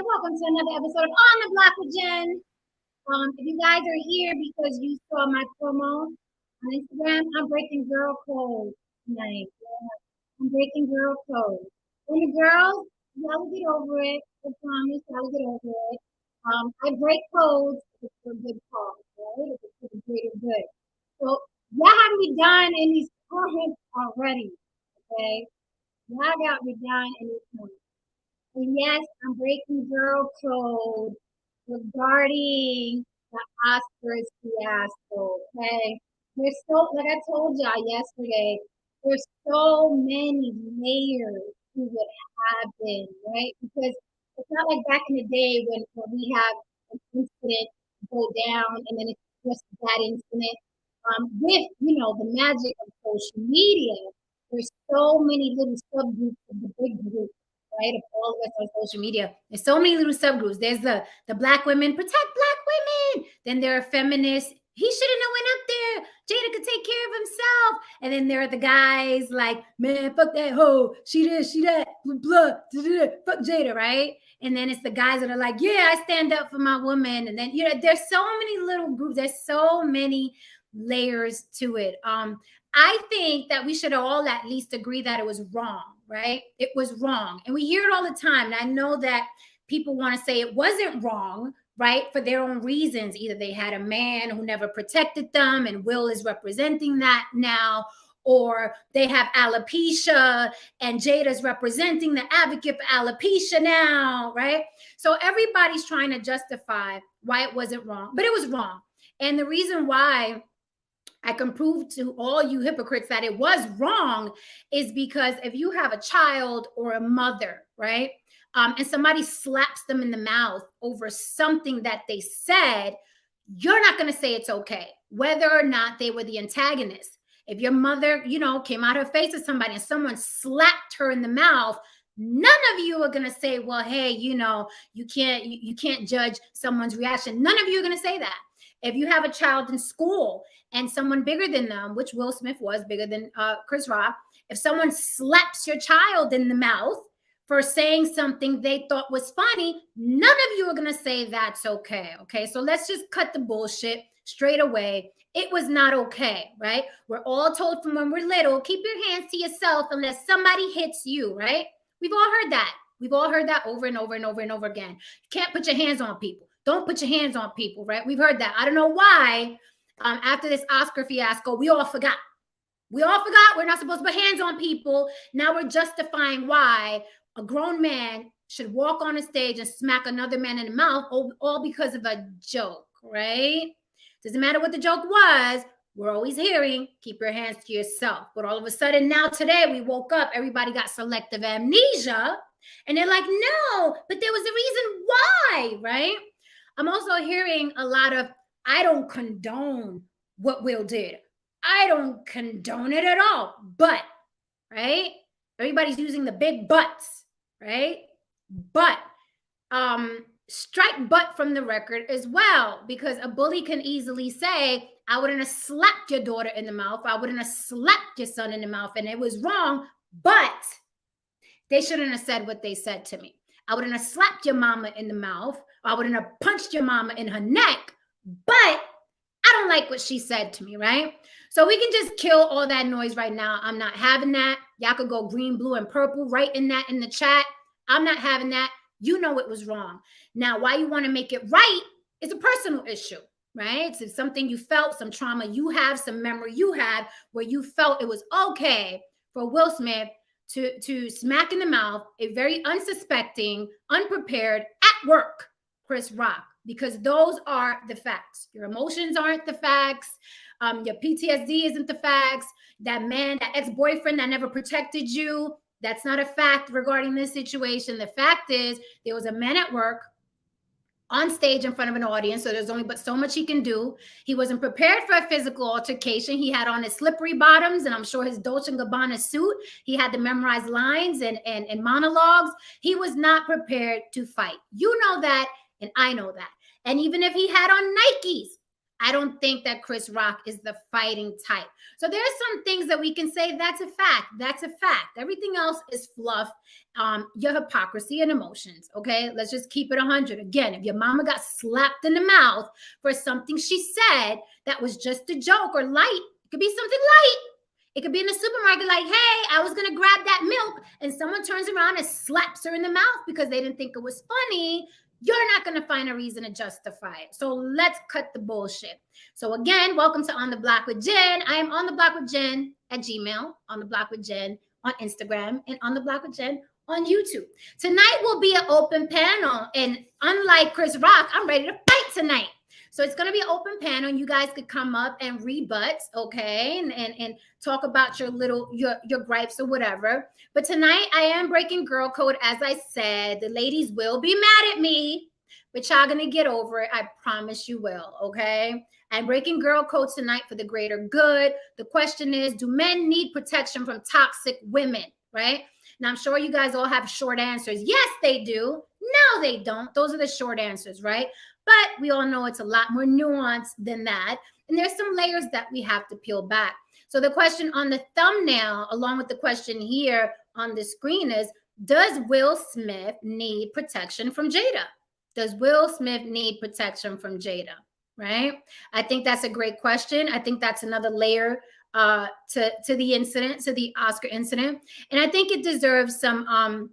Welcome to another episode of On the Block with Jen. If you guys are here because you saw my promo on Instagram, I'm breaking girl code tonight. I'm breaking girl code. And the girls, y'all will get over it. I promise, y'all will get over it. I break codes if it's for a good cause, right? If it's for the greater good. So y'all have me done in these comments already, okay? Y'all got me done in these comments. And yes, I'm breaking girl code regarding the Oscars fiasco, okay? There's so, like I told y'all yesterday, there's so many layers to what happened, right? Because it's not like back in the day when we have an incident go down and then it's just that incident. With, the magic of social media, there's so many little subgroups of the big group, right, of all of us on social media. There's so many little subgroups. There's the Black women, protect Black women. Then there are feminists. He shouldn't have went up there. Jada could take care of himself. And then there are the guys like, man, fuck that hoe. She this, she that, blah, blah, fuck Jada, right? And then it's the guys that are like, yeah, I stand up for my woman. And then, there's so many little groups. There's so many layers to it. I think that we should all at least agree that it was wrong, right? It was wrong. And we hear it all the time. And I know that people want to say it wasn't wrong, right? For their own reasons. Either they had a man who never protected them and Will is representing that now, or they have alopecia and Jada's representing the advocate for alopecia now, right? So everybody's trying to justify why it wasn't wrong, but it was wrong. And the reason why I can prove to all you hypocrites that it was wrong is because if you have a child or a mother, right, and somebody slaps them in the mouth over something that they said, you're not going to say it's okay, whether or not they were the antagonist. If your mother, came out her face at somebody and someone slapped her in the mouth, none of you are going to say, well, hey, you can't judge someone's reaction. None of you are going to say that. If you have a child in school and someone bigger than them, which Will Smith was bigger than Chris Rock, if someone slaps your child in the mouth for saying something they thought was funny, none of you are going to say that's okay. Okay, so let's just cut the bullshit. straight away, it was not okay, right? We're all told from when we're little, keep your hands to yourself unless somebody hits you, right? We've all heard that. We've all heard that over and over and over and over again. You can't put your hands on people. Don't put your hands on people, right? We've heard that. I don't know why. After this Oscar fiasco, we all forgot. We all forgot we're not supposed to put hands on people. Now we're justifying why a grown man should walk on a stage and smack another man in the mouth, all because of a joke, right? Doesn't matter what the joke was. We're always hearing, keep your hands to yourself. But all of a sudden now today we woke up, everybody got selective amnesia. And they're like, no, but there was a reason why, right? I'm also hearing a lot of, I don't condone what Will did. I don't condone it at all. But, right? Everybody's using the big buts, right? But, strike but from the record as well, because a bully can easily say, I wouldn't have slapped your daughter in the mouth. I wouldn't have slapped your son in the mouth. And it was wrong, but they shouldn't have said what they said to me. I wouldn't have slapped your mama in the mouth. I wouldn't have punched your mama in her neck, but I don't like what she said to me, right? So we can just kill all that noise right now. I'm not having that. Y'all could go green, blue, and purple. Write in that in the chat. I'm not having that. You know it was wrong. Now, why you want to make it right is a personal issue, right? It's something you felt, some trauma you have, some memory you had where you felt it was okay for Will Smith to smack in the mouth a very unsuspecting, unprepared, at work Chris Rock, because those are the facts. Your emotions aren't the facts. Your PTSD isn't the facts. That man, that ex-boyfriend that never protected you, that's not a fact regarding this situation. The fact is there was a man at work on stage in front of an audience, so there's only but so much he can do. He wasn't prepared for a physical altercation. He had on his slippery bottoms, and I'm sure his Dolce & Gabbana suit. He had to memorize lines and monologues. He was not prepared to fight. You know that, and I know that. And even if he had on Nikes, I don't think that Chris Rock is the fighting type. So there's some things that we can say that's a fact. That's a fact. Everything else is fluff, your hypocrisy and emotions, okay? Let's just keep it 100. Again, if your mama got slapped in the mouth for something she said that was just a joke or light, it could be something light. It could be in the supermarket like, hey, I was going to grab that milk, and someone turns around and slaps her in the mouth because they didn't think it was funny. You're not going to find a reason to justify it. So let's cut the bullshit. So again, welcome to On The Block with Jen. I am On The Block with Jen at Gmail, On The Block with Jen on Instagram, and On The Block with Jen on YouTube. Tonight will be an open panel, and unlike Chris Rock, I'm ready to fight tonight. So it's going to be an open panel, and you guys could come up and rebut, okay, and talk about your gripes or whatever. But tonight I am breaking girl code, as I said. The ladies will be mad at me, but y'all going to get over it. I promise you will, okay? I'm breaking girl code tonight for the greater good. The question is, do men need protection from toxic women, right? Now, I'm sure you guys all have short answers. Yes, they do. No, they don't. Those are the short answers, right? But we all know it's a lot more nuanced than that. And there's some layers that we have to peel back. So the question on the thumbnail, along with the question here on the screen is, does Will Smith need protection from Jada? Does Will Smith need protection from Jada, right? I think that's a great question. I think that's another layer to the incident, to the Oscar incident. And I think it deserves some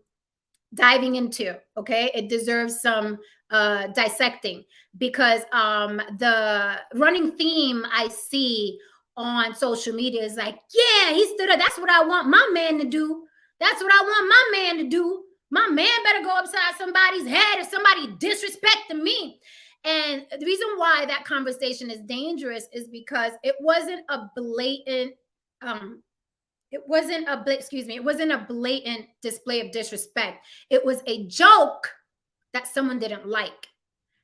diving into, okay? It deserves some dissecting, because the running theme I see on social media is like, yeah, he stood up. That's what I want my man to do. That's what I want my man to do. My man better go upside somebody's head if somebody disrespecting me. And the reason why that conversation is dangerous is because it wasn't a blatant, it wasn't a blatant display of disrespect. It was a joke that someone didn't like.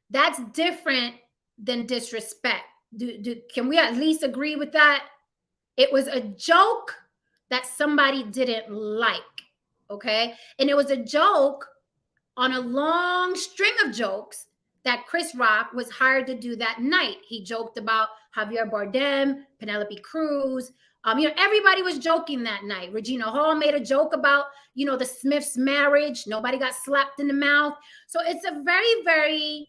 That's different than disrespect. Can we at least agree with that? It was a joke that somebody didn't like, okay? And it was a joke on a long string of jokes that Chris Rock was hired to do that night. He joked about Javier Bardem, Penelope Cruz, Everybody was joking that night. Regina Hall made a joke about, the Smiths' marriage. Nobody got slapped in the mouth. So it's a very, very,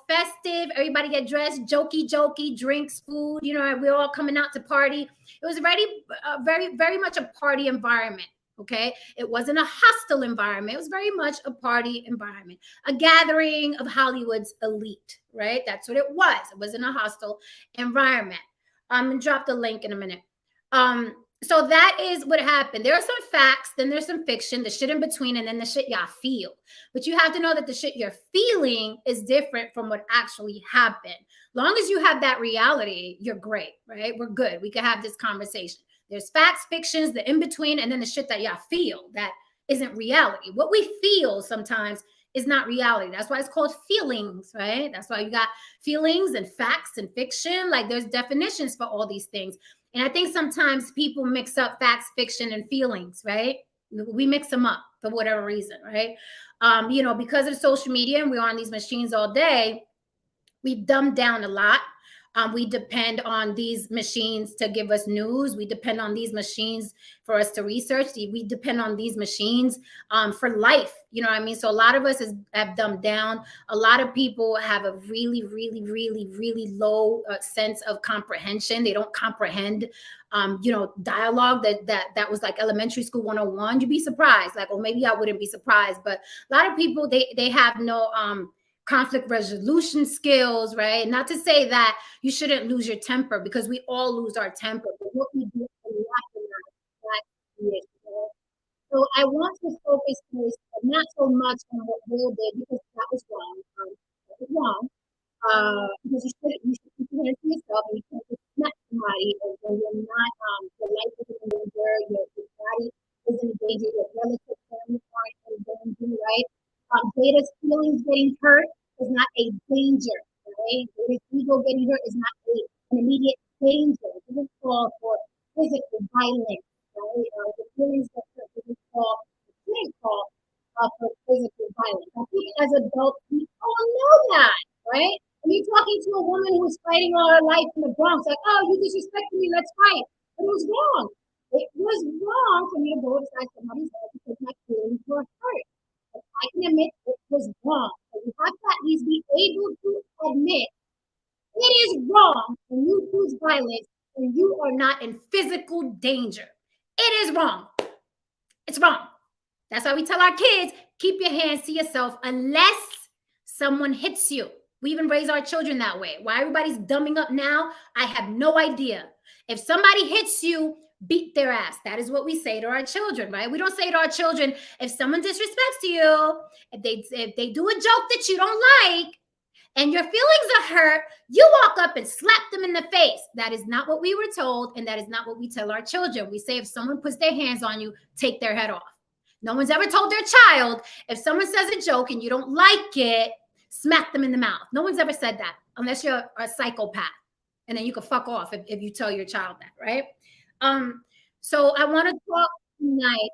festive. Everybody get dressed, jokey, drinks, food. We're all coming out to party. It was very, very much a party environment. Okay. It wasn't a hostile environment. It was very much a party environment, a gathering of Hollywood's elite, right? That's what it was. It wasn't a hostile environment. I'm going to drop the link in a minute. So that is what happened. There are some facts, then there's some fiction, the shit in between, and then the shit y'all feel. But you have to know that the shit you're feeling is different from what actually happened. Long as you have that reality, you're great, right? We're good. We can have this conversation. There's facts, fictions, the in between, and then the shit that y'all feel that isn't reality. What we feel sometimes is not reality. That's why it's called feelings, right? That's why you got feelings and facts and fiction. Like there's definitions for all these things. And I think sometimes people mix up facts, fiction, and feelings, right? We mix them up for whatever reason, right? Because of social media and we're on these machines all day, we've dumbed down a lot. We depend on these machines to give us news. We depend on these machines for us to research. We depend on these machines for life. You know what I mean? So a lot of us have dumbed down. A lot of people have a really, really, really, really low sense of comprehension. They don't comprehend, dialogue that was like elementary school 101. You'd be surprised. Like, or maybe I wouldn't be surprised. But a lot of people, they have no conflict resolution skills, right? Not to say that you shouldn't lose your temper, because we all lose our temper. But what we do a lot of that's the issue. So I want to focus this, not so much on what Will did, because that was wrong. That was wrong. Because you should keep your hands to yourself, and you can't just smack somebody when you're not, your life is in danger, your body is in danger, your relatives, family are in danger, right? Jada's feelings getting hurt is not a danger, right? Jada's ego getting hurt is not an immediate danger. It doesn't call for physical violence, right? The feelings get hurt doesn't call for physical violence. I think as adults, we all know that, right? When you're talking to a woman who's fighting all her life in the Bronx, like, oh, you disrespected me, let's fight. But it was wrong. It was wrong for me to go inside somebody's head because my feelings were hurt. I can admit it was wrong. But you have to at least be able to admit it is wrong when you choose violence when you are not in physical danger. It is wrong. It's wrong. That's why we tell our kids, keep your hands to yourself unless someone hits you. We even raise our children that way. Why everybody's dumbing up now, I have no idea. If somebody hits you, beat their ass. That is what we say to our children, right? We don't say to our children, if someone disrespects you, if they do a joke that you don't like and your feelings are hurt, you walk up and slap them in the face. That is not what we were told, and that is not what we tell our children. We say if someone puts their hands on you, take their head off. No one's ever told their child, if someone says a joke and you don't like it, smack them in the mouth. No one's ever said that, unless you're a psychopath. And then you can fuck off if you tell your child that, right? So I want to talk tonight,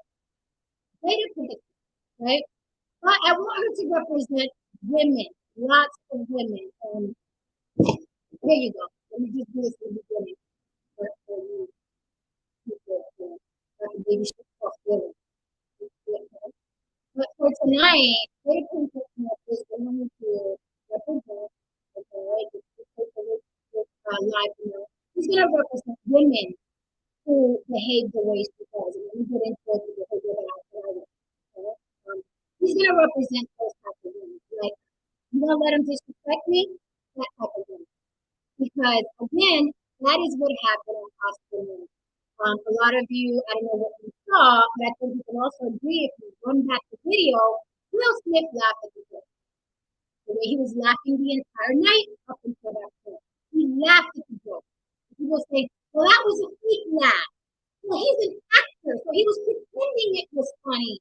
right? But I want her to represent women, lots of women. Here you go. Let me just do this in the beginning. But for tonight, Jada Pinkett is going to represent, live, he's going to represent women who behave the way she does. And we get into it because of that. He's going to represent those types of women. Like, you don't let him disrespect me, that type of women. Because, again, that is what happened on Oscar Moon. A lot of you, I don't know what you saw, but I think you can also agree if you run back the video, Will Smith laughed at the joke. The way he was laughing the entire night up until that point. He laughed at the joke. People say, well, that was a fake laugh. Well, he's an actor, so he was pretending it was funny.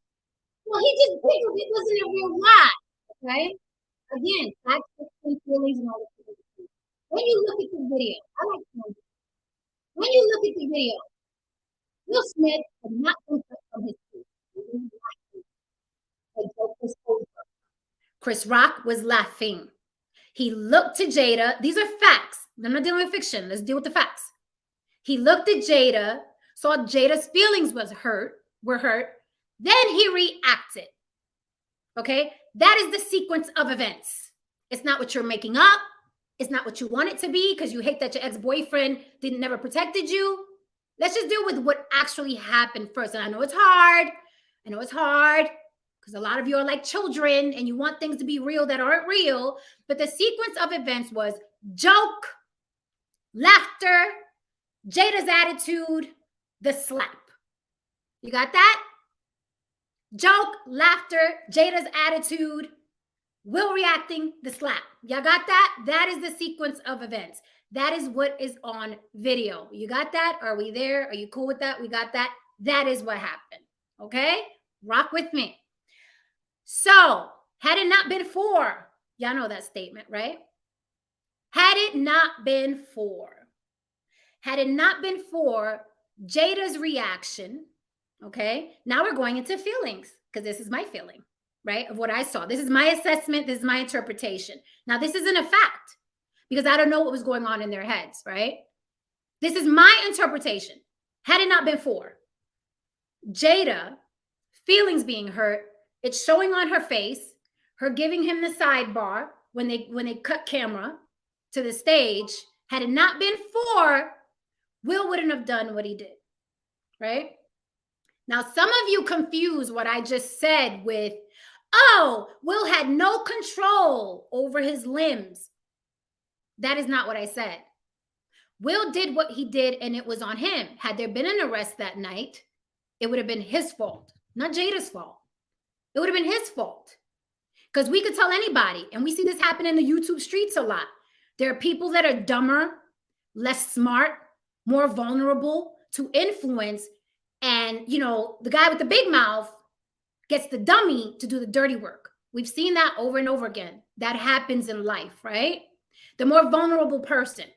Well, he just giggled. It wasn't a real laugh, okay? Again, facts, fiction, feelings, and all this kind of thing. When you look at the video, I like to when you look at the video, Will Smith had not been cut from his feet. The joke was over. Chris Rock was laughing. He looked to Jada. These are facts. I'm not dealing with fiction. Let's deal with the facts. He looked at Jada saw Jada's feelings were hurt. Then he reacted. Okay? That is the sequence of events. It's not what you're making up. It's not what you want it to be because you hate that your ex-boyfriend never protected you. Let's just deal with what actually happened first. And I know it's hard. Because a lot of you are like children and you want things to be real that aren't real. But the sequence of events was joke, laughter, Jada's attitude, the slap. You got that? Joke, laughter, Jada's attitude, Will reacting, the slap. Y'all got that? That is the sequence of events. That is what is on video. You got that? Are we there? Are you cool with that? We got that? That is what happened. Okay? Rock with me. So, had it not been for, y'all know that statement, right? Had it not been for Jada's reaction, okay? Now we're going into feelings because this is my feeling, right? Of what I saw. This is my assessment. This is my interpretation. Now, this isn't a fact because I don't know what was going on in their heads, right? This is my interpretation. Had it not been for Jada, feelings being hurt, it's showing on her face, her giving him the sidebar when they cut camera to the stage. Had it not been for, Will wouldn't have done what he did, right? Now, some of you confuse what I just said with, oh, Will had no control over his limbs. That is not what I said. Will did what he did, and it was on him. Had there been an arrest that night, it would have been his fault, not Jada's fault. It would have been his fault. Because we could tell anybody, and we see this happen in the YouTube streets a lot. There are people that are dumber, less smart, more vulnerable to influence. And, you know, the guy with the big mouth gets the dummy to do the dirty work. We've seen that over and over again. That happens in life, right? The more vulnerable person.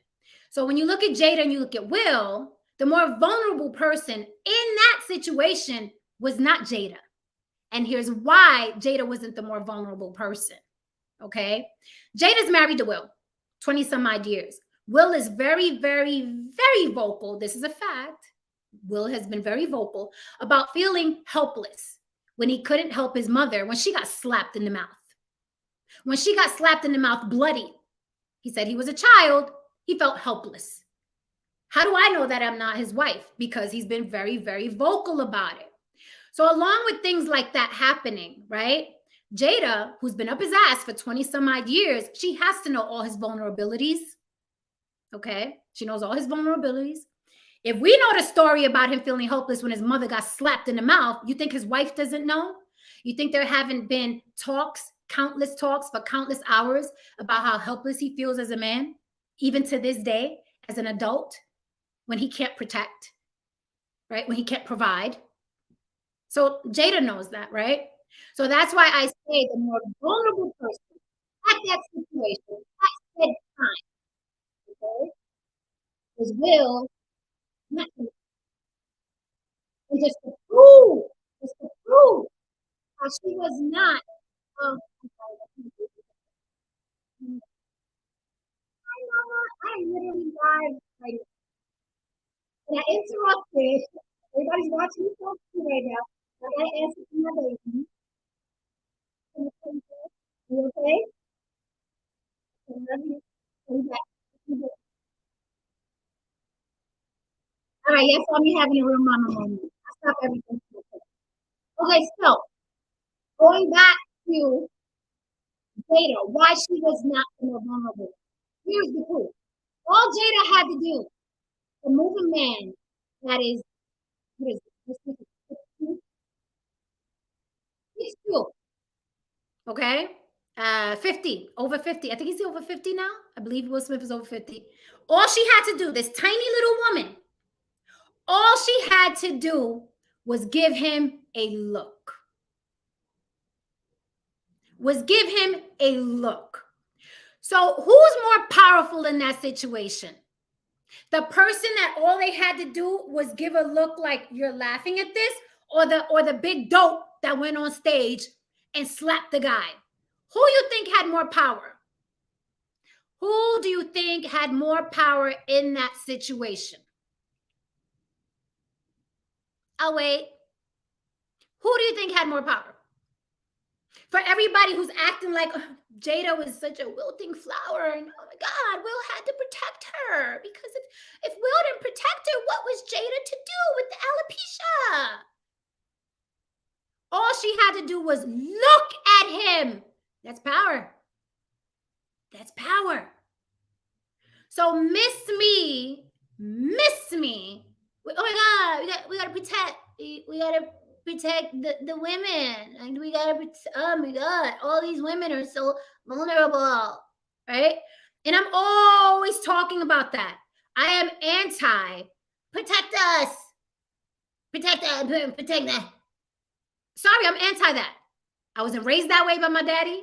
So when you look at Jada and you look at Will, the more vulnerable person in that situation was not Jada. And here's why Jada wasn't the more vulnerable person, okay? Jada's married to Will, 20 some odd years. Will is very, very, very vocal. This is a fact. Will has been very vocal about feeling helpless when he couldn't help his mother when she got slapped in the mouth. When she got slapped in the mouth bloody, he said he was a child. He felt helpless. How do I know that I'm not his wife? Because he's been very, very vocal about it. So along with things like that happening, right? Jada, who's been up his ass for 20 some odd years, she has to know all his vulnerabilities. Okay? She knows all his vulnerabilities. If we know the story about him feeling helpless when his mother got slapped in the mouth, you think his wife doesn't know? You think there haven't been talks, countless talks for countless hours about how helpless he feels as a man, even to this day, as an adult, when he can't protect, right? When he can't provide. So Jada knows that, right? So that's why I say the more vulnerable person at that situation, at that time, okay, is Will, not to, and just to prove how she was not. I literally live right now. And I interrupted. Everybody's watching me talk to right now. I gotta answer to my baby. You okay? I love you. Come back. All right, yes, I'm having a real mama moment. I stop everything. Okay, so going back to Jada, why she was not more vulnerable. Here's the proof. All Jada had to do to move a man that is, what is it? 6'2". Okay? 50, over 50. I think he's over 50 now. I believe Will Smith is over 50. All she had to do, this tiny little woman, all she had to do was give him a look. So who's more powerful in that situation? The person that all they had to do was give a look like you're laughing at this, or the big dope that went on stage and slapped the guy? Who you think had more power? Who do you think had more power in that situation? I'll wait. Who do you think had more power? For everybody who's acting like Jada was such a wilting flower, and oh my God, Will had to protect her, because if Will didn't protect her, what was Jada to do with the alopecia? All she had to do was look at him. That's power. That's power. So miss me. Oh my God, we gotta protect. We gotta protect the women. And we gotta oh my God, all these women are so vulnerable, right? And I'm always talking about that. I am anti protect us. Protect that. Sorry, I'm anti that. I wasn't raised that way by my daddy.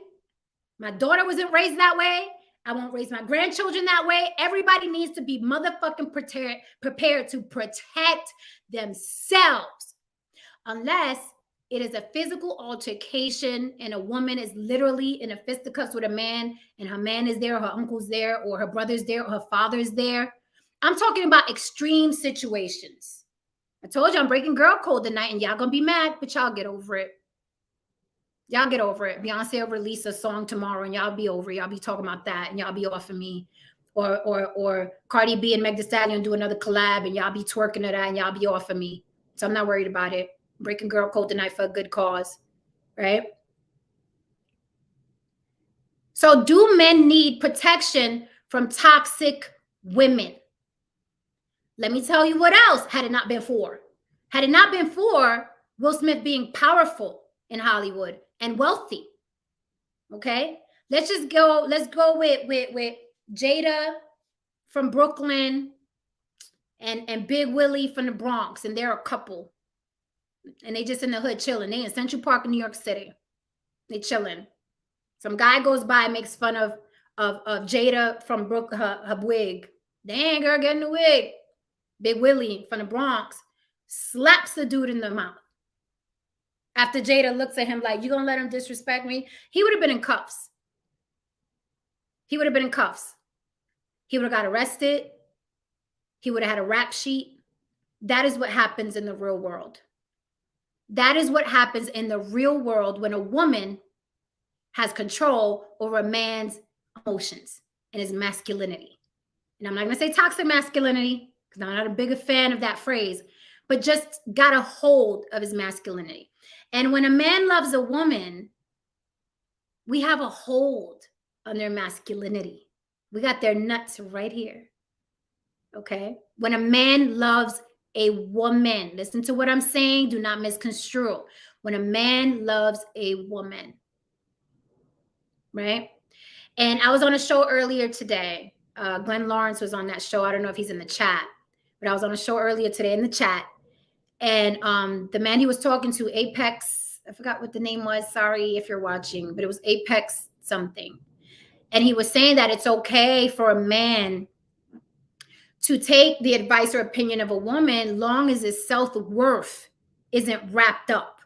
My daughter wasn't raised that way. I won't raise my grandchildren that way. Everybody needs to be motherfucking prepared to protect themselves. Unless it is a physical altercation and a woman is literally in a fisticuffs with a man, and her man is there, or her uncle's there, or her brother's there, or her father's there. I'm talking about extreme situations. I told you I'm breaking girl code tonight, and y'all gonna be mad, but y'all get over it. Y'all get over it. Beyonce will release a song tomorrow, and y'all be over it. Y'all be talking about that, and y'all be off of me. Or Cardi B and Meg Thee Stallion do another collab, and y'all be twerking to that, and y'all be off of me. So I'm not worried about it. Breaking girl code tonight for a good cause, right? So do men need protection from toxic women? Let me tell you what else had it not been for. Had it not been for Will Smith being powerful in Hollywood and wealthy. Okay? Let's go with Jada from Brooklyn and Big Willie from the Bronx, and they're a couple. And they just in the hood chilling. They in Central Park in New York City. They chilling. Some guy goes by, makes fun of Jada from Brooklyn, her wig. Dang, girl, get in the wig. Big Willie from the Bronx slaps the dude in the mouth. After Jada looks at him like, you gonna let him disrespect me? He would have been in cuffs. He would have been in cuffs. He would have got arrested. He would have had a rap sheet. That is what happens in the real world. That is what happens in the real world when a woman has control over a man's emotions and his masculinity. And I'm not going to say toxic masculinity, because I'm not a big fan of that phrase, but just got a hold of his masculinity. And when a man loves a woman, we have a hold on their masculinity. We got their nuts right here. Okay? When a man loves a woman, listen to what I'm saying. Do not misconstrue. When a man loves a woman, right? And I was on a show earlier today. Glenn Lawrence was on that show. I don't know if he's in the chat, but I was on a show earlier today in the chat. And the man he was talking to, Apex, I forgot what the name was. Sorry if you're watching, but it was Apex something. And he was saying that it's okay for a man to take the advice or opinion of a woman long as his self-worth isn't wrapped up,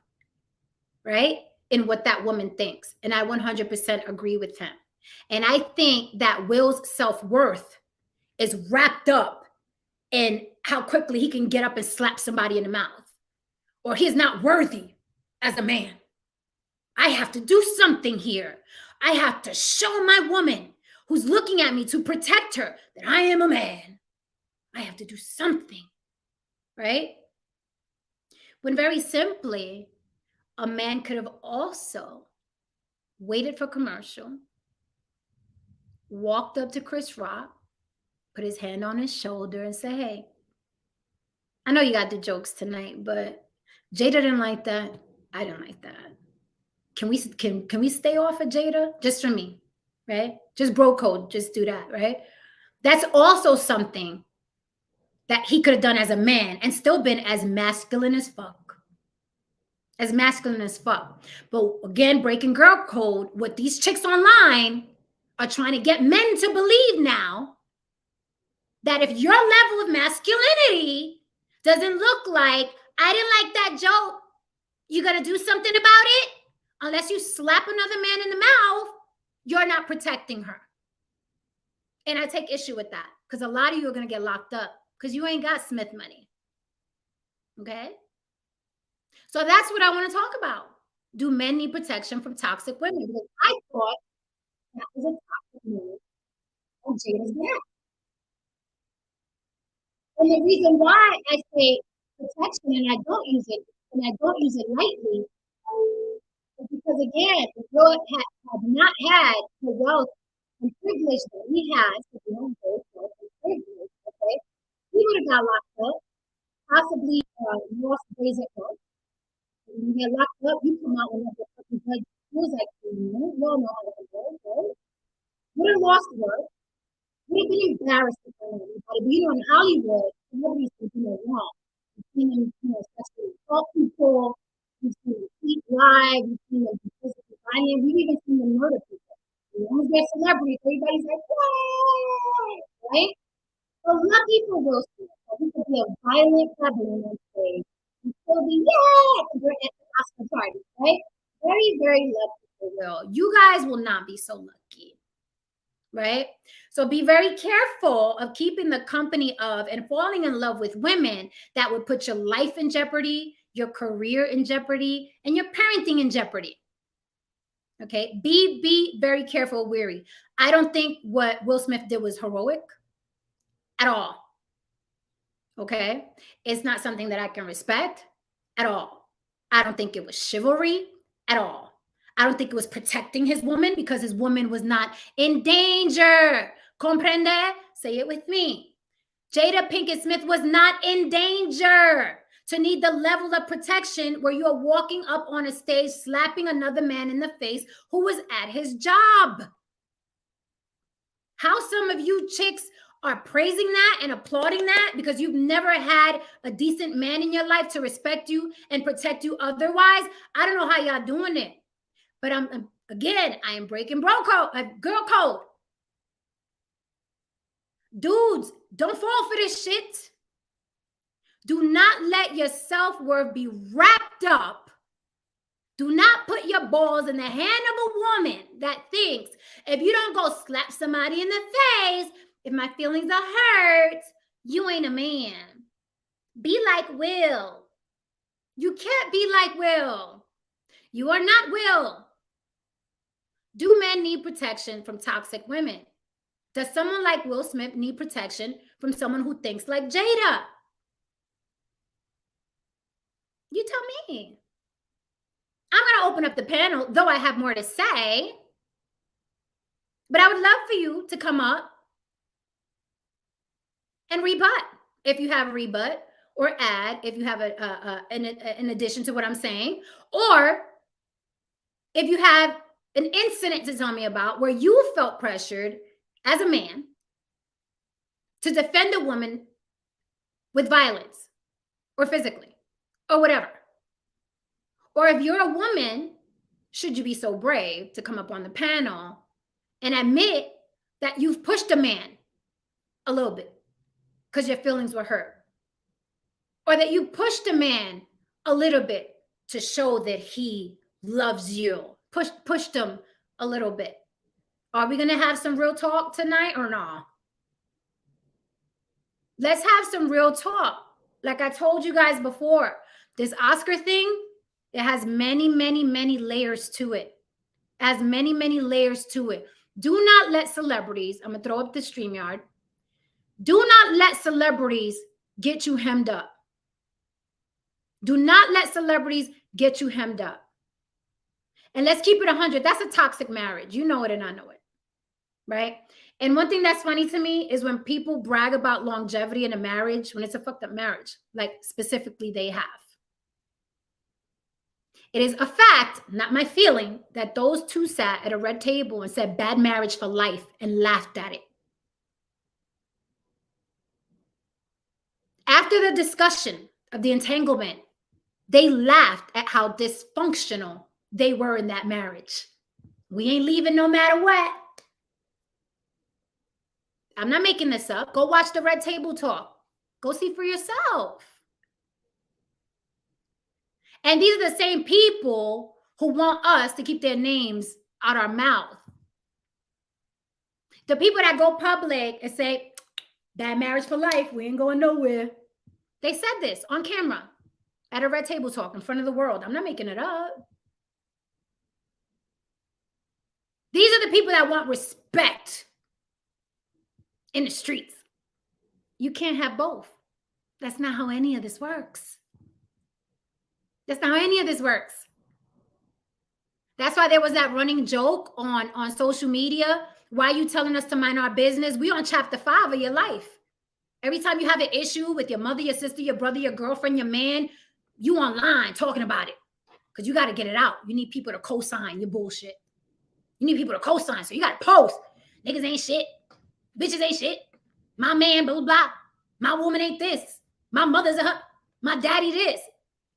right, in what that woman thinks. And I 100% agree with him. And I think that Will's self-worth is wrapped up in how quickly he can get up and slap somebody in the mouth, or he's not worthy as a man. I have to do something here. I have to show my woman who's looking at me to protect her that I am a man. I have to do something, right? When very simply, a man could have also waited for commercial, walked up to Chris Rock, put his hand on his shoulder and say, hey, I know you got the jokes tonight, but Jada didn't like that. I didn't like that. Can we stay off of Jada? Just for me, right? Just bro code, just do that, right? That's also something that he could have done as a man and still been as masculine as fuck. As masculine as fuck. But again, breaking girl code, what these chicks online are trying to get men to believe now, that if your level of masculinity doesn't look like, I didn't like that joke, you got to do something about it. Unless you slap another man in the mouth, you're not protecting her. And I take issue with that, because a lot of you are going to get locked up because you ain't got Smith money. Okay? So that's what I want to talk about. Do men need protection from toxic women? Because I thought that was a toxic move on Jada's back. And the reason why I say protection and I don't use it, lightly, is because again, the girl had not had the wealth and privilege that he has, because we don't both wealth and privilege, okay? He would have got locked up, possibly lost days at work. When you get locked up, you come out and the fucking judge feels like you don't know how to control, right? Would have lost work, would have been embarrassed in front of everybody. But you know, in Hollywood, nobody's going to do no wrong. You've seen them, especially assault people. You've seen them eat live. You've seen them be physically violent. We've even seen them murder people. As long as they're celebrities, everybody's like, "Yay!" Right? So lucky for Will Smith, he could be a violent rebel on stage and still be, yeah, at the Oscar party, right? Very, very lucky for Will. You guys will not be so lucky, right? So be very careful of keeping the company of and falling in love with women that would put your life in jeopardy, your career in jeopardy, and your parenting in jeopardy. Okay, be very careful, wary. I don't think what Will Smith did was heroic at all. Okay, it's not something that I can respect at all. I don't think it was chivalry at all. I don't think it was protecting his woman because his woman was not in danger. Comprende? Say it with me. Jada Pinkett Smith was not in danger to need the level of protection where you are walking up on a stage slapping another man in the face who was at his job. How some of you chicks are praising that and applauding that because you've never had a decent man in your life to respect you and protect you otherwise. I don't know how y'all doing it. But I am breaking girl code. Dudes, don't fall for this shit. Do not let your self-worth be wrapped up. Do not put your balls in the hand of a woman that thinks if you don't go slap somebody in the face, if my feelings are hurt, you ain't a man. Be like Will. You can't be like Will. You are not Will. Do men need protection from toxic women? Does someone like Will Smith need protection from someone who thinks like Jada? You tell me. I'm going to open up the panel, though I have more to say. But I would love for you to come up and rebut if you have a rebut, or add if you have in addition to what I'm saying, or if you have an incident to tell me about where you felt pressured as a man to defend a woman with violence or physically or whatever. Or if you're a woman, should you be so brave to come up on the panel and admit that you've pushed a man a little bit because your feelings were hurt? Or that you pushed a man a little bit to show that he loves you. Pushed him a little bit. Are we going to have some real talk tonight or no? Let's have some real talk. Like I told you guys before, this Oscar thing, it has many, many, many layers to it. It has many, many layers to it. Do not let celebrities, I'm going to throw up the StreamYard. Do not let celebrities get you hemmed up. Do not let celebrities get you hemmed up. And let's keep it 100. That's a toxic marriage. You know it and I know it, right? And one thing that's funny to me is when people brag about longevity in a marriage, when it's a fucked up marriage, like specifically they have. It is a fact, not my feeling, that those two sat at a red table and said bad marriage for life and laughed at it. After the discussion of the entanglement, they laughed at how dysfunctional they were in that marriage. We ain't leaving no matter what. I'm not making this up. Go watch the Red Table Talk. Go see for yourself. And these are the same people who want us to keep their names out our mouth. The people that go public and say, bad marriage for life, we ain't going nowhere. They said this on camera. at a red table talk in front of the world. I'm not making it up. These are the people that want respect in the streets. You can't have both. That's not how any of this works. That's not how any of this works. That's why there was that running joke on social media. Why are you telling us to mind our business? We on chapter 5 of your life. Every time you have an issue with your mother, your sister, your brother, your girlfriend, your man, you online talking about it. Because you got to get it out. You need people to co-sign your bullshit. You need people to co-sign. So you got to post. Niggas ain't shit. Bitches ain't shit. My man, blah, blah, blah. My woman ain't this. My mother's my daddy this.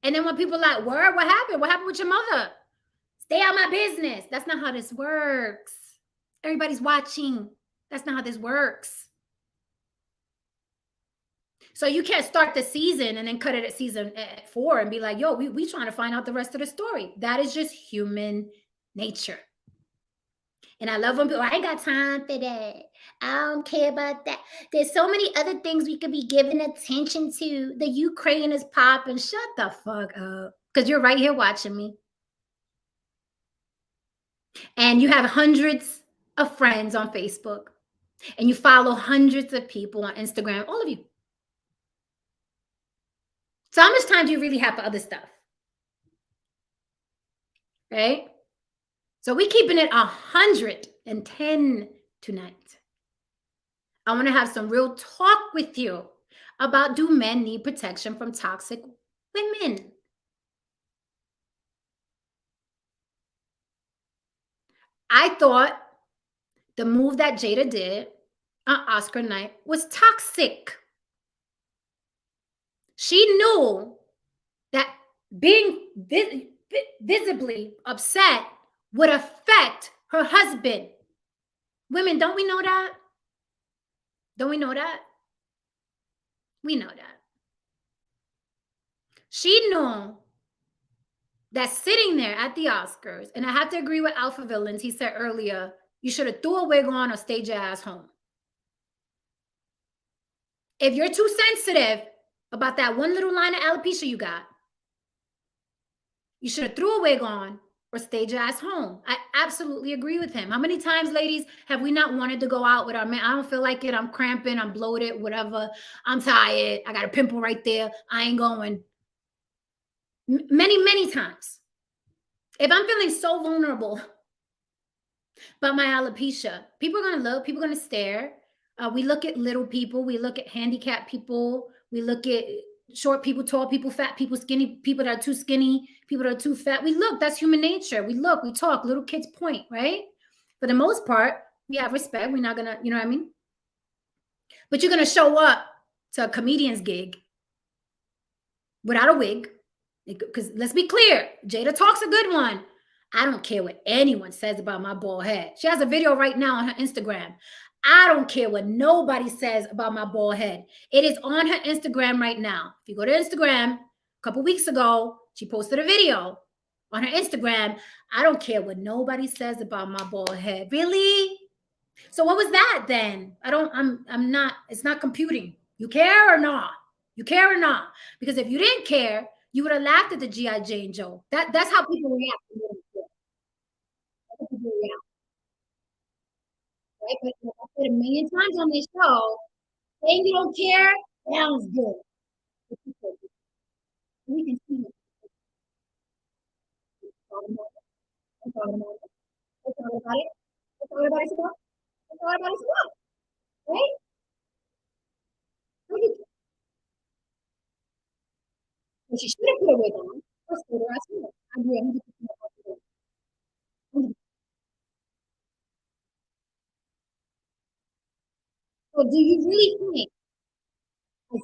And then when people like, word, what happened? What happened with your mother? Stay out of my business. That's not how this works. Everybody's watching. That's not how this works. So you can't start the season and then cut it at season 4 and be like, yo, we trying to find out the rest of the story. That is just human nature. And I love when people, I ain't got time for that. I don't care about that. There's so many other things we could be giving attention to. The Ukraine is popping. Shut the fuck up. Because you're right here watching me. And you have hundreds of friends on Facebook. And you follow hundreds of people on Instagram. All of you. So how much time do you really have for other stuff? Right? So we keeping it 110 tonight. I want to have some real talk with you about, do men need protection from toxic women? I thought the move that Jada did on Oscar night was toxic. She knew that being visibly upset would affect her husband. Women, don't we know that? Don't we know that? We know that. She knew that sitting there at the Oscars, and I have to agree with Alpha Villains, he said earlier, you should have threw a wig on or stayed your ass home. If you're too sensitive about that one little line of alopecia you got, you should have threw a wig on or stayed your ass home. I absolutely agree with him. How many times, ladies, have we not wanted to go out with our man? I don't feel like it. I'm cramping. I'm bloated, whatever. I'm tired. I got a pimple right there. I ain't going. Many, many times. If I'm feeling so vulnerable about my alopecia, people are going to look. People are going to stare. We look at little people. We look at handicapped people. We look at short people, tall people, fat people, skinny people that are too skinny, people that are too fat. We look, that's human nature. We look, we talk, little kids point, right? For the most part, we have respect. We're not gonna, you know what I mean? But you're gonna show up to a comedian's gig without a wig. Because let's be clear, Jada talks a good one. I don't care what anyone says about my bald head. She has a video right now on her Instagram. I don't care what nobody says about my bald head. It is on her Instagram right now. If you go to Instagram, a couple weeks ago, she posted a video on her Instagram. I don't care what nobody says about my bald head. Really? So what was that then? I'm not, it's not computing. You care or not? You care or not? Because if you didn't care, you would have laughed at the G.I. Jane joke. That's how people react. That's how people react. Right? But I said a million times on this show, saying you don't care sounds good. We can see it. Let's talk about it. Let's talk about it. Let's talk about it. Let's talk about it. Let's talk about it. Right? But she should have put a wig on. First, put her ass on. I agree 100%. So do you really think as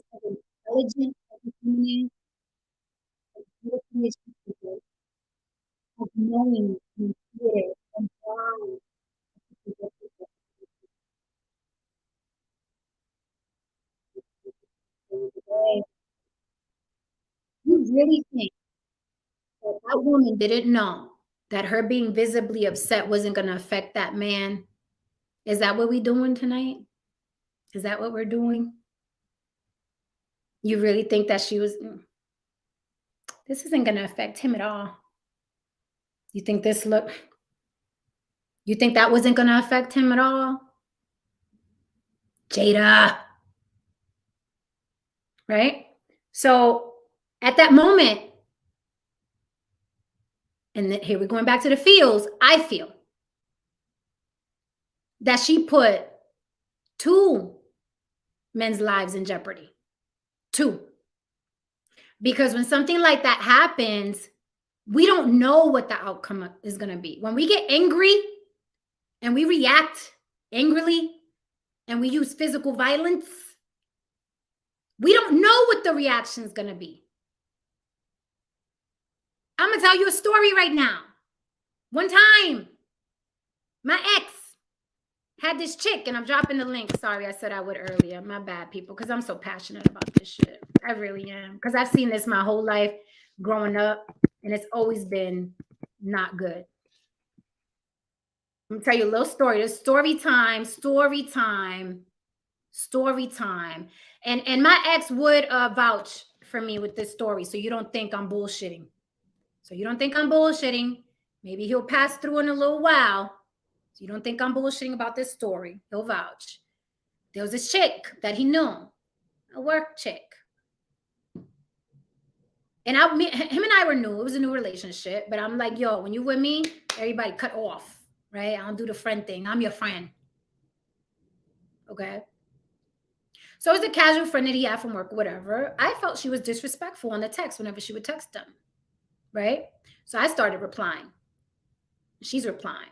intelligent, as feminine, as beautiful as people, of knowing and fear and why you really think that that woman didn't know that her being visibly upset wasn't going to affect that man? Is that what we're doing tonight? Is that what we're doing? You really think that she was? this isn't going to affect him at all. You think you think that wasn't going to affect him at all? Jada. Right? So at that moment, and here we're going back to the feels, I feel that she put 2 men's lives in jeopardy. 2. Because when something like that happens, we don't know what the outcome is going to be. When we get angry and we react angrily and we use physical violence, we don't know what the reaction is going to be. I'm going to tell you a story right now. One time, my ex had this chick, and I'm dropping the link. Sorry, I said I would earlier. My bad, people, because I'm so passionate about this shit. I really am. Because I've seen this my whole life growing up, and it's always been not good. I'm going to tell you a little story. It's story time. And my ex would vouch for me with this story, so you don't think I'm bullshitting. Maybe he'll pass through in a little while. So you don't think I'm bullshitting about this story. He'll vouch. There was this chick that he knew, a work chick. And him and I were new. It was a new relationship. But I'm like, yo, when you with me, everybody cut off, right? I don't do the friend thing. I'm your friend. Okay? So it was a casual friend that he had from work, whatever. I felt she was disrespectful on the text whenever she would text him, right? So I started replying. She's replying.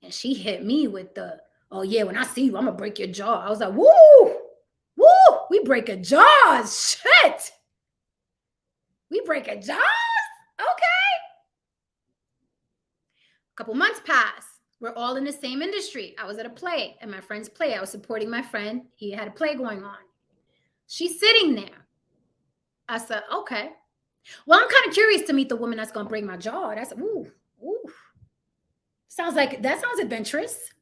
And she hit me with the, oh yeah, when I see you, I'm gonna break your jaw. I was like, woo, we break a jaws, shit. We break a jaws, okay. A couple months pass. We're all in the same industry. I was at a play, at my friend's play. I was supporting my friend. He had a play going on. She's sitting there. I said, okay. Well, I'm kind of curious to meet the woman that's gonna break my jaw. And I said, ooh. That sounds adventurous.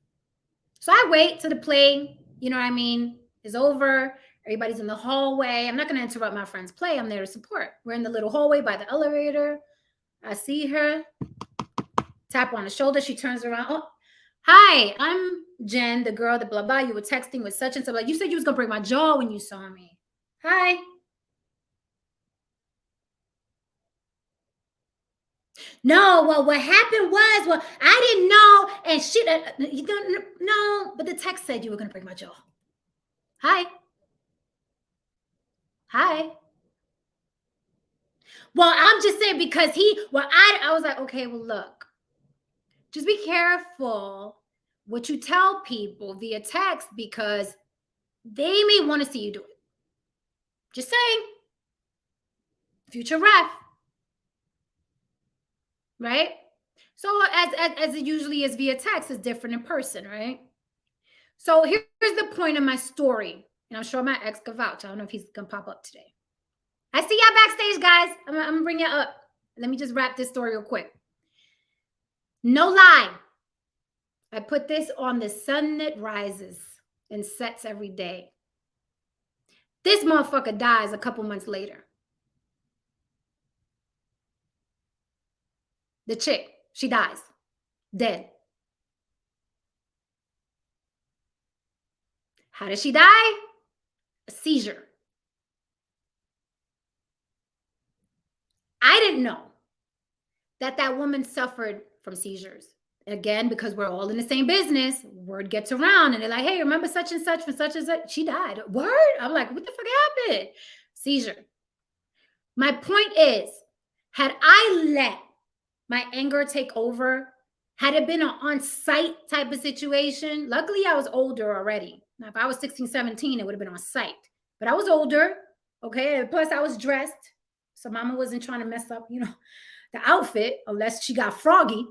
So I wait till the play, you know what I mean, is over. Everybody's in the hallway. I'm not going to interrupt my friend's play. I'm there to support. We're in the little hallway by the elevator. I see her, tap on the shoulder. She turns around. Oh, hi, I'm Jen, the girl, the blah, blah. You were texting with such and such. Like, you said you was going to break my jaw when you saw me. Hi. No, well, what happened was, well, I didn't know, and shit, you don't know, but the text said you were going to break my jaw. Hi. Well, I'm just saying because I was like, okay, well, look, just be careful what you tell people via text because they may want to see you do it. Just saying. Future ref. Right? So as it usually is via text, it's different in person, right? So here's the point of my story. And I'm sure my ex could vouch. I don't know if he's going to pop up today. I see y'all backstage, guys. I'm going to bring you up. Let me just wrap this story real quick. No lie. I put this on the sun that rises and sets every day. This motherfucker dies a couple months later. The chick, she dies. Dead. How did she die? A seizure. I didn't know that woman suffered from seizures. Again, because we're all in the same business, word gets around and they're like, hey, remember such and such from such and such? She died. Word? I'm like, what the fuck happened? Seizure. My point is, had I let my anger take over, had it been an on-site type of situation, luckily I was older already. Now, if I was 16, 17, it would have been on site. But I was older, okay? Plus, I was dressed. So mama wasn't trying to mess up, the outfit, unless she got froggy.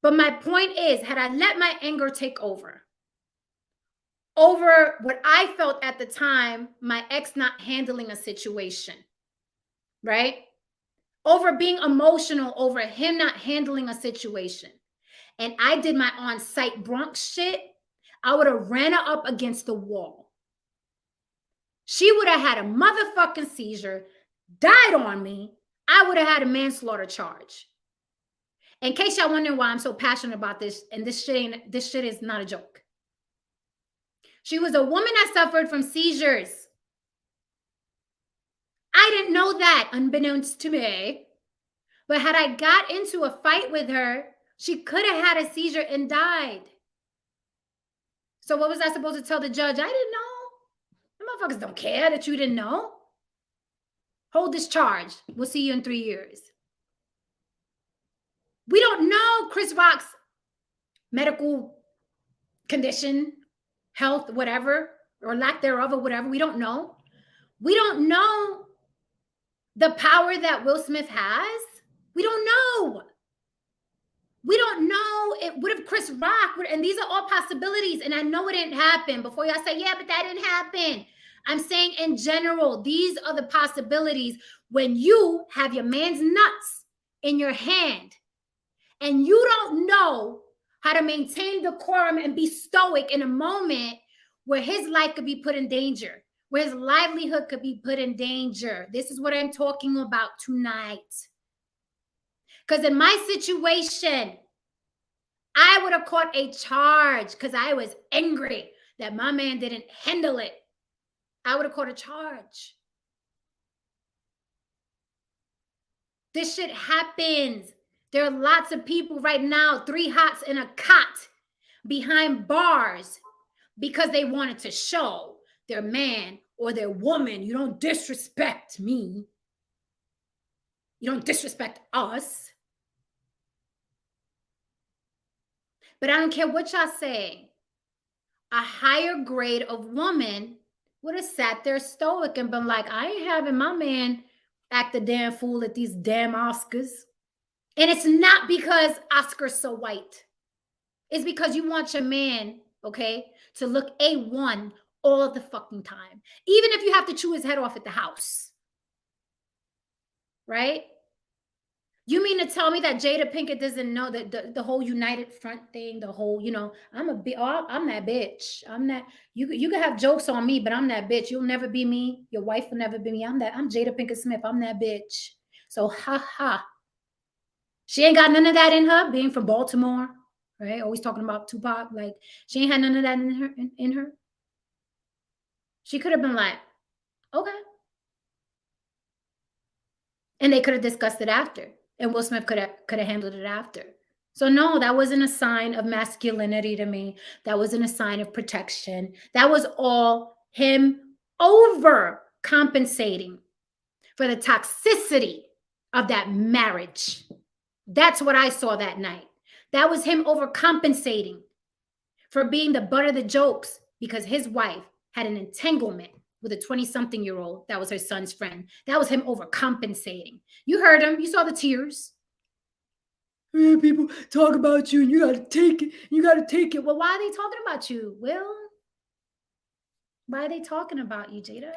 But my point is, had I let my anger take over what I felt at the time, my ex not handling a situation, right? Over being emotional, over him not handling a situation. And I did my on-site Bronx shit, I would have ran her up against the wall. She would have had a motherfucking seizure, died on me, I would have had a manslaughter charge. In case y'all wondering why I'm so passionate about this, and this shit is not a joke. She was a woman that suffered from seizures. I didn't know that, unbeknownst to me. But had I got into a fight with her, she could have had a seizure and died. So what was I supposed to tell the judge? I didn't know. The motherfuckers don't care that you didn't know. Hold this charge. We'll see you in 3 years. We don't know Chris Rock's medical condition, health, whatever, or lack thereof, or whatever. We don't know. We don't know the power that Will Smith has. We don't know. We don't know. What if Chris Rock, and these are all possibilities, and I know it didn't happen. Before y'all say, yeah, but that didn't happen. I'm saying in general, these are the possibilities when you have your man's nuts in your hand and you don't know how to maintain decorum and be stoic in a moment where his life could be put in danger, where his livelihood could be put in danger. This is what I'm talking about tonight. Because in my situation, I would have caught a charge because I was angry that my man didn't handle it. I would have caught a charge. This shit happens. There are lots of people right now, 3 hots in a cot behind bars because they wanted to show their man or their woman, you don't disrespect me. You don't disrespect us. But I don't care what y'all say. A higher grade of woman would have sat there stoic and been like, I ain't having my man act a damn fool at these damn Oscars. And it's not because Oscar's so white. It's because you want your man, okay, to look A1 all the fucking time. Even if you have to chew his head off at the house. Right? You mean to tell me that Jada Pinkett doesn't know that the whole United Front thing, the whole, I'm that bitch. I'm that, you can have jokes on me, but I'm that bitch. You'll never be me. Your wife will never be me. I'm Jada Pinkett Smith. I'm that bitch. So ha ha. She ain't got none of that in her, being from Baltimore, right? Always talking about Tupac. Like, she ain't had none of that in her. She could have been like, okay. And they could have discussed it after. And Will Smith could have handled it after. So no, that wasn't a sign of masculinity to me. That wasn't a sign of protection. That was all him overcompensating for the toxicity of that marriage. That's what I saw that night. That was him overcompensating for being the butt of the jokes because his wife had an entanglement with a 20-something-year-old that was her son's friend. That was him overcompensating. You heard him. You saw the tears. People talk about you and you got to take it. You got to take it. Well, why are they talking about you, Will? Why are they talking about you, Jada?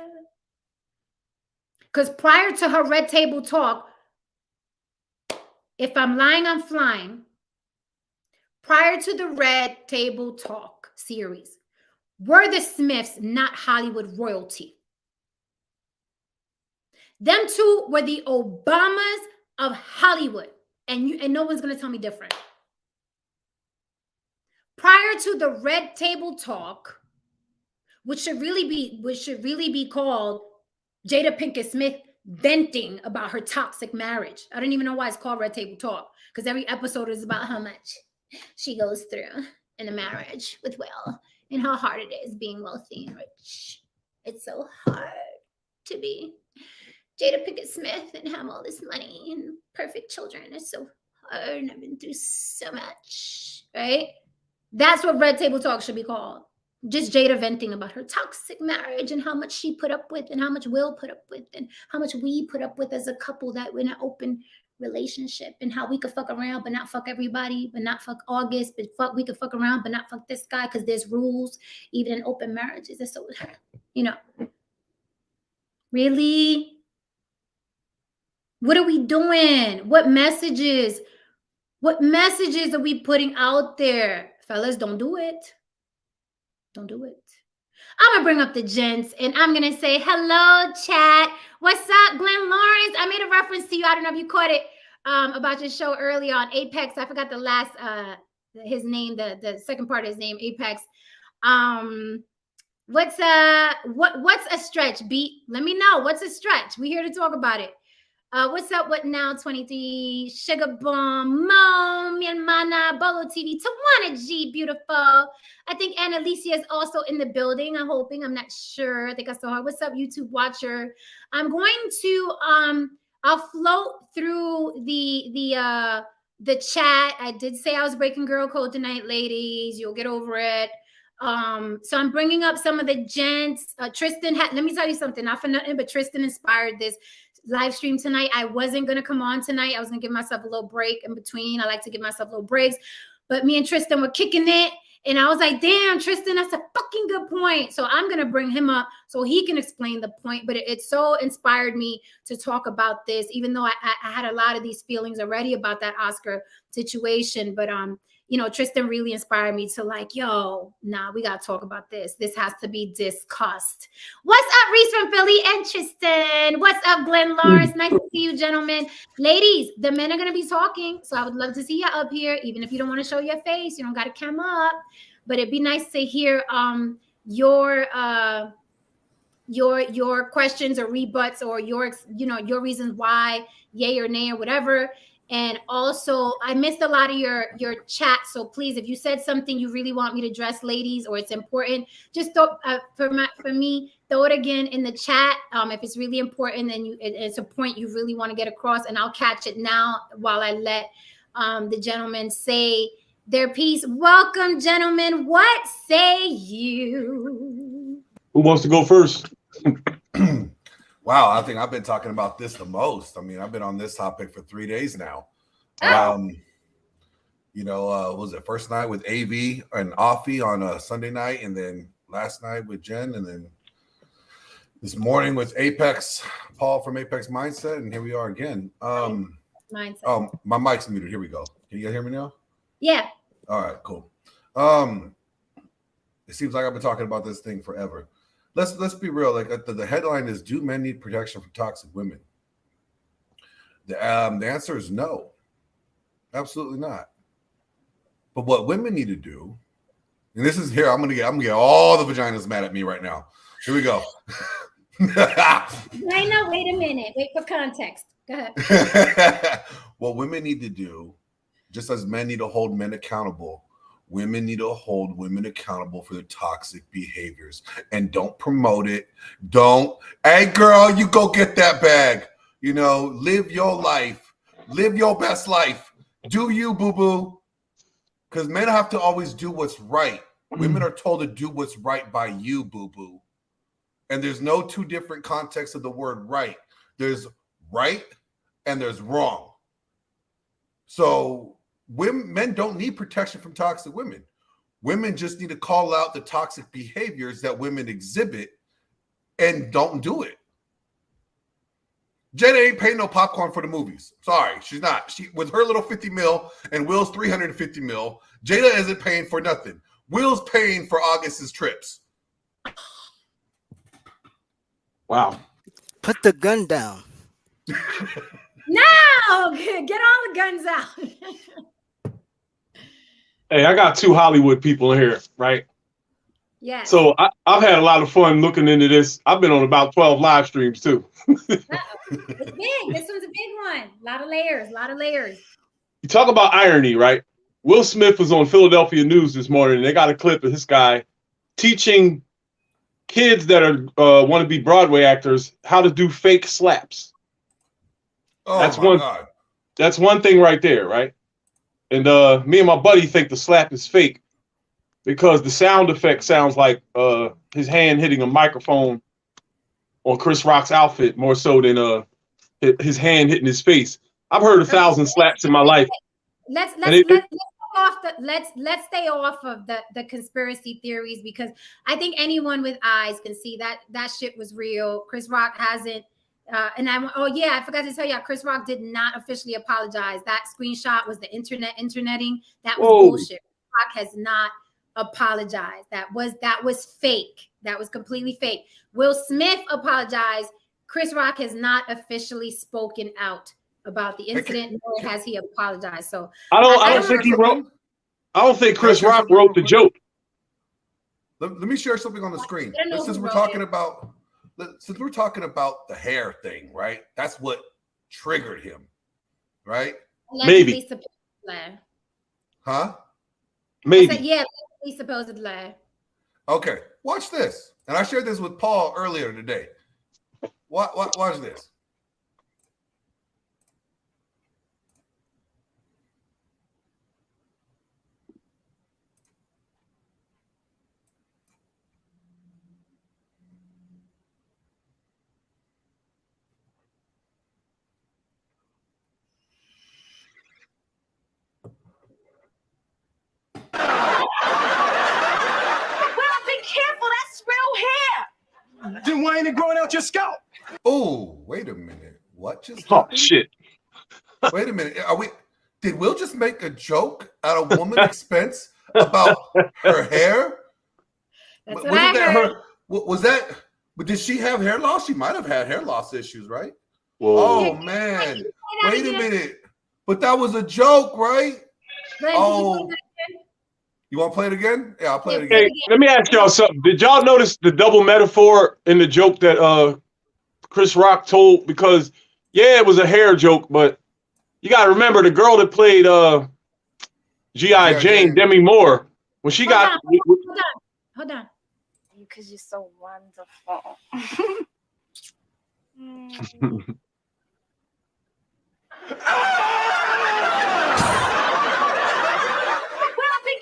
Because prior to her Red Table Talk, if I'm lying, I'm flying. Prior to the Red Table Talk series, were the Smiths not Hollywood royalty? Them two were the Obamas of Hollywood. And no one's going to tell me different. Prior to the Red Table Talk, which should really be called Jada Pinkett Smith venting about her toxic marriage. I don't even know why it's called Red Table Talk, because every episode is about how much she goes through in a marriage with Will and how hard it is being wealthy and rich. It's so hard to be Jada Pinkett Smith and have all this money and perfect children. It's so hard and I've been through so much, right? That's what Red Table Talk should be called. Just Jada venting about her toxic marriage and how much she put up with and how much Will put up with and how much we put up with as a couple that we're in an open relationship and how we could fuck around but not fuck everybody, but not fuck August, but we could fuck around but not fuck this guy because there's rules even in open marriages. And so, really? What are we doing? What messages are we putting out there? Fellas, don't do it. Don't do it. I'm gonna bring up the gents and I'm gonna say hello, chat. What's up, Glenn Lawrence? I made a reference to you. I don't know if you caught it about your show earlier on Apex. I forgot the last his name, the second part of his name, Apex. What's a stretch? Beat. Let me know. What's a stretch? We here to talk about it. What's up? What now? 23 Sugar Bomb, Mo, Mianmana, Bolo TV, Tawana G, beautiful. I think Annalicia is also in the building. I'm hoping. I'm not sure. I think I saw her. What's up, YouTube watcher? I'm going to I'll float through the chat. I did say I was breaking girl code tonight, ladies. You'll get over it. So I'm bringing up some of the gents. Tristan had. Let me tell you something. Not for nothing, but Tristan inspired this live stream tonight. I wasn't going to come on tonight. I was going to give myself a little break in between. I like to give myself little breaks, but me and Tristan were kicking it. And I was like, damn, Tristan, that's a fucking good point. So I'm going to bring him up so he can explain the point. But it so inspired me to talk about this, even though I had a lot of these feelings already about that Oscar situation. But, you know, Tristan really inspired me to like, yo, nah, we got to talk about this. This has to be discussed. What's up, Reese from Philly and Tristan? What's up, Glenn Lawrence? Nice to see you, gentlemen. Ladies, the men are going to be talking. So I would love to see you up here. Even if you don't want to show your face, you don't got to come up. But it'd be nice to hear your questions or rebuts or your reasons why, yay or nay or whatever. And also, I missed a lot of your chat. So please, if you said something you really want me to address, ladies, or it's important, just throw, for me, throw it again in the chat. If it's really important, then it's a point you really want to get across, and I'll catch it now while I let the gentlemen say their piece. Welcome, gentlemen. What say you? Who wants to go first? Wow, I think I've been talking about this the most. I mean, I've been on this topic for 3 days now. Oh. Was it first night with AV and Offie on a Sunday night, and then last night with Jen, and then this morning with Apex, Paul from Apex Mindset, and here we are again. Mindset. Oh, my mic's muted. Here we go. Can you guys hear me now? Yeah. All right, cool. It seems like I've been talking about this thing forever. Let's be real. Like the headline is, do men need protection from toxic women? The answer is no, absolutely not. But what women need to do, and this is here, I'm gonna get all the vaginas mad at me right now. Here we go. I know. Wait a minute. Wait for context. Go ahead. What women need to do, just as men need to hold men accountable, women need to hold women accountable for their toxic behaviors, and don't promote it. Hey girl, you go get that bag. You know, live your life. Live your best life. Do you, boo-boo. Because men have to always do what's right. Women are told to do what's right by you, boo-boo. And there's no two different contexts of the word right. There's right and there's wrong. So men don't need protection from toxic women. Women just need to call out the toxic behaviors that women exhibit and don't do it. Jada ain't paying no popcorn for the movies. Sorry, she's not. She with her little 50 mil and Will's 350 mil, Jada isn't paying for nothing. Will's paying for August's trips. Wow. Put the gun down. No, get all the guns out. Hey, I got two Hollywood people in here, right? Yes. So I've had a lot of fun looking into this. I've been on about 12 live streams too. It's big. This one's a big one. A lot of layers. You talk about irony, right? Will Smith was on Philadelphia News this morning, and they got a clip of this guy teaching kids that are want to be Broadway actors how to do fake slaps. Oh, that's my God. That's one thing right there, right? And me and my buddy think the slap is fake because the sound effect sounds like his hand hitting a microphone on Chris Rock's outfit more so than his hand hitting his face. I've heard 1,000 slaps in my life. Let's stay off of the conspiracy theories, because I think anyone with eyes can see that shit was real. Chris Rock hasn't. I forgot to tell you, Chris Rock did not officially apologize. That screenshot was the interneting. That was bullshit. Rock has not apologized. That was fake. That was completely fake. Will Smith apologized. Chris Rock has not officially spoken out about the incident, nor has he apologized. So I don't think he wrote. I don't think Chris Rock wrote the joke. Let me share something on the screen. Since we're talking about the hair thing, right? That's what triggered him, right? Maybe. Huh? Maybe. Yeah, supposedly. Okay, watch this. And I shared this with Paul earlier today. Watch this. Then why ain't it growing out your scalp? Oh, wait a minute. What just happened? Oh shit. Wait a minute. Did Will just make a joke at a woman's expense about her hair? That's what I heard. But did she have hair loss? She might have had hair loss issues, right? Whoa. Oh man. Wait a minute. But that was a joke, right? Oh. You want to play it again? Yeah, I'll play it again. Hey, let me ask y'all something. Did y'all notice the double metaphor in the joke that Chris Rock told? Because yeah, it was a hair joke, but you got to remember the girl that played G.I. Jane, Demi Moore, when she Hold on. Because you're so wonderful.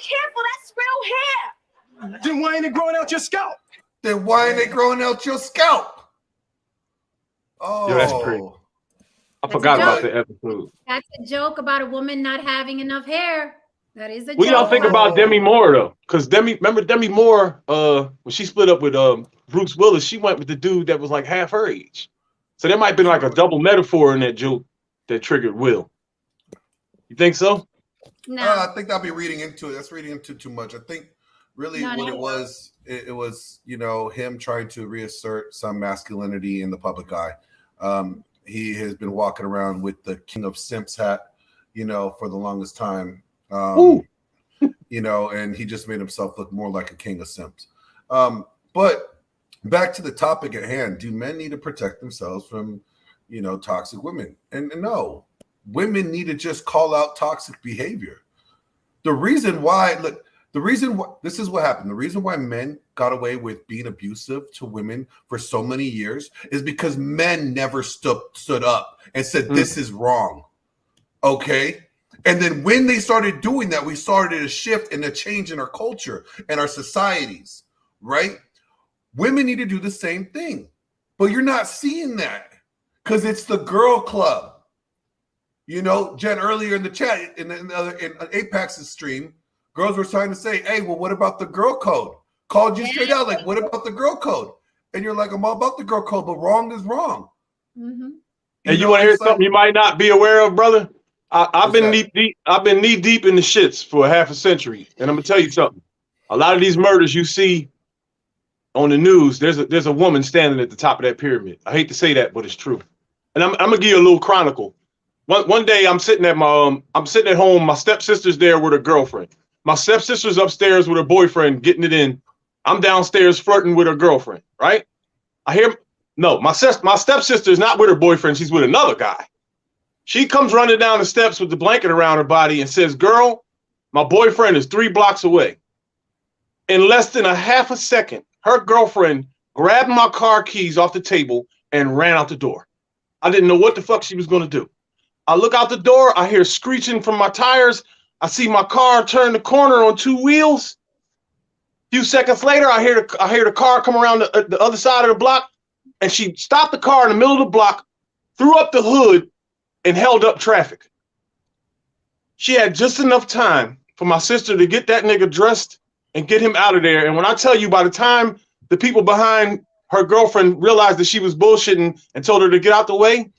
Careful, that's real hair. Then why ain't it growing out your scalp? Oh, yo, that's crazy. I forgot about the episode. That's a joke about a woman not having enough hair. That is a joke. What do y'all think about Demi Moore though? Because remember Demi Moore, when she split up with Bruce Willis, she went with the dude that was like half her age. So there might have been like a double metaphor in that joke that triggered Will. You think so? No. I think that'll be reading into it. That's reading into too much. I think really it was him trying to reassert some masculinity in the public eye. He has been walking around with the King of Simps hat, for the longest time. And he just made himself look more like a king of simps. But back to the topic at hand, do men need to protect themselves from, toxic women? And no, women need to just call out toxic behavior. This is what happened. The reason why men got away with being abusive to women for so many years is because men never stood up and said, this is wrong. Okay. And then when they started doing that, we started a shift and a change in our culture and our societies, right? Women need to do the same thing, but you're not seeing that because it's the girl club. Jen, earlier in the chat, in Apex's stream, girls were trying to say, hey, well, what about the girl code? Called you straight out, like, what about the girl code? And you're like, I'm all about the girl code, but wrong is wrong. Mm-hmm. And you want to hear something you might not be aware of, brother? I've been knee deep in the shits for half a century, and I'm gonna tell you something. A lot of these murders you see on the news, there's a woman standing at the top of that pyramid. I hate to say that, but it's true. And I'm gonna give you a little chronicle. One day I'm sitting at home. My stepsister's there with her girlfriend. My stepsister's upstairs with her boyfriend getting it in. I'm downstairs flirting with her girlfriend. Right? My stepsister's not with her boyfriend. She's with another guy. She comes running down the steps with the blanket around her body and says, girl, my boyfriend is 3 blocks away. In less than a half a second, her girlfriend grabbed my car keys off the table and ran out the door. I didn't know what the fuck she was going to do. I look out the door. I hear screeching from my tires. I see my car turn the corner on 2 wheels. A few seconds later, I hear the car come around the other side of the block, and she stopped the car in the middle of the block, threw up the hood, and held up traffic. She had just enough time for my sister to get that nigga dressed and get him out of there. And when I tell you, by the time the people behind her girlfriend realized that she was bullshitting and told her to get out the way,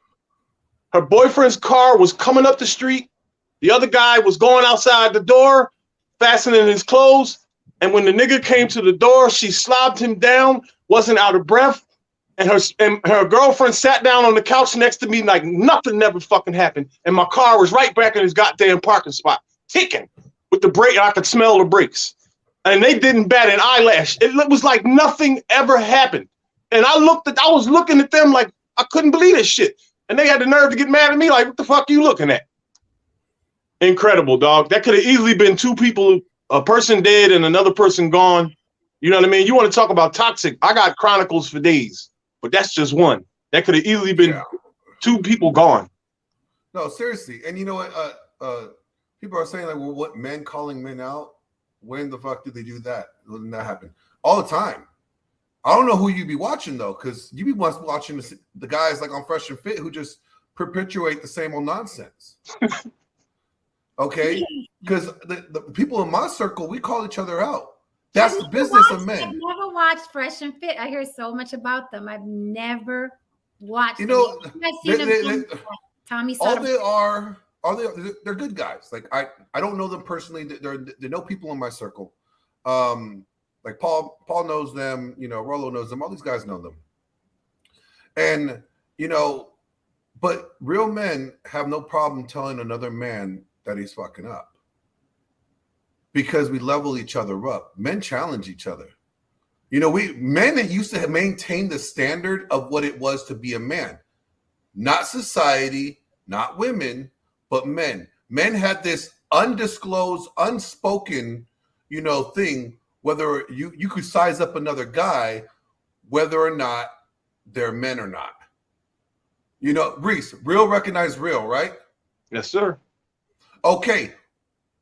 her boyfriend's car was coming up the street. The other guy was going outside the door, fastening his clothes. And when the nigga came to the door, she slobbed him down, wasn't out of breath. And her girlfriend sat down on the couch next to me like nothing never fucking happened. And my car was right back in his goddamn parking spot, ticking with the brake. I could smell the brakes. And they didn't bat an eyelash. It was like nothing ever happened. And I was looking at them like I couldn't believe this shit. And they had the nerve to get mad at me like, what the fuck are you looking at? Incredible, dog. That could have easily been two people, a person dead and another person gone. You know what I mean? You want to talk about toxic. I got chronicles for days, but that's just one. That could have easily been two people gone. No, seriously. And you know what? People are saying like, well, what, men calling men out? When the fuck did they do that? When that happen? All the time. I don't know who you be watching though, because you be watching the guys like on Fresh and Fit who just perpetuate the same old nonsense. Okay, because the people in my circle, we call each other out. That's the business of men. I've never watched Fresh and Fit. I hear so much about them. I've never watched. You know, I've seen them. Tommy. They're good guys. Like I don't know them personally. They know people in my circle. Like Paul knows them. You know, Rollo knows them. All these guys know them. And you know, but real men have no problem telling another man that he's fucking up, because we level each other up. Men challenge each other. You know, men that used to maintain the standard of what it was to be a man, not society, not women, but men. Men had this undisclosed, unspoken, you know, thing, whether you could size up another guy, whether or not they're men or not. You know, Reese, real recognize real, right? Yes, sir. Okay,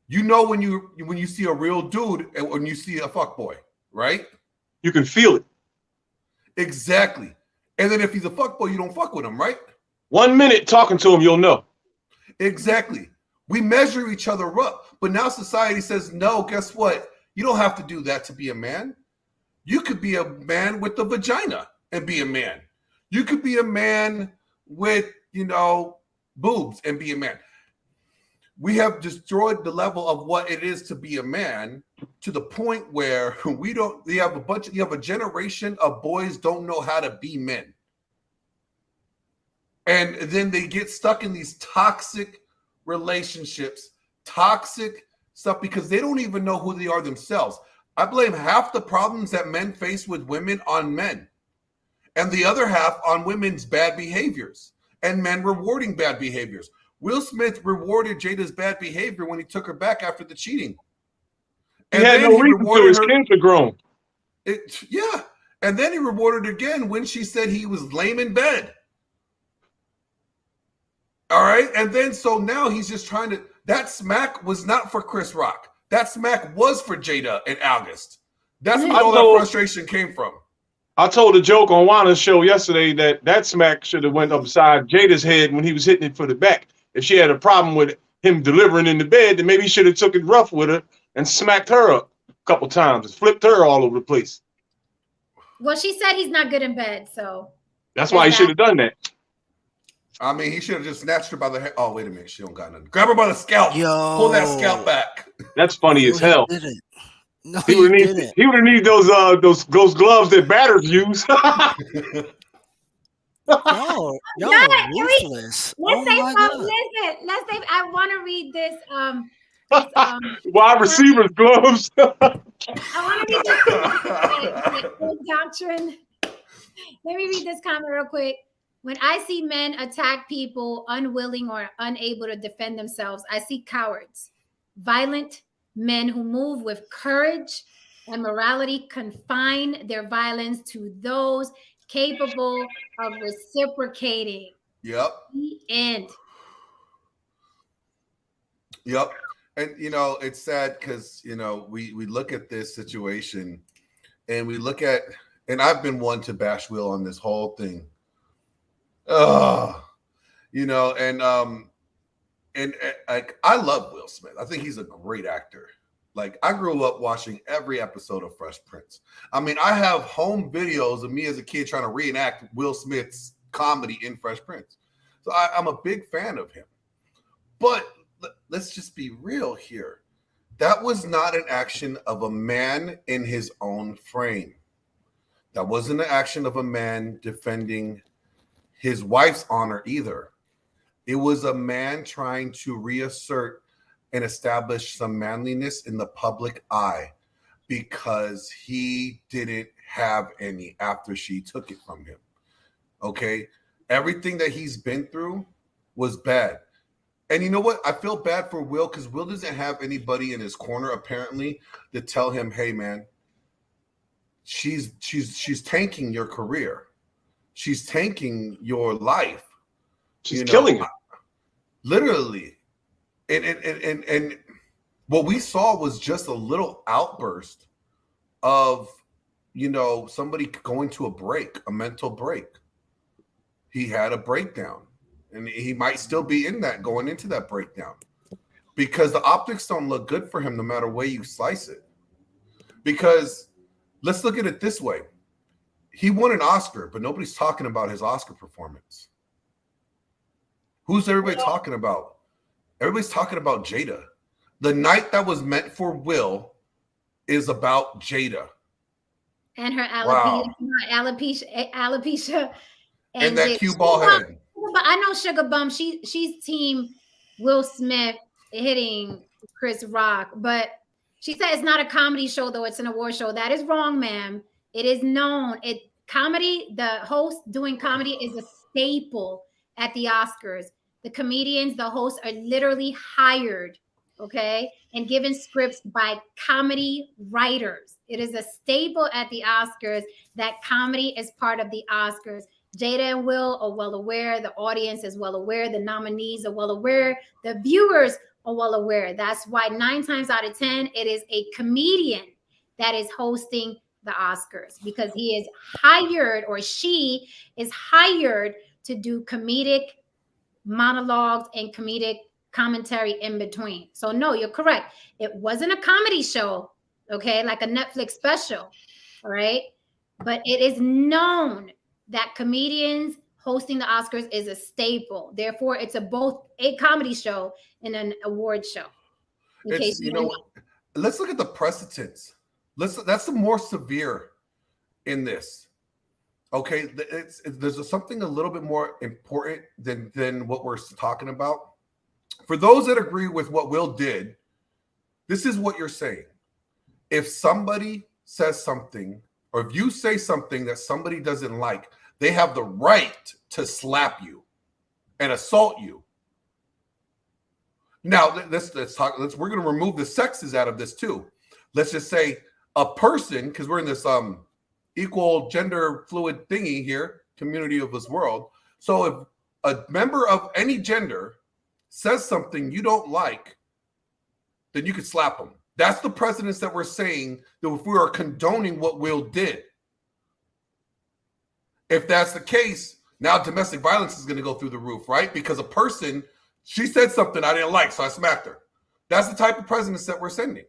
you know when you see a real dude and when you see a fuckboy, right? You can feel it. Exactly. And then if he's a fuckboy, you don't fuck with him, right? 1 minute talking to him, you'll know. Exactly. We measure each other up, but now society says, no, guess what? You don't have to do that to be a man. You could be a man with a vagina and be a man. You could be a man with, you know, boobs and be a man. We have destroyed the level of what it is to be a man to the point where you have a generation of boys don't know how to be men. And then they get stuck in these toxic relationships, toxic stuff, because they don't even know who they are themselves. I blame half the problems that men face with women on men, and the other half on women's bad behaviors and men rewarding bad behaviors. Will Smith rewarded Jada's bad behavior when he took her back after the cheating. And he had no reason to. His kids are grown. Yeah. And then he rewarded her again when she said he was lame in bed. All right. And then so now he's just trying to. That smack was not for Chris Rock. That smack was for Jada and August. That's where all that frustration came from. I told a joke on Juana's show yesterday that smack should have went upside Jada's head when he was hitting it for the back. If she had a problem with him delivering in the bed, then maybe he should have took it rough with her and smacked her up a couple times and flipped her all over the place. Well, she said he's not good in bed, so that's why he should have done that. I mean, he should have just snatched her by the hair. Oh, wait a minute, she don't got nothing. Grab her by the scalp. Yo. Pull that scalp back. That's funny as hell. No, he would need those gloves that batters use. Y'all are ruthless. Let's say something. Listen, let's say I want to read this. Wide receivers gloves. I want to read this doctrine. Let me read this comment real quick. When I see men attack people unwilling or unable to defend themselves, I see cowards, violent men who move with courage and morality, confine their violence to those capable of reciprocating. Yep. The end. Yep. And, you know, it's sad because, you know, we look at this situation and we look at, and I've been one to bash Will on this whole thing. You know, and like, I love Will Smith. I think he's a great actor. Like, I grew up watching every episode of Fresh Prince. I mean, I have home videos of me as a kid trying to reenact Will Smith's comedy in Fresh Prince. So I'm a big fan of him. But let's just be real here. That was not an action of a man in his own frame. That wasn't an action of a man defending his wife's honor either. It was a man trying to reassert and establish some manliness in the public eye because he didn't have any after she took it from him. Okay? Everything that he's been through was bad. And you know what? I feel bad for Will because Will doesn't have anybody in his corner apparently to tell him, "Hey, man, she's tanking your career. She's tanking your life. She's killing it." Literally. And what we saw was just a little outburst of, somebody going to a mental break. He had a breakdown. And he might still be in that going into that breakdown because the optics don't look good for him no matter way you slice it. Because let's look at it this way. He won an Oscar, but nobody's talking about his Oscar performance. Who's everybody talking about? Everybody's talking about Jada. The night that was meant for Will is about Jada. And her alopecia. And that cue ball head. But I know Sugar Bum. She's team Will Smith hitting Chris Rock, but she said it's not a comedy show though; it's an award show. That is wrong, ma'am. It is known. The host doing comedy is a staple at the Oscars. The comedians, the hosts are literally hired, okay, and given scripts by comedy writers. It is a staple at the Oscars that comedy is part of the Oscars. Jada and Will are well aware. The audience is well aware. The nominees are well aware. The viewers are well aware. That's why 9 times out of 10, it is a comedian that is hosting the Oscars because he is hired or she is hired to do comedic monologues and comedic commentary in between. So no, you're correct. It wasn't a comedy show, okay, like a Netflix special, all right? But it is known that comedians hosting the Oscars is a staple. Therefore, it's both a comedy show and an award show. Let's look at the precedents. That's the more severe in this. Okay, there's something a little bit more important than what we're talking about. For those that agree with what Will did, this is what you're saying. If somebody says something, or if you say something that somebody doesn't like, they have the right to slap you and assault you. Now, let's talk. We're going to remove the sexes out of this too. Let's just say a person, because we're in this equal gender fluid thingy here, community of this world. So if a member of any gender says something you don't like, then you could slap them. That's the precedence that we're saying that if we are condoning what Will did. If that's the case, now domestic violence is going to go through the roof, right? Because a person, she said something I didn't like, so I smacked her. That's the type of precedence that we're sending.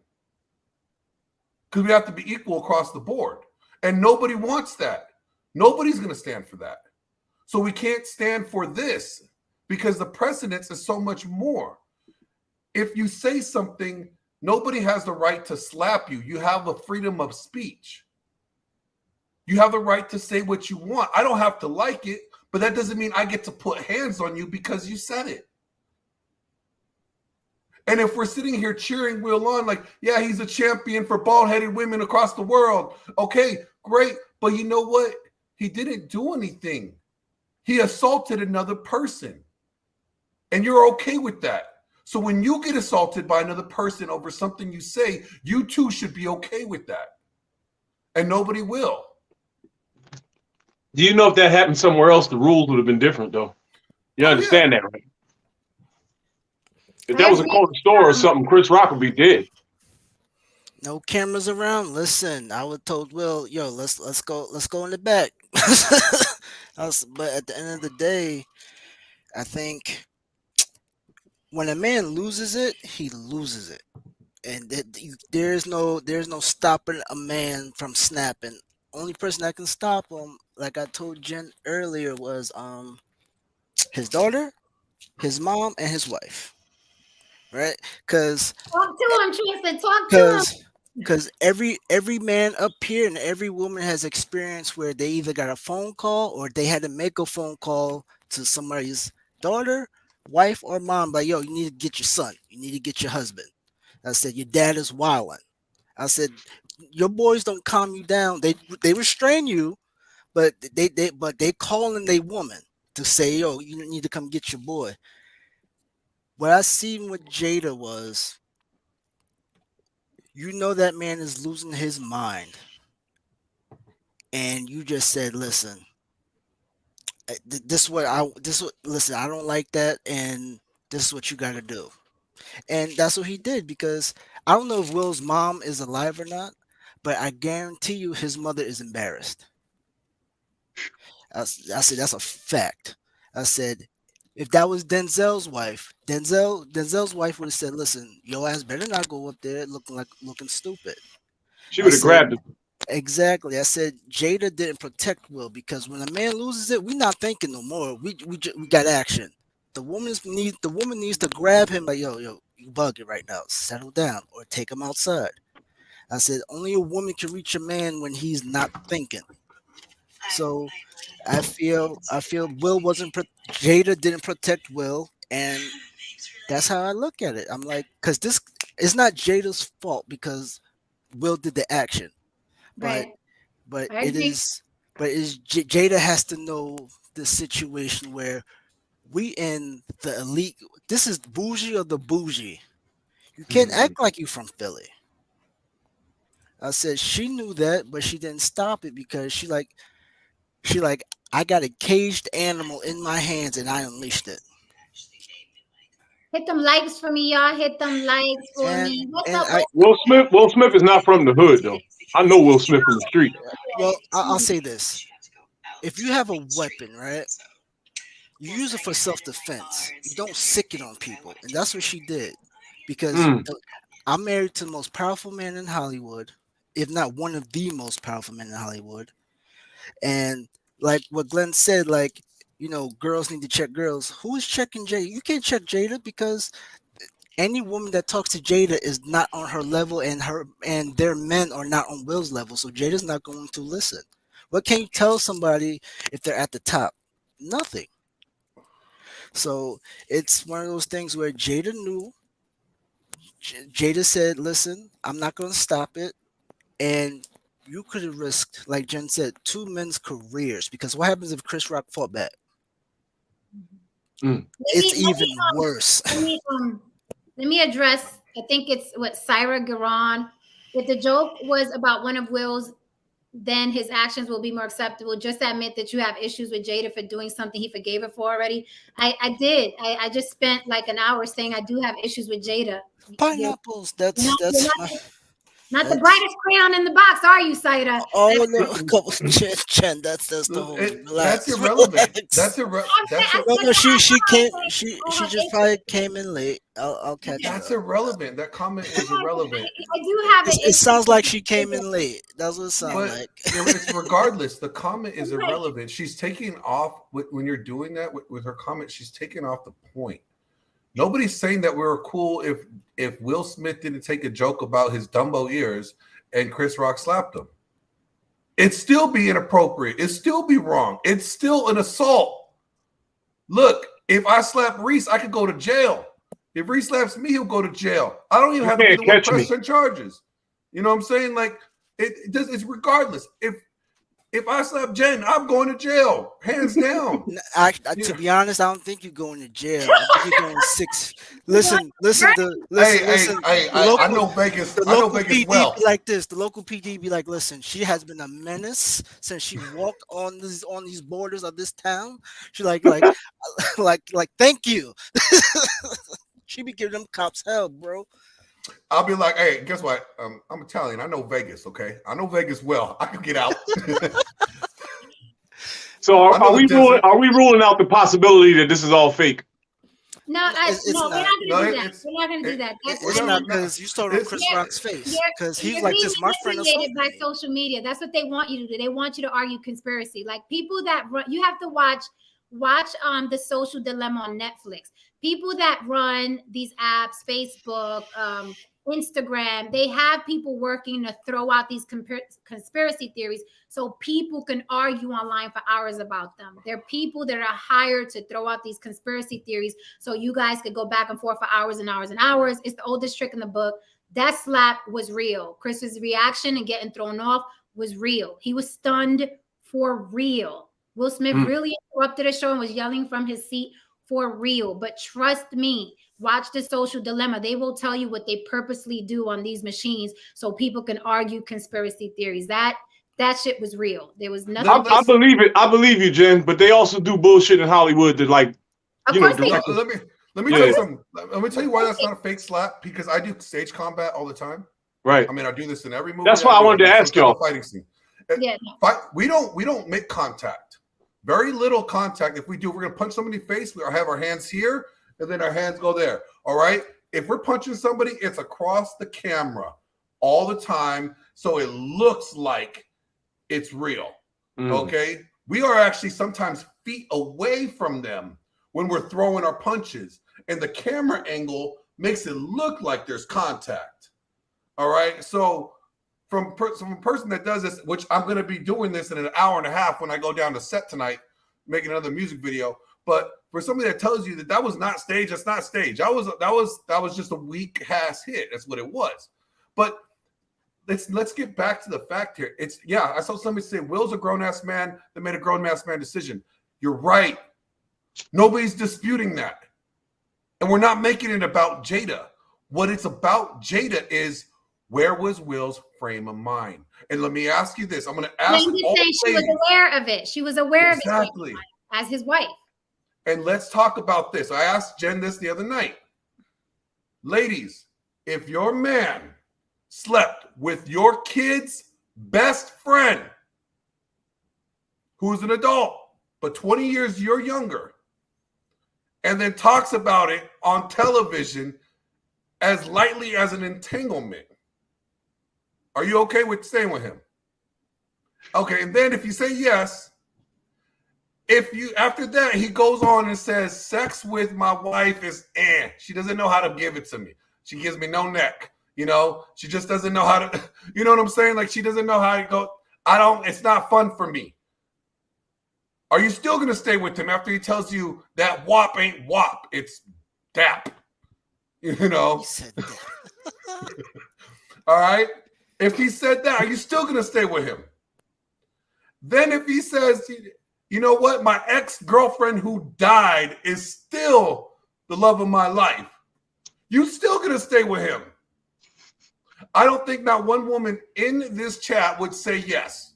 Because we have to be equal across the board. And nobody wants that. Nobody's going to stand for that. So we can't stand for this because the precedence is so much more. If you say something, nobody has the right to slap you. You have a freedom of speech. You have the right to say what you want. I don't have to like it, but that doesn't mean I get to put hands on you because you said it. And if we're sitting here cheering Will on, like, yeah, he's a champion for bald-headed women across the world. Okay, great. But you know what? He didn't do anything. He assaulted another person. And you're okay with that. So when you get assaulted by another person over something you say, you too should be okay with that. And nobody will. Do you know if that happened somewhere else, the rules would have been different, though? You understand that, right? If that was a corner store or something, Chris Rock would be dead. No cameras around. Listen, I would told Will, yo, let's go in the back. But at the end of the day, I think when a man loses it, he loses it, and there's no stopping a man from snapping. Only person that can stop him, like I told Jen earlier, was his daughter, his mom, and his wife. right? Because Talk to him, Tristan. Talk to him. because every man up here and every woman has experienced where they either got a phone call or they had to make a phone call to somebody's daughter, wife, or mom. Like, yo, you need to get your son. You need to get your husband. I said, your dad is wilding. I said, your boys don't calm you down. They restrain you, but they calling they woman to say, yo, you need to come get your boy. What I seen with Jada was, you know, that man is losing his mind, and you just said, listen, listen, I don't like that, and this is what you got to do. And that's what he did, because I don't know if Will's mom is alive or not, but I guarantee you his mother is embarrassed. I said that's a fact. I said, if that was Denzel's wife, Denzel's wife would have said, listen, your ass better not go up there looking stupid. She I would have said, grabbed him. exactly. I said Jada didn't protect Will, because when a man loses it, we're not thinking no more. We got action. The woman needs to grab him like, yo, you bugging right now. Settle down or take him outside. I said only a woman can reach a man when he's not thinking. So I feel Jada didn't protect Will, and that's how I look at it. I'm like, because this is not Jada's fault because Will did the action, but Right. but I it agree. is Jada has to know the situation where we in the elite. This is bougie of the bougie. You can't act like you from Philly. I said she knew that, but she didn't stop it because she like I got a caged animal in my hands and I unleashed it. Hit them likes for me, y'all. Hit them likes for And me. What's and up? I Will Smith is not from the hood though. I know Will Smith from the street. well I'll say this: if you have a weapon, right, you use it for self-defense. You don't sick it on people, and that's what she did. Because Mm. I'm married to the most powerful man in Hollywood, if not one of the most powerful men in Hollywood. And like what Glenn said, like, girls need to check girls. Who is checking Jada? You can't check Jada because any woman that talks to Jada is not on her level, and their men are not on Will's level. So Jada's not going to listen. What can you tell somebody if they're at the top? Nothing. So it's one of those things where Jada knew. Jada said, "Listen, I'm not going to stop it." And you could have risked, like Jen said, two men's careers, because what happens if Chris Rock fought back? Mm. It's even worse. Let me address. I think it's what Syra Garon. If the joke was about one of Will's, then his actions will be more acceptable. Just admit that you have issues with Jada for doing something he forgave her for already. I did. I just spent like an hour saying I do have issues with Jada. Pineapples. You're not the That's brightest crayon in the box, are you, Syra? oh no, come on, Chen. That's the homie. That's Relax, irrelevant. relax. That's No, no, she just issue. probably came in late. I'll catch her That's up. irrelevant. That comment is irrelevant. I do have an It sounds like she issue. came in late. That's what it sounds But like. it's regardless. The comment is irrelevant. She's taking off when you're doing that with her comment. She's taking off the point. Nobody's saying that we were cool if Will Smith didn't take a joke about his Dumbo ears and Chris Rock slapped him. It'd still be inappropriate. It'd still be wrong. It's still an assault. Look, if I slap Reese, I could go to jail. If Reese slaps me, he'll go to jail. I don't even have to be the one pressing charges. You know what I'm saying? Like it's regardless. If I slap Jen, I'm going to jail, hands down. To be honest, I don't think you're going to jail. I think you're going 6. Listen. I know Vegas. The I know local Vegas PD well. be like this. The local PD be like, listen, she has been a menace since she walked on these borders of this town. She like thank you. She be giving them cops hell, bro. I'll be like, hey, guess what? I'm Italian. I know Vegas, okay? I know Vegas well. I can get out. So are we ruling out the possibility that this is all fake? No, we're not going to do that. We're not going to do that. It's not, because you saw it on Chris Rock's face. Because he's like, this my friend assaulted by me. social media. That's what they want you to do. They want you to argue conspiracy. Like people that run, you have to watch watch The Social Dilemma on Netflix. People that run these apps, Facebook, Instagram, they have people working to throw out these conspiracy theories so people can argue online for hours about them. They're people that are hired to throw out these conspiracy theories so you guys could go back and forth for hours and hours and hours. It's the oldest trick in the book. That slap was real. Chris's reaction and getting thrown off was real. He was stunned for real. Will Smith really interrupted the show and was yelling from his seat for real. But trust me, watch The Social Dilemma. They will tell you what they purposely do on these machines so people can argue conspiracy theories. That shit was real. There was nothing. I believe it. I believe you, Jen. But they also do bullshit in Hollywood that, like, Of you know, course they directors- do. Let me tell you something. Let me tell you why that's not a fake slap. Because I do stage combat all the time. right. I mean, I do this in every movie. That's why I wanted to ask y'all. Fighting scene. Yeah. We don't make contact. Very little contact. If we do, we're gonna punch somebody in the face. We have our hands here, and then our hands go there. All right. If we're punching somebody, it's across the camera all the time, so it looks like it's real. Okay. We are actually sometimes feet away from them when we're throwing our punches, and the camera angle makes it look like there's contact. All right. So from a person that does this, which I'm going to be doing this in an hour and a half when I go down to set tonight, making another music video. But for somebody that tells you that was not stage, that's not stage. That was just a weak ass hit. That's what it was. But let's get back to the fact here. I saw somebody say Will's a grown ass man that made a grown ass man decision. You're right. Nobody's disputing that. And we're not making it about Jada. What it's about, Jada, is where was Will's frame of mind? And let me ask you this. I'm going to ask She was aware of it. She was aware of it as his wife. And let's talk about this. I asked Jen this the other night. Ladies, if your man slept with your kid's best friend, who's an adult, but 20 years you're younger, and then talks about it on television as lightly as an entanglement, are you okay with staying with him? Okay, and then if you say yes, after that he goes on and says sex with my wife is she doesn't know how to give it to me. She gives me no neck. She just doesn't know how to, you know what I'm saying? Like, she doesn't know how to go. It's not fun for me. Are you still going to stay with him after he tells you that WAP ain't WAP, it's DAP? He said that. All right. If he said that, are you still going to stay with him? Then if he says, you know what, my ex-girlfriend who died is still the love of my life, you still going to stay with him? I don't think not one woman in this chat would say yes.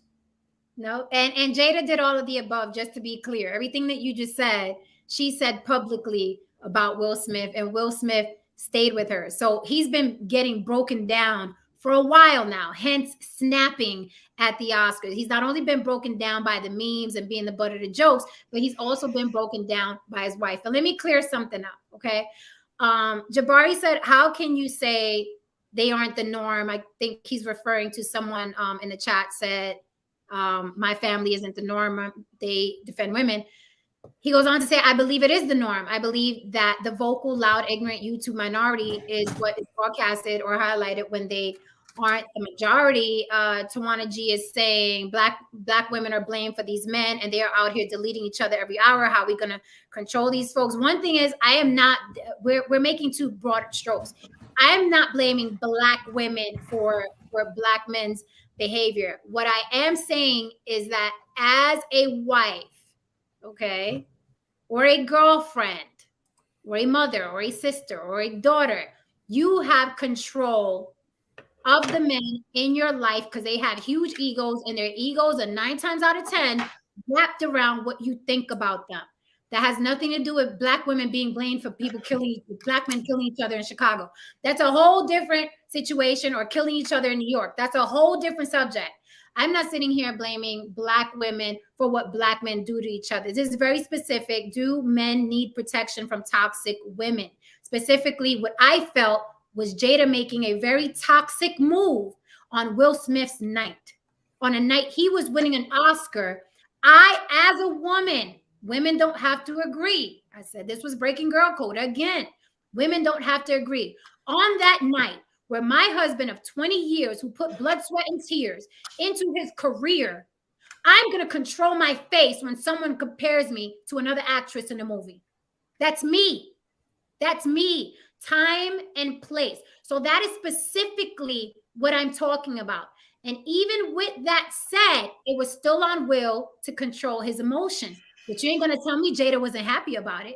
No, and Jada did all of the above, just to be clear. Everything that you just said, she said publicly about Will Smith, and Will Smith stayed with her. So he's been getting broken down for a while now, hence snapping at the Oscars. He's not only been broken down by the memes and being the butt of the jokes, but he's also been broken down by his wife. But let me clear something up, okay? Jabari said, how can you say they aren't the norm? I think he's referring to someone in the chat said, my family isn't the norm. They defend women. He goes on to say, I believe it is the norm. I believe that the vocal, loud, ignorant YouTube minority is what is broadcasted or highlighted when they aren't the majority. Tawana G is saying black women are blamed for these men and they are out here deleting each other every hour. How are we going to control these folks? One thing is, we're making two broad strokes. I am not blaming black women for black men's behavior. What I am saying is that as a wife, okay, or a girlfriend, or a mother, or a sister, or a daughter, you have control of the men in your life because they have huge egos, and their egos are 9 times out of 10 wrapped around what you think about them. That has nothing to do with black women being blamed for black men killing each other in Chicago. That's a whole different situation, or killing each other in New York. That's a whole different subject. I'm not sitting here blaming black women for what black men do to each other. This is very specific. Do men need protection from toxic women? Specifically, what I felt was Jada making a very toxic move on Will Smith's night. On a night he was winning an Oscar, I, as a woman, Women don't have to agree. I said this was breaking girl code again. Women don't have to agree. On that night where my husband of 20 years who put blood, sweat, and tears into his career, I'm going to control my face when someone compares me to another actress in a movie. That's me. That's me. Time and place. So that is specifically what I'm talking about. And even with that said, it was still on Will to control his emotions. But you ain't going to tell me Jada wasn't happy about it.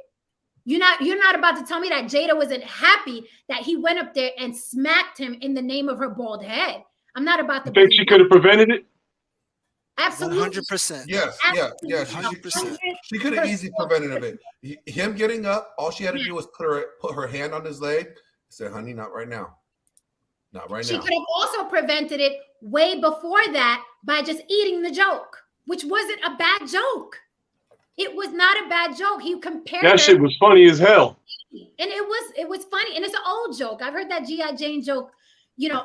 You're not about to tell me that Jada wasn't happy that he went up there and smacked him in the name of her bald head. I'm not about to. You think she could have prevented it? Absolutely. 100%. Yes, yeah. 100%. She could have easily prevented it. Him getting up, all she had to do was put her hand on his leg and say, honey, not right now. Not right now. She could have also prevented it way before that by just eating the joke, which wasn't a bad joke. It was not a bad joke. He compared that shit was funny as hell. And it was funny. And it's an old joke. I've heard that G.I. Jane joke,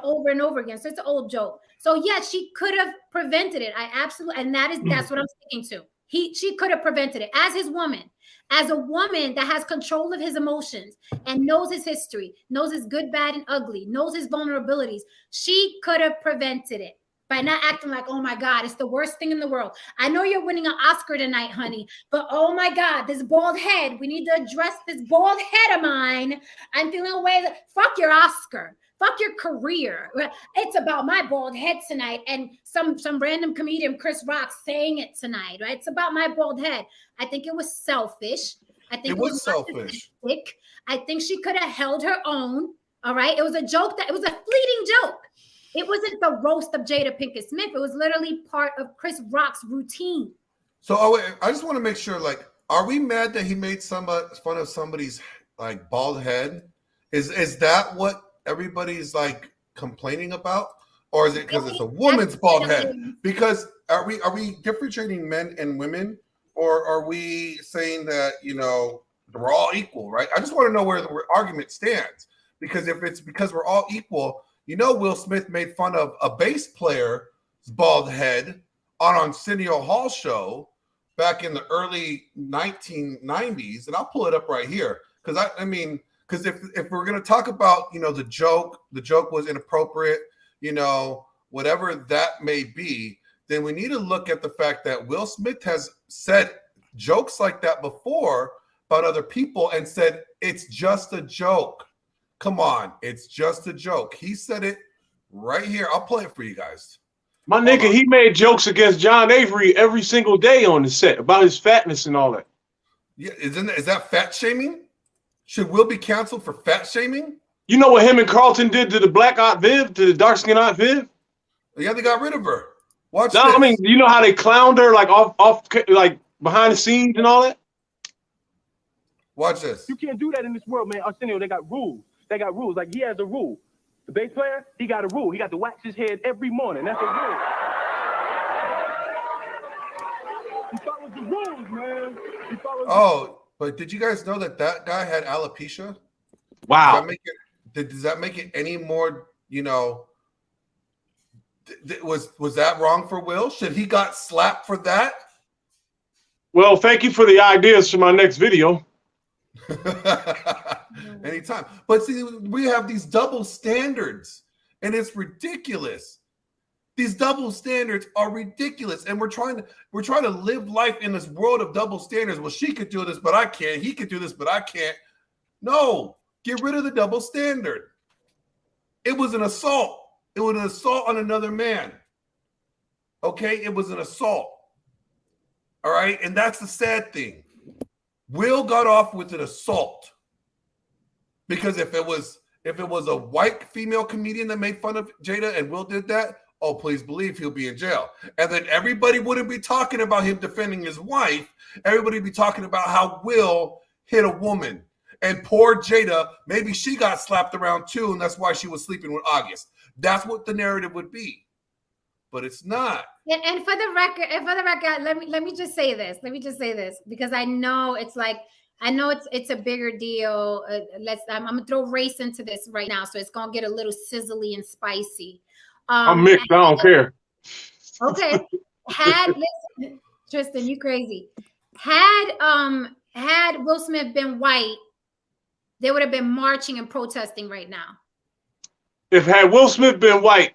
over and over again. So it's an old joke. So yes, she could have prevented it. I absolutely, and that's what I'm sticking to. She could have prevented it as his woman, as a woman that has control of his emotions and knows his history, knows his good, bad, and ugly, knows his vulnerabilities. She could have prevented it by not acting like, oh my God, it's the worst thing in the world. I know you're winning an Oscar tonight, honey, but oh my God, this bald head. We need to address this bald head of mine. I'm feeling a way that fuck your Oscar. Fuck your career. It's about my bald head tonight. And some random comedian, Chris Rock, saying it tonight, right? It's about my bald head. I think it was selfish. I think it was selfish. I think she could have held her own. All right. It was a joke it was a fleeting joke. It wasn't the roast of Jada Pinkett Smith. It was literally part of Chris Rock's routine. So I just want to make sure, are we mad that he made fun of somebody's bald head? Is that what everybody's complaining about, or is it because it's a woman's bald head? Because are we differentiating men and women, or are we saying that we're all equal, right? I just want to know where the argument stands, because if it's because we're all equal, Will Smith made fun of a bass player's bald head on Arsenio Hall show back in the early 1990s, and I'll pull it up right here because because if we're going to talk about, the joke was inappropriate, whatever that may be, then we need to look at the fact that Will Smith has said jokes like that before about other people and said, it's just a joke. Come on, it's just a joke. He said it right here. I'll play it for you guys. My nigga, he made jokes against John Avery every single day on the set about his fatness and all that. Yeah, is that fat shaming? Should Will be canceled for fat shaming? You know what him and Carlton did to the black Aunt Viv, to the dark skinned Aunt Viv? Yeah, they got rid of her. Watch this. I mean, you know how they clowned her off behind the scenes and all that? Watch this. You can't do that in this world, man. Arsenio, they got rules. They got rules. He has a rule. The bass player, he got a rule. He got to wax his head every morning. That's a rule. He follows the rules, man. He follows but did you guys know that guy had alopecia? Wow. Does that make it any more, was that wrong for Will? Should he got slapped for that? Well, thank you for the ideas for my next video. Anytime. But see, we have these double standards, and it's ridiculous. These double standards are ridiculous, and we're trying to live life in this world of double standards. Well, she could do this, but I can't. He could do this, but I can't. No, get rid of the double standard. It was an assault. It was an assault on another man. Okay, it was an assault. All right, and that's the sad thing. Will got off with an assault, because if it was a white female comedian that made fun of Jada and Will did that, oh, please believe he'll be in jail. And then everybody wouldn't be talking about him defending his wife. Everybody would be talking about how Will hit a woman. And poor Jada, maybe she got slapped around too, and that's why she was sleeping with August. That's what the narrative would be. But it's not. And for the record, let me just say this. Let me just say this, because I know it's a bigger deal. I'm gonna throw race into this right now, so it's gonna get a little sizzly and spicy. I'm mixed. I don't care. Okay. Listen, Tristan, you crazy. Had Will Smith been white, they would have been marching and protesting right now. If had Will Smith been white,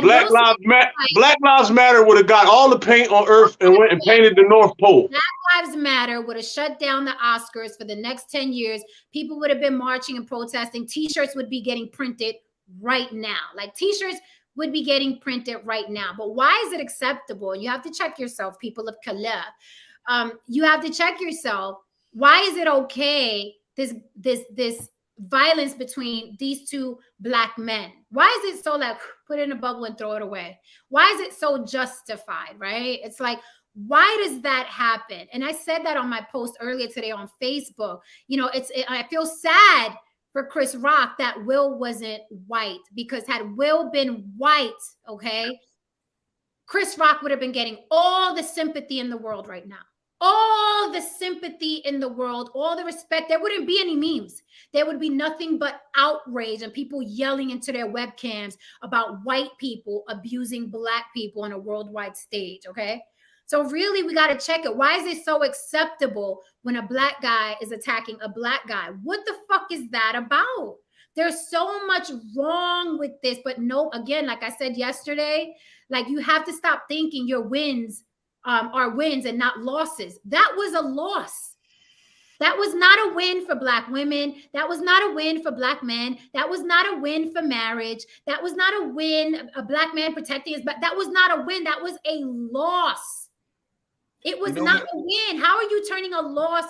Black Lives Matter would have got all the paint on Earth and went and painted the North Pole. Black Lives Matter would have shut down the Oscars for the next 10 years. People would have been marching and protesting. T-shirts would be getting printed right now. Like T-shirts would be getting printed right now. But why is it acceptable? You have to check yourself, people of color. You have to check yourself. Why is it okay? This violence between these two Black men. Why is it so like put it in a bubble and throw it away? Why is it so justified, right? It's like, why does that happen? And I said that on my post earlier today on Facebook. You know, I feel sad for Chris Rock that Will wasn't white, because had Will been white, okay, Chris Rock would have been getting all the sympathy in the world right now. All the sympathy in the world, all the respect. There wouldn't be any memes. There would be nothing but outrage and people yelling into their webcams about white people abusing Black people on a worldwide stage, okay? So really, we got to check it. Why is it so acceptable when a Black guy is attacking a Black guy? What the fuck is that about? There's so much wrong with this, but no, again, like I said yesterday, like you have to stop thinking your wins are wins and not losses. That was a loss. That was not a win for Black women. That was not a win for Black men. That was not a win for marriage. That was not a win, a Black man protecting his, but that was not a win. That was a loss. It was not a win. How are you turning a loss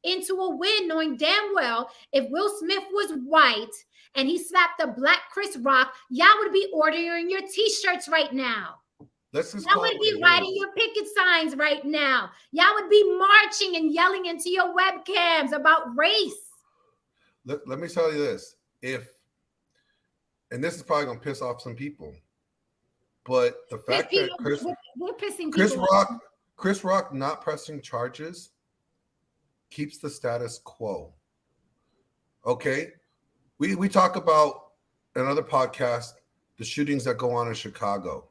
into a win, knowing damn well if Will Smith was white and he slapped a Black Chris Rock, y'all would be ordering your T-shirts right now. Y'all would be writing your picket signs right now. Y'all would be marching and yelling into your webcams about race. Let me tell you this. And this is probably going to piss off some people, but the fact that Chris Rock not pressing charges keeps the status quo. Okay? We talk about another podcast, the shootings that go on in Chicago.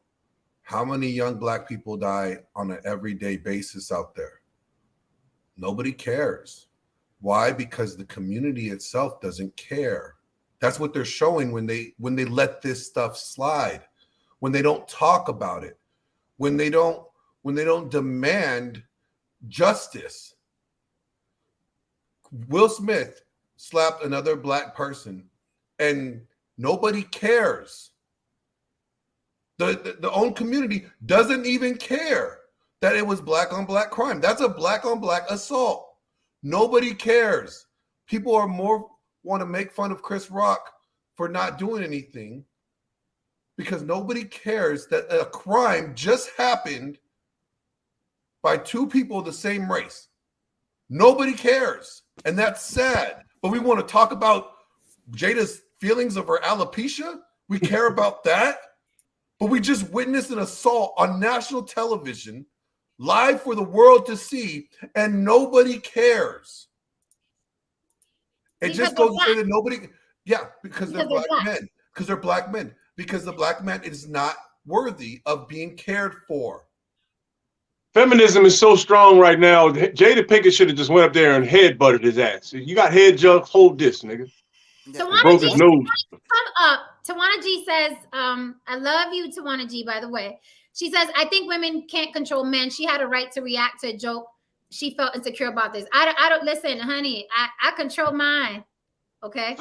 How many young Black people die on an everyday basis out there? Nobody cares. Why? Because the community itself doesn't care. That's what they're showing when they let this stuff slide, when they don't talk about it, when they don't demand justice. Will Smith slapped another Black person and nobody cares. The own community doesn't even care that it was Black on Black crime. That's a Black on Black assault. Nobody cares. People are more want to make fun of Chris Rock for not doing anything because nobody cares that a crime just happened by two people of the same race. Nobody cares. And that's sad. But we want to talk about Jada's feelings of her alopecia. We care about that. But we just witnessed an assault on national television, live for the world to see, and nobody cares. It just goes to say that nobody, because they're Black men. Because they're Black men. Because the Black man is not worthy of being cared for. Feminism is so strong right now. Jada Pinkett should have just went up there and head butted his ass. You got head jugs, hold this, nigga. Broke his nose. Come up. Tawana G says, I love you, Tawana G, by the way. She says, I think women can't control men. She had a right to react to a joke. She felt insecure about this. I don't listen, honey. I control mine. Okay.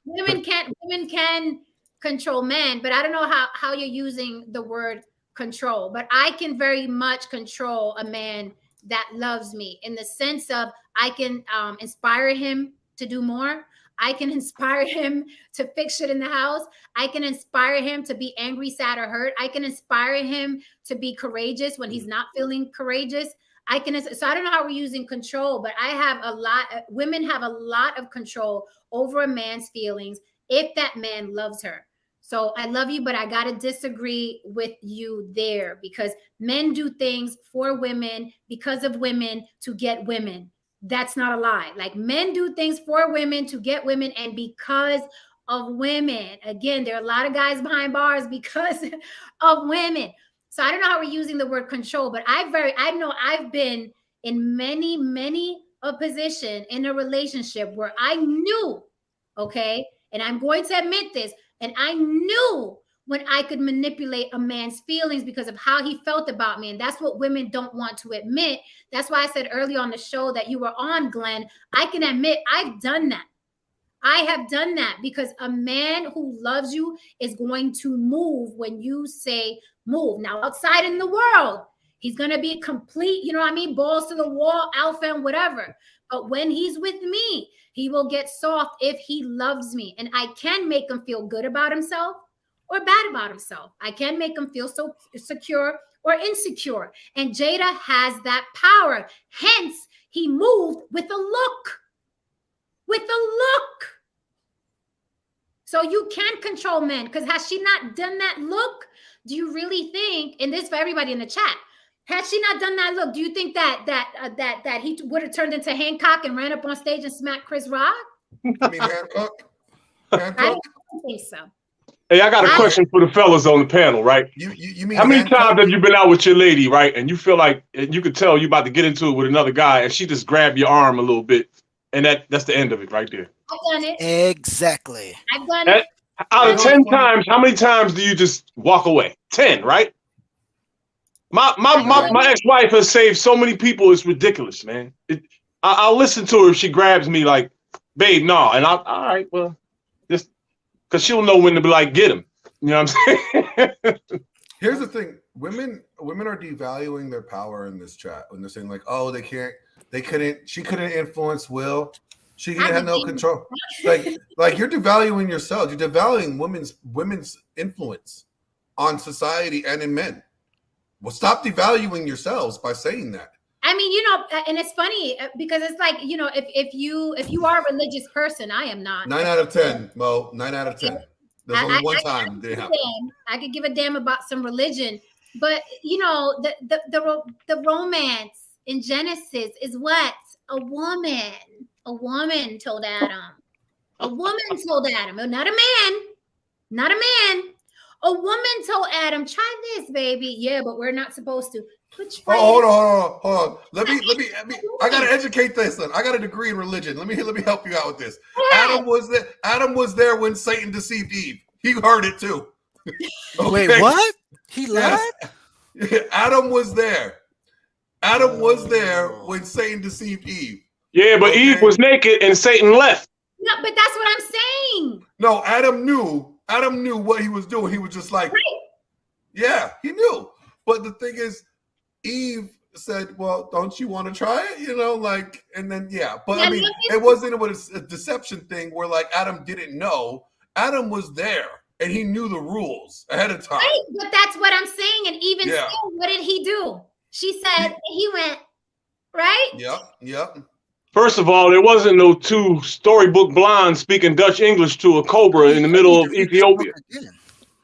women can control men, but I don't know how you're using the word control. But I can very much control a man that loves me in the sense of I can inspire him to do more. I can inspire him to fix shit in the house. I can inspire him to be angry, sad, or hurt. I can inspire him to be courageous when he's not feeling courageous. So I don't know how we're using control, but women have a lot of control over a man's feelings if that man loves her. So I love you, but I got to disagree with you there because men do things for women because of women to get women. That's not a lie. Like men do things for women to get women and because of women. Again, there are a lot of guys behind bars because of women. So I don't know how we're using the word control, but I know I've been in many a position in a relationship where I knew, okay, and I'm going to admit this, and I knew when I could manipulate a man's feelings because of how he felt about me. And that's what women don't want to admit. That's why I said earlier on the show that you were on, Glenn. I can admit I've done that. I have done that because a man who loves you is going to move when you say move. Now, outside in the world, he's going to be complete, you know what I mean? Balls to the wall, alpha and whatever. But when he's with me, he will get soft if he loves me. And I can make him feel good about himself or bad about himself. I can make him feel so secure or insecure. And Jada has that power. Hence, he moved with a look. With a look. So you can control men, because has she not done that look? Do you really think, and this for everybody in the chat, had she not done that look, do you think that he would have turned into Hancock and ran up on stage and smacked Chris Rock? You mean Hancock? I Hancock? don't think so. Hey, I got a question for the fellas on the panel, right? You mean how many Hancock? times have you been out with your lady, right? And you feel like you could tell you about to get into it with another guy, and she just grabbed your arm a little bit, and that's the end of it right there. I've done it. Exactly. I've done it. Out of 10 times, how many times do you just walk away? 10, right? My ex-wife has saved so many people, it's ridiculous, man. I'll listen to her if she grabs me like, babe, no. And all right, well, just because she'll know when to be like, get him. You know what I'm saying? Here's the thing. Women are devaluing their power in this chat when they're saying like, oh, she couldn't influence Will. She had no control. Like you're devaluing yourself. You're devaluing women's influence on society and in men. Well, stop devaluing yourselves by saying that. I mean, you know, and it's funny because it's like, you know, if you are a religious person, I am not. 9 out of 10, Mo. 9 out of 10. There's only one time it happened. I could give a damn about some religion, but you know, the romance in Genesis is what? A woman told Adam. A woman told Adam, not a man. Not a man. A woman told Adam, try this, baby. Yeah, but we're not supposed to. Hold on. Let me. I gotta educate this. Then I got a degree in religion. Let me help you out with this. Adam was there when Satan deceived Eve. He heard it too. Okay. Wait, what? He lied? Yes. Adam was there. Adam was there when Satan deceived Eve. Yeah, but Eve was naked and Satan left. No, but that's what I'm saying. No, Adam knew what he was doing. He was just like, right. Yeah, he knew. But the thing is, Eve said, well, don't you want to try it? You know, like, and then, yeah. But yeah, I mean, it wasn't a deception thing where like Adam didn't know. Adam was there and he knew the rules ahead of time. Right, but that's what I'm saying. And even still, what did he do? She said he went, right? Yep. First of all, there wasn't no two storybook blondes speaking Dutch English to a cobra in the middle of Ethiopia.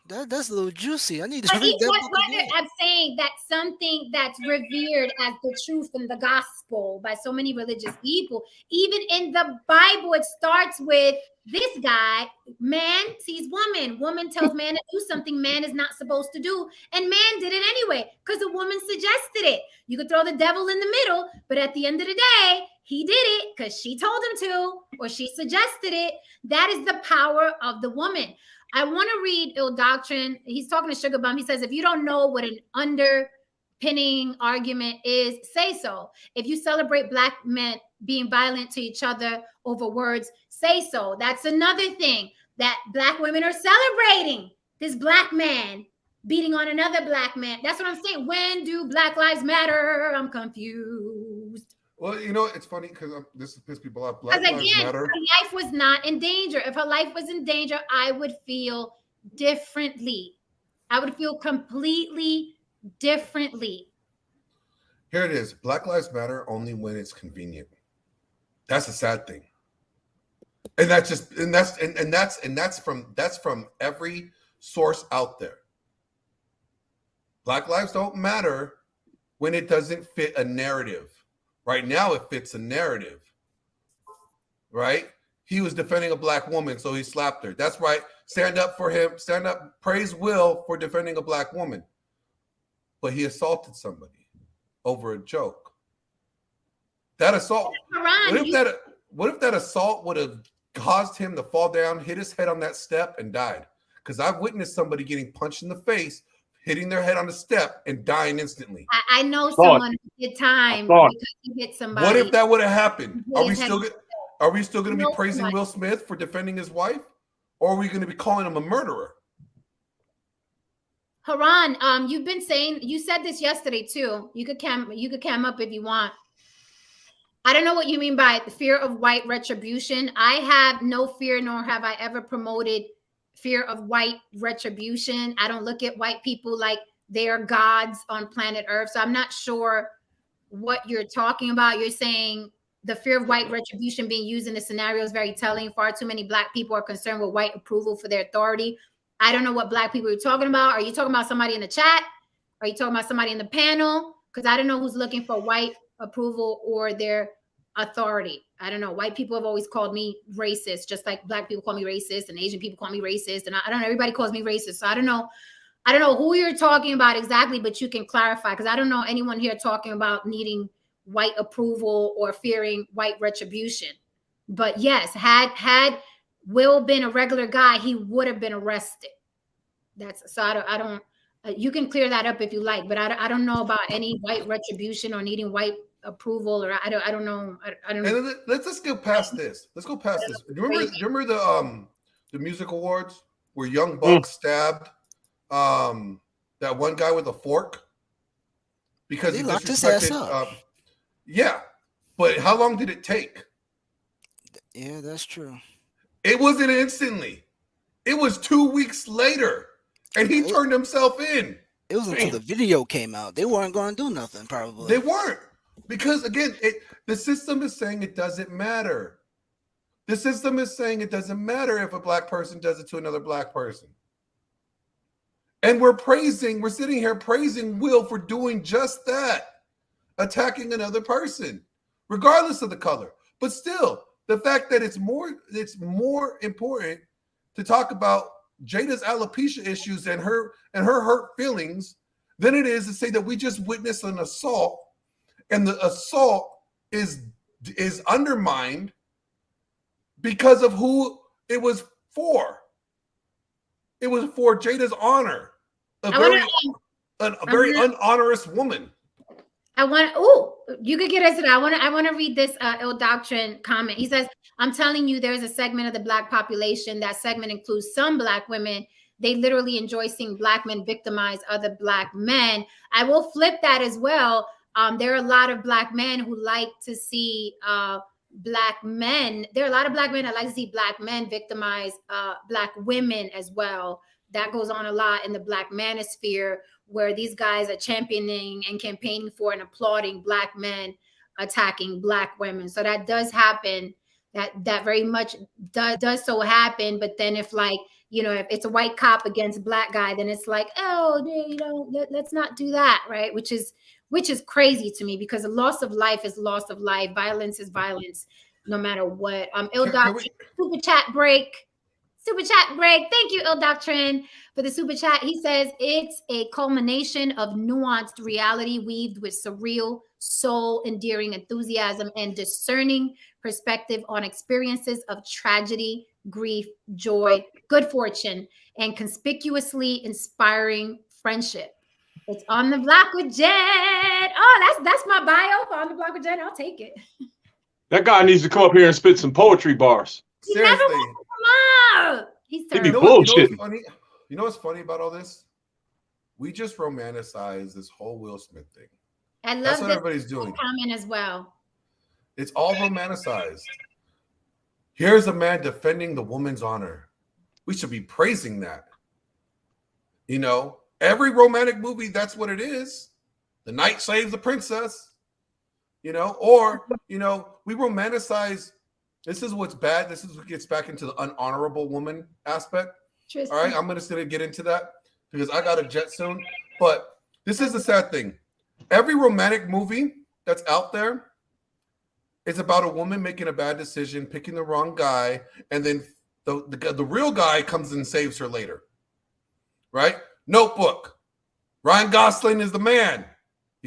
That's a little juicy. I need to read that book again. I'm saying that something that's revered as the truth in the gospel by so many religious people, even in the Bible, it starts with this guy, man sees woman. Woman tells man to do something man is not supposed to do. And man did it anyway because the woman suggested it. You could throw the devil in the middle, but at the end of the day, he did it because she told him to or she suggested it. That is the power of the woman. I want to read Ill Doctrine. He's talking to Sugar Bum. He says, if you don't know what an underpinning argument is, say so. If you celebrate Black men being violent to each other over words, say so. That's another thing that Black women are celebrating. This Black man beating on another Black man. That's what I'm saying. When do Black lives matter? I'm confused. Well, you know, it's funny because this pisses people off. Because again, her life was not in danger. If her life was in danger, I would feel differently. I would feel completely differently. Here it is. Black lives matter only when it's convenient. That's a sad thing. And that's from every source out there. Black lives don't matter when it doesn't fit a narrative. Right now, it fits a narrative, right? He was defending a Black woman, so he slapped her. That's right. Stand up for him. Stand up. Praise Will for defending a Black woman. But he assaulted somebody over a joke. That assault. Haran, What if that assault would have caused him to fall down, hit his head on that step, and died? Because I've witnessed somebody getting punched in the face, hitting their head on the step, and dying instantly. I know someone who did time because he hit somebody. What if that would have happened? Are we still going to be praising somebody. Will Smith for defending his wife, or are we going to be calling him a murderer? Haran, you've been saying, you said this yesterday too. You could cam up if you want. I don't know what you mean by the fear of white retribution. I have no fear, nor have I ever promoted fear of white retribution. I don't look at white people like they are gods on planet Earth. So I'm not sure what you're talking about. You're saying the fear of white retribution being used in the scenario is very telling. Far too many Black people are concerned with white approval for their authority. I don't know what Black people you're talking about. Are you talking about somebody in the chat? Are you talking about somebody in the panel? Because I don't know who's looking for white approval or their authority. I don't know. White people have always called me racist, just like Black people call me racist and Asian people call me racist. And I don't know, everybody calls me racist. So I don't know who you're talking about exactly, but you can clarify, because I don't know anyone here talking about needing white approval or fearing white retribution. But yes, had Will been a regular guy, he would have been arrested. That's so I don't you can clear that up if you like, but I don't know about any white retribution or needing white approval, or I don't know. I don't know. And let's go past this. Let's go past this. Do you remember the music awards where Young Buck stabbed that one guy with a fork because he locked his ass up. Yeah, but how long did it take? Yeah, that's true. It wasn't instantly. It was 2 weeks later, and he turned himself in. It was until the video came out. They weren't going to do nothing, probably. They weren't. Because, again, the system is saying it doesn't matter. The system is saying it doesn't matter if a Black person does it to another Black person. And we're sitting here praising Will for doing just that, attacking another person, regardless of the color. But still, the fact that it's more important to talk about Jada's alopecia issues and her hurt feelings than it is to say that we just witnessed an assault, and the assault is undermined because of who it was for. It was for Jada's honor, a very unhonorous woman. You could get us to that. I want to read this Ill Doctrine comment. He says, I'm telling you, there's a segment of the Black population. That segment includes some Black women. They literally enjoy seeing Black men victimize other Black men. I will flip that as well. There are a lot of Black men who like to see Black men. There are a lot of Black men that like to see Black men victimize Black women as well. That goes on a lot in the Black manosphere, where these guys are championing and campaigning for and applauding Black men attacking Black women. So that does happen. That very much does so happen. But then if if it's a white cop against a Black guy, then it's like, let's not do that, right? Which is crazy to me, because the loss of life is loss of life. Violence is violence, no matter what. Ill Doctrine, super chat break. Thank you, Ill Doctrine, for the super chat. He says it's a culmination of nuanced reality weaved with surreal, soul-endearing enthusiasm and discerning perspective on experiences of tragedy, grief, joy, good fortune, and conspicuously inspiring friendship. It's On the Block with Jen. Oh, that's my bio for On the Block with Jen. I'll take it. That guy needs to come up here and spit some poetry bars. Seriously. Come on. He's terrible. Bullshitting. You know what's funny about all this? We just romanticize this whole Will Smith thing. I love That's what everybody's doing. Comment as well. It's all romanticized. Here's a man defending the woman's honor. We should be praising that. Every romantic movie, that's what it is. The knight saves the princess. We romanticize. This is what's bad. This is what gets back into the unhonorable woman aspect. All right, I'm going to get into that because I got a jet soon. But this is the sad thing. Every romantic movie that's out there is about a woman making a bad decision, picking the wrong guy, and then the real guy comes and saves her later. Right? Notebook. Ryan Gosling is the man.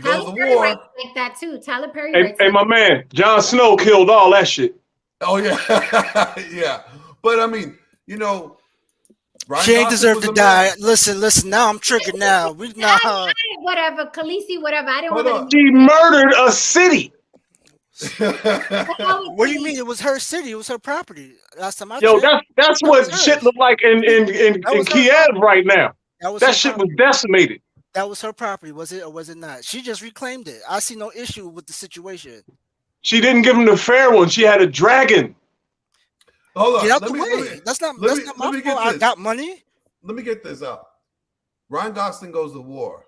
He Tyler goes to Perry war. writes like that too. Tyler Perry Hey, writes hey, like my man, Jon Snow killed all that shit. Oh yeah, yeah. But I mean, Ryan She ain't Gosling deserve was to a man. die. Listen. Now I'm triggered. Now we I whatever, Khaleesi, whatever. I didn't Hold want her on. to She murdered a city. What do you mean? It was her city. It was her property. Last time I Yo, checked, that's that was what shit hers. look like in That was her Kiev property. right now. That was That her shit was property. decimated. That was her property. Was it or was it not? She just reclaimed it. I see no issue with the situation. She didn't give him the fair one. She had a dragon. Hold on. Get out Let the me, way. That's not let me my get fault. I this. got money. Let me get this out. Ryan Gosling goes to war.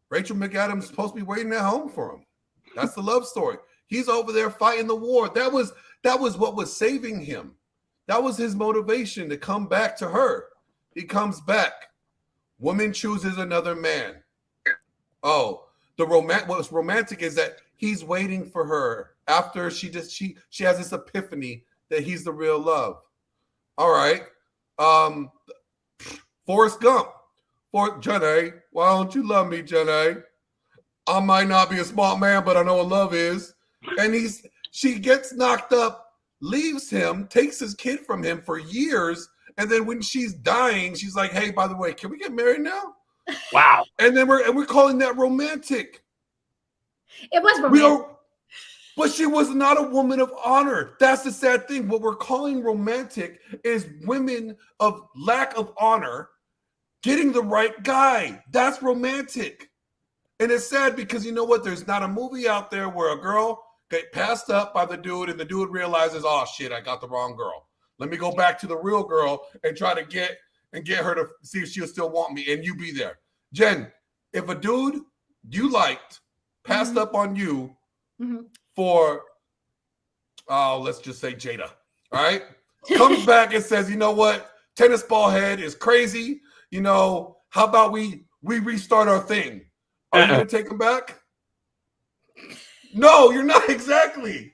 Rachel McAdams is supposed to be waiting at home for him. That's the love story. He's over there fighting the war. That was what was saving him. That was his motivation to come back to her. He comes back. Woman chooses another man. Oh, what's romantic is that he's waiting for her after she has this epiphany that he's the real love. All right. Forrest Gump. Jenny, why don't you love me, Jenny? I might not be a smart man, but I know what love is. And she gets knocked up, leaves him, takes his kid from him for years, and then when she's dying, she's like, "Hey, by the way, can we get married now?" Wow. And then we're calling that romantic. It was romantic. But she was not a woman of honor. That's the sad thing. What we're calling romantic is women of lack of honor getting the right guy. That's romantic. And it's sad because you know what? There's not a movie out there where a girl get passed up by the dude and the dude realizes, oh shit, I got the wrong girl. Let me go back to the real girl and try to get her to see if she'll still want me, and you be there. Jen, if a dude you liked passed up on you for, let's just say Jada, all right? Comes back and says, you know what? Tennis ball head is crazy. How about we restart our thing? Are you going to take him back? No, you're not exactly.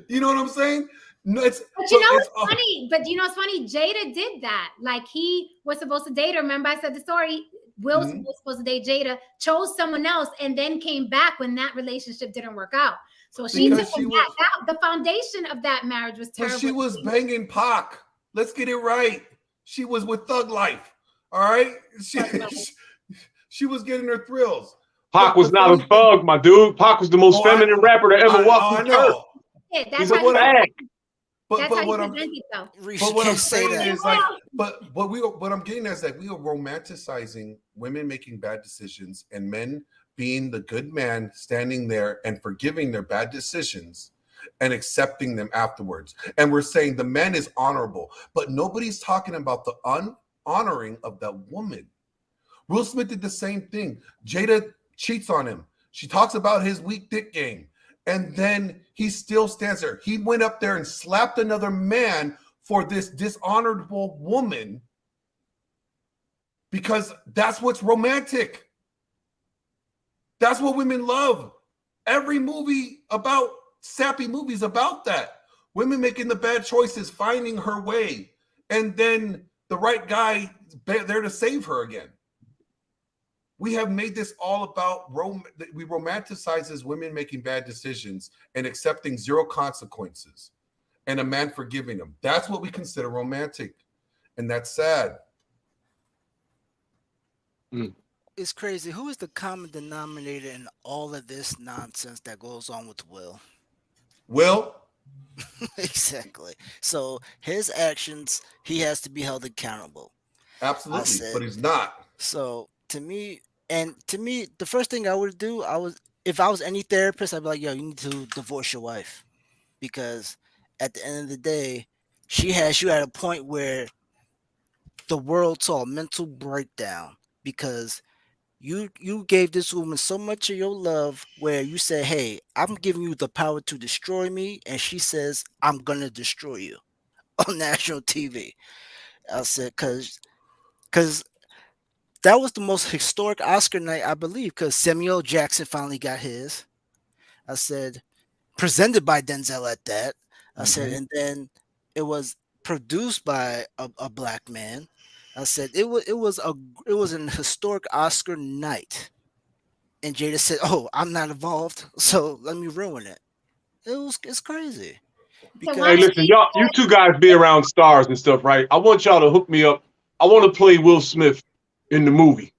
You know what I'm saying? No, But you know what's funny? But you know what's funny? Jada did that. Like he was supposed to date her. Remember I said the story? Will was supposed to date Jada, chose someone else, and then came back when that relationship didn't work out. So she took him back. The foundation of that marriage was terrible. But she was banging Pac. Let's get it right. She was with Thug Life. All right? She was getting her thrills. Pac was not a thug, my dude. Pac was the most feminine rapper to ever walk the earth. Yeah, that's He's a fag. But what I'm saying is like, but what I'm getting at is that we are romanticizing women making bad decisions and men being the good man standing there and forgiving their bad decisions and accepting them afterwards. And we're saying the man is honorable, but nobody's talking about the honoring of that woman. Will Smith did the same thing. Jada cheats on him. She talks about his weak dick game. And then he still stands there. He went up there and slapped another man for this dishonorable woman because that's what's romantic. That's what women love. Every movie about sappy movies about that. Women making the bad choices, finding her way, and then the right guy there to save her again. We have made this all about we romanticize as women making bad decisions and accepting zero consequences and a man forgiving them. That's what we consider romantic. And that's sad. It's crazy. Who is the common denominator in all of this nonsense that goes on with Will? Will? Exactly. So his actions, he has to be held accountable. Absolutely, but he's not. So to me, the first thing I would do, if I was any therapist, I'd be like, yo, you need to divorce your wife. Because at the end of the day, she has you at a point where the world saw a mental breakdown because you gave this woman so much of your love where you said, hey, I'm giving you the power to destroy me. And she says, I'm going to destroy you on national TV. I said, because that was the most historic Oscar night, I believe, because Samuel Jackson finally got his. I said, presented by Denzel at that. I said, and then it was produced by a black man. I said it was an historic Oscar night. and Jada said, "Oh, I'm not involved, so let me ruin it." It's crazy. So Because why Hey, don't listen, y'all, you two guys be around stars and stuff, right? I want y'all to hook me up. I want to play Will Smith in the movie.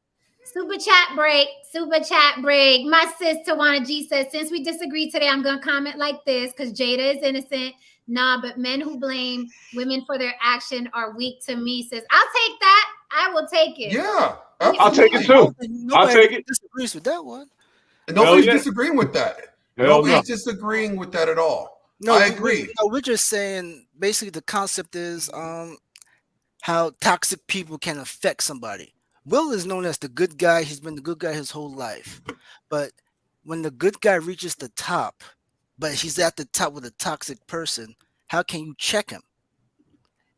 Super chat break. Super chat break. My sis Tawana G says, since we disagree today, I'm gonna comment like this because Jada is innocent. Nah, but men who blame women for their action are weak to me. Says, I'll take that. I will take it. Yeah, I'll take it absolutely. too. I'll nobody take it. disagrees with that one. And Hell nobody's yeah. disagreeing with that. Hell Nobody's no. disagreeing with that at all. No, I agree. we're just saying basically the concept is how toxic people can affect somebody. Will is known as the good guy. He's been the good guy his whole life. But when the good guy reaches the top, but he's at the top with a toxic person, how can you check him?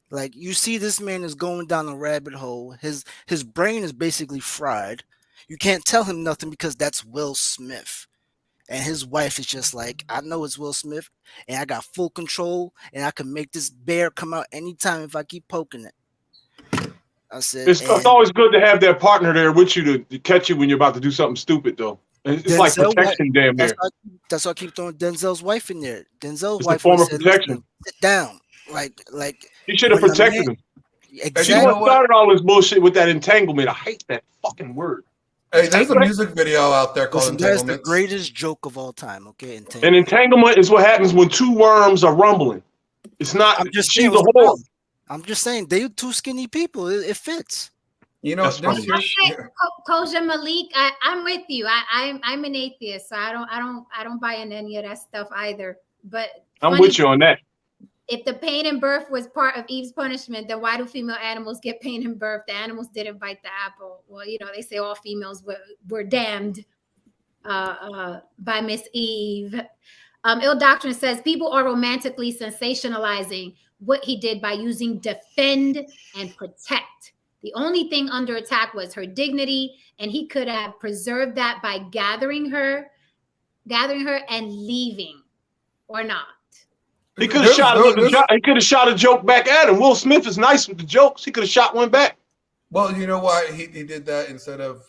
Like you see this man is going down a rabbit hole. His brain is basically fried. You can't tell him nothing because that's Will Smith. And his wife is just like, I know it's Will Smith, and I got full control, and I can make this bear come out anytime if I keep poking it. I said, It's always good to have that partner there with you to catch you when you're about to do something stupid, though. And it's like Denzel, protection, damn near. that's why I keep throwing Denzel's wife in there. Denzel's It's a wife form would of say, protection. "Listen, sit down." Like You should have when a man- protected him. exactly. She what started all this bullshit with that entanglement. I hate that fucking word. Hey, there's a music video out there called Listen, that is the Entanglements. greatest joke of all time. Okay, An entanglement is what happens when two worms are rumbling. It's not. I'm just She's saying a what's whore. wrong. I'm just saying they're two skinny people. It fits. You know, That's there's funny. Koja Malik, I'm with you. I'm an atheist, so I don't buy in any of that stuff either. But I'm funny, with you on that. if the pain in birth was part of Eve's punishment, then why do female animals get pain in birth? The animals didn't bite the apple. Well, you know, they say all females were damned by Miss Eve. Ill Doctrine says people are romantically sensationalizing what he did by using defend and protect. The only thing under attack was her dignity, and he could have preserved that by gathering her and leaving, or not. He could have He could have shot a joke back at him. Will Smith is nice with the jokes. He could have shot one back. Well, you know why he did that instead of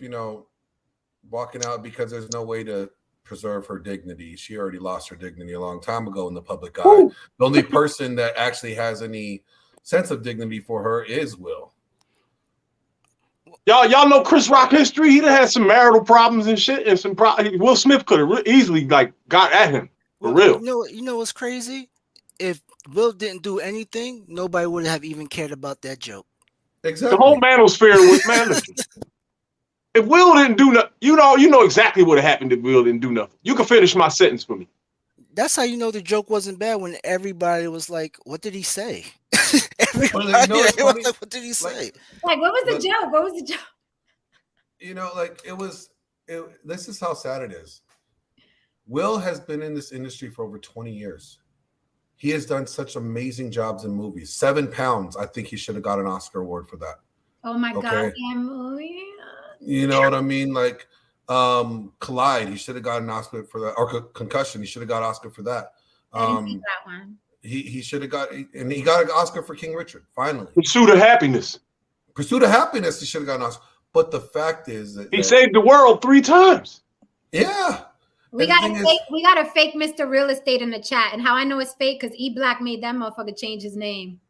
walking out, because there's no way to preserve her dignity. She already lost her dignity a long time ago in the public eye. Ooh. The only person that actually has any sense of dignity for her is Will. Y'all know Chris Rock history. He done had some marital problems and shit, and some Will Smith could have easily got at him for real. You know what's crazy? If Will didn't do anything, nobody would have even cared about that joke. Exactly. The whole manosphere was man. If Will didn't do nothing, you know exactly what happened if Will didn't do nothing. You can finish my sentence for me. That's how you know the joke wasn't bad when everybody was like, "What did he say?" Everybody was like, "What did he say?" Like, what was the joke? What was the joke? This is how sad it is. Will has been in this industry for over 20 years. He has done such amazing jobs in movies. 7 Pounds, I think he should have got an Oscar award for that. Oh my God, movie. You know what I mean? Like Collide, he should have got an Oscar for that. Or Concussion, he should have got an Oscar for that. I didn't see that one. He should have got, and he got an Oscar for King Richard, finally. Pursuit of Happiness. Pursuit of Happiness, he should have got an Oscar. But the fact is that he saved the world 3 times. Yeah. We got a fake Mr. Real Estate in the chat, and how I know it's fake because E Black made that motherfucker change his name.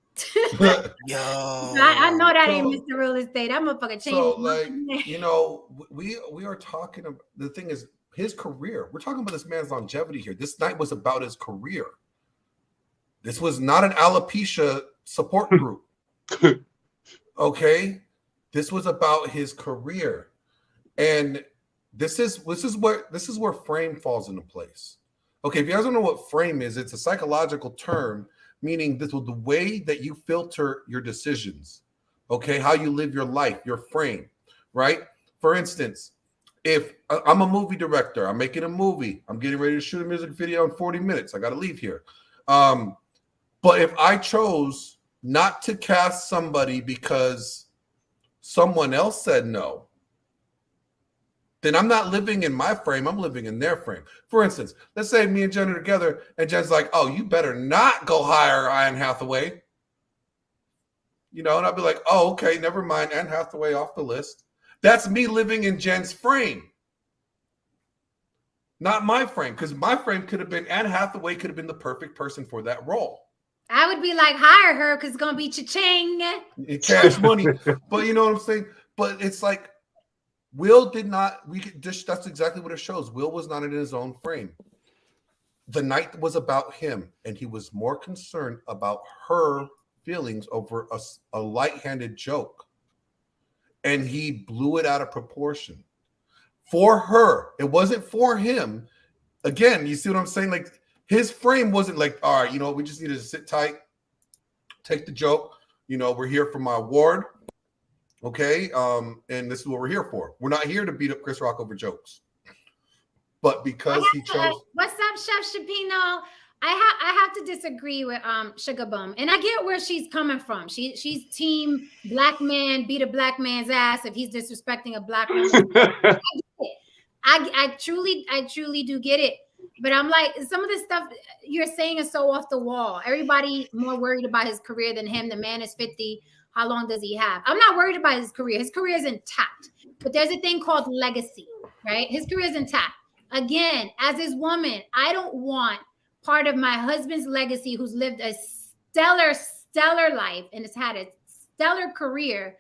Yo, I know that ain't Mr. Real Estate. That motherfucker changed. We are talking about, the thing is his career. We're talking about this man's longevity here. This night was about his career. This was not an alopecia support group. Okay, this was about his career, and this is where frame falls into place. Okay, if you guys don't know what frame is, it's a psychological term meaning this was the way that you filter your decisions. Okay, how you live your life, your frame, right? For instance, if I'm a movie director, I'm making a movie, I'm getting ready to shoot a music video in 40 minutes, I got to leave here. But if I chose not to cast somebody because someone else said no, then I'm not living in my frame, I'm living in their frame. For instance, let's say me and Jen are together and Jen's like, oh, you better not go hire Anne Hathaway. You know, and I'll be like, oh, okay, never mind, Anne Hathaway off the list. That's me living in Jen's frame. Not my frame, because my frame could have been, Anne Hathaway could have been the perfect person for that role. I would be like, hire her because it's gonna be cha-ching. Cash money. But you know what I'm saying? But it's like Will did not, that's exactly what it shows. Will was not in his own frame. The night was about him, and he was more concerned about her feelings over a light-handed joke. And he blew it out of proportion. For her, it wasn't for him. Again, you see what I'm saying? Like, his frame wasn't like, all right, you know, we just need to sit tight, take the joke. You know, we're here for my award. Okay. And this is what we're here for. We're not here to beat up Chris Rock over jokes. But because he chose. What's up, Chef Shapino? I have to disagree with Sugar Bum. And I get where she's coming from. She's team black man, beat a black man's ass if he's disrespecting a black woman. I truly do get it. But I'm like, some of the stuff you're saying is so off the wall. Everybody more worried about his career than him. The man is 50. How long does he have? I'm not worried about his career. His career is intact. But there's a thing called legacy, right? His career is intact. Again, as his woman, I don't want part of my husband's legacy, who's lived a stellar life and has had a stellar career,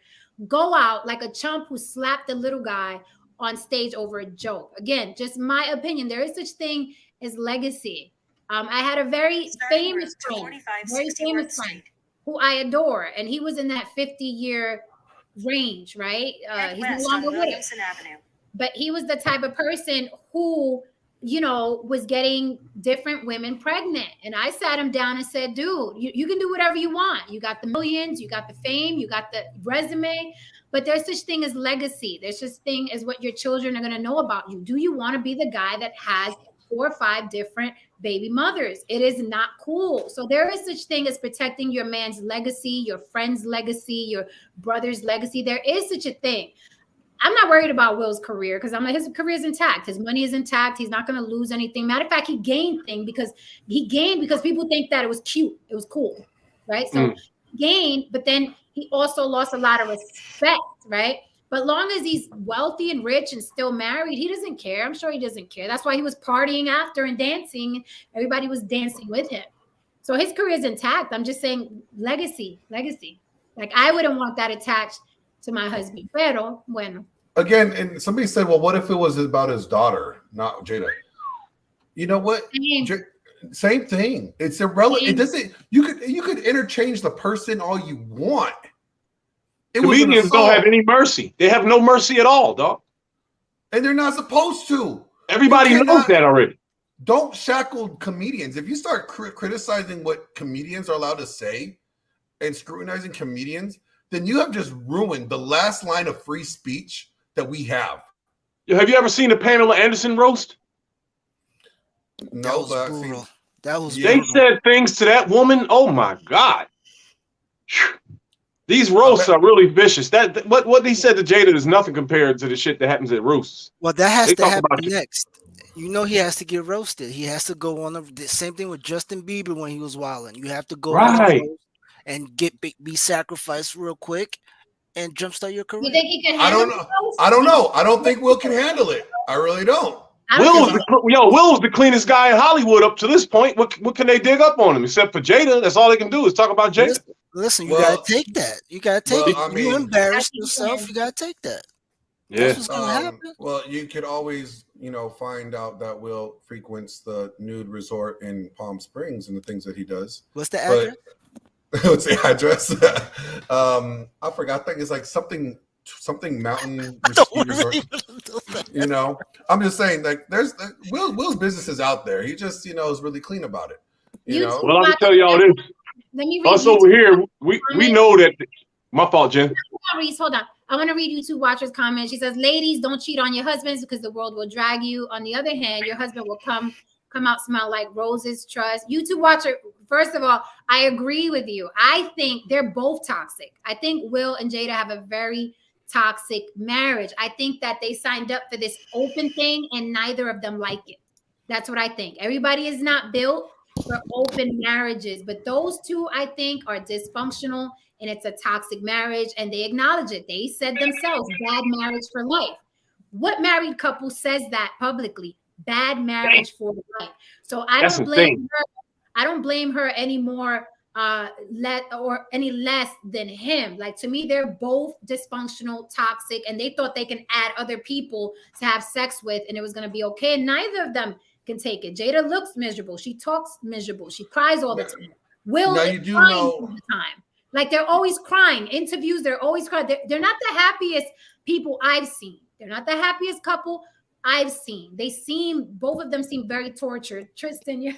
go out like a chump who slapped a little guy on stage over a joke. Again, just my opinion. There is such thing as legacy. I had a very famous friend who I adore, and he was in that 50-year range, right? He's no longer with us. But he was the type of person who, you know, was getting different women pregnant. And I sat him down and said, dude, you can do whatever you want. You got the millions, you got the fame, you got the resume, but there's such thing as legacy. There's such thing as what your children are going to know about you. Do you want to be the guy that has 4 or 5 different baby mothers? It is not cool. So there is such thing as protecting your man's legacy, your friend's legacy, your brother's legacy. There is such a thing. I'm not worried about Will's career because I'm like, his career is intact. His money is intact. He's not going to lose anything. Matter of fact, he gained because people think that it was cute. It was cool, right? So he gained, but then he also lost a lot of respect, right? But long as he's wealthy and rich and still married, he doesn't care. I'm sure he doesn't care. That's why he was partying after and dancing. Everybody was dancing with him. So his career is intact. I'm just saying legacy. Like, I wouldn't want that attached to my husband. Pero, bueno. Again, and somebody said, well, what if it was about his daughter, not Jada? You know what? Same thing. It's irrelevant. It doesn't, you could interchange the person all you want. Comedians don't have any mercy. They have no mercy at all, dog. And they're not supposed to. Everybody knows that already. Don't shackle comedians. If you start criticizing what comedians are allowed to say and scrutinizing comedians, then you have just ruined the last line of free speech that we have. Have you ever seen the Pamela Anderson roast? No, that was brutal. That was they said things to that woman. Oh my God. These roasts are really vicious. What he said to Jada is nothing compared to the shit that happens at roasts. Well, that has to happen next. You know, he has to get roasted. He has to go on the same thing with Justin Bieber when he was wilding. You have to go right and be sacrificed real quick and jumpstart your career. You think he can I don't know. I don't think Will can handle it. I really don't. Will's the cleanest guy in Hollywood up to this point. What can they dig up on him except for Jada? That's all they can do is talk about Jada. Listen, you gotta take that. You gotta take it. I mean, you embarrass yourself. You gotta take that. Yeah. That's what's gonna happen. Well, you could always, find out that Will frequents the nude resort in Palm Springs and the things that he does. What's the address? What's the address? I forgot. I think it's like something mountain resort. I'm just saying, like, there's Will's business is out there. He just, is really clean about it. Well, let me tell y'all this. Us over here, we know that. My fault, Jen. Hold on. I want to read YouTube watchers' comment. She says, ladies, don't cheat on your husbands because the world will drag you. On the other hand, your husband will come out smell like roses. Trust. YouTube watcher, first of all, I agree with you. I think they're both toxic. I think Will and Jada have a very toxic marriage. I think that they signed up for this open thing and neither of them like it. That's what I think. Everybody is not built for open marriages, but those two, I think, are dysfunctional and it's a toxic marriage and they acknowledge it. They said themselves, bad marriage for life. What married couple says that publicly? bad marriage for life. So I That's don't blame insane. her. I don't blame her anymore any less than him. Like, to me, they're both dysfunctional, toxic, and they thought they can add other people to have sex with and it was going to be okay. And neither of them can take it. Jada looks miserable. She talks miserable. She cries all the time. Will Now is you do crying know- all the time. Like, they're always crying. Interviews, they're always crying. They're not the happiest people I've seen. They're not the happiest couple I've seen. Both of them seem very tortured. Tristan, you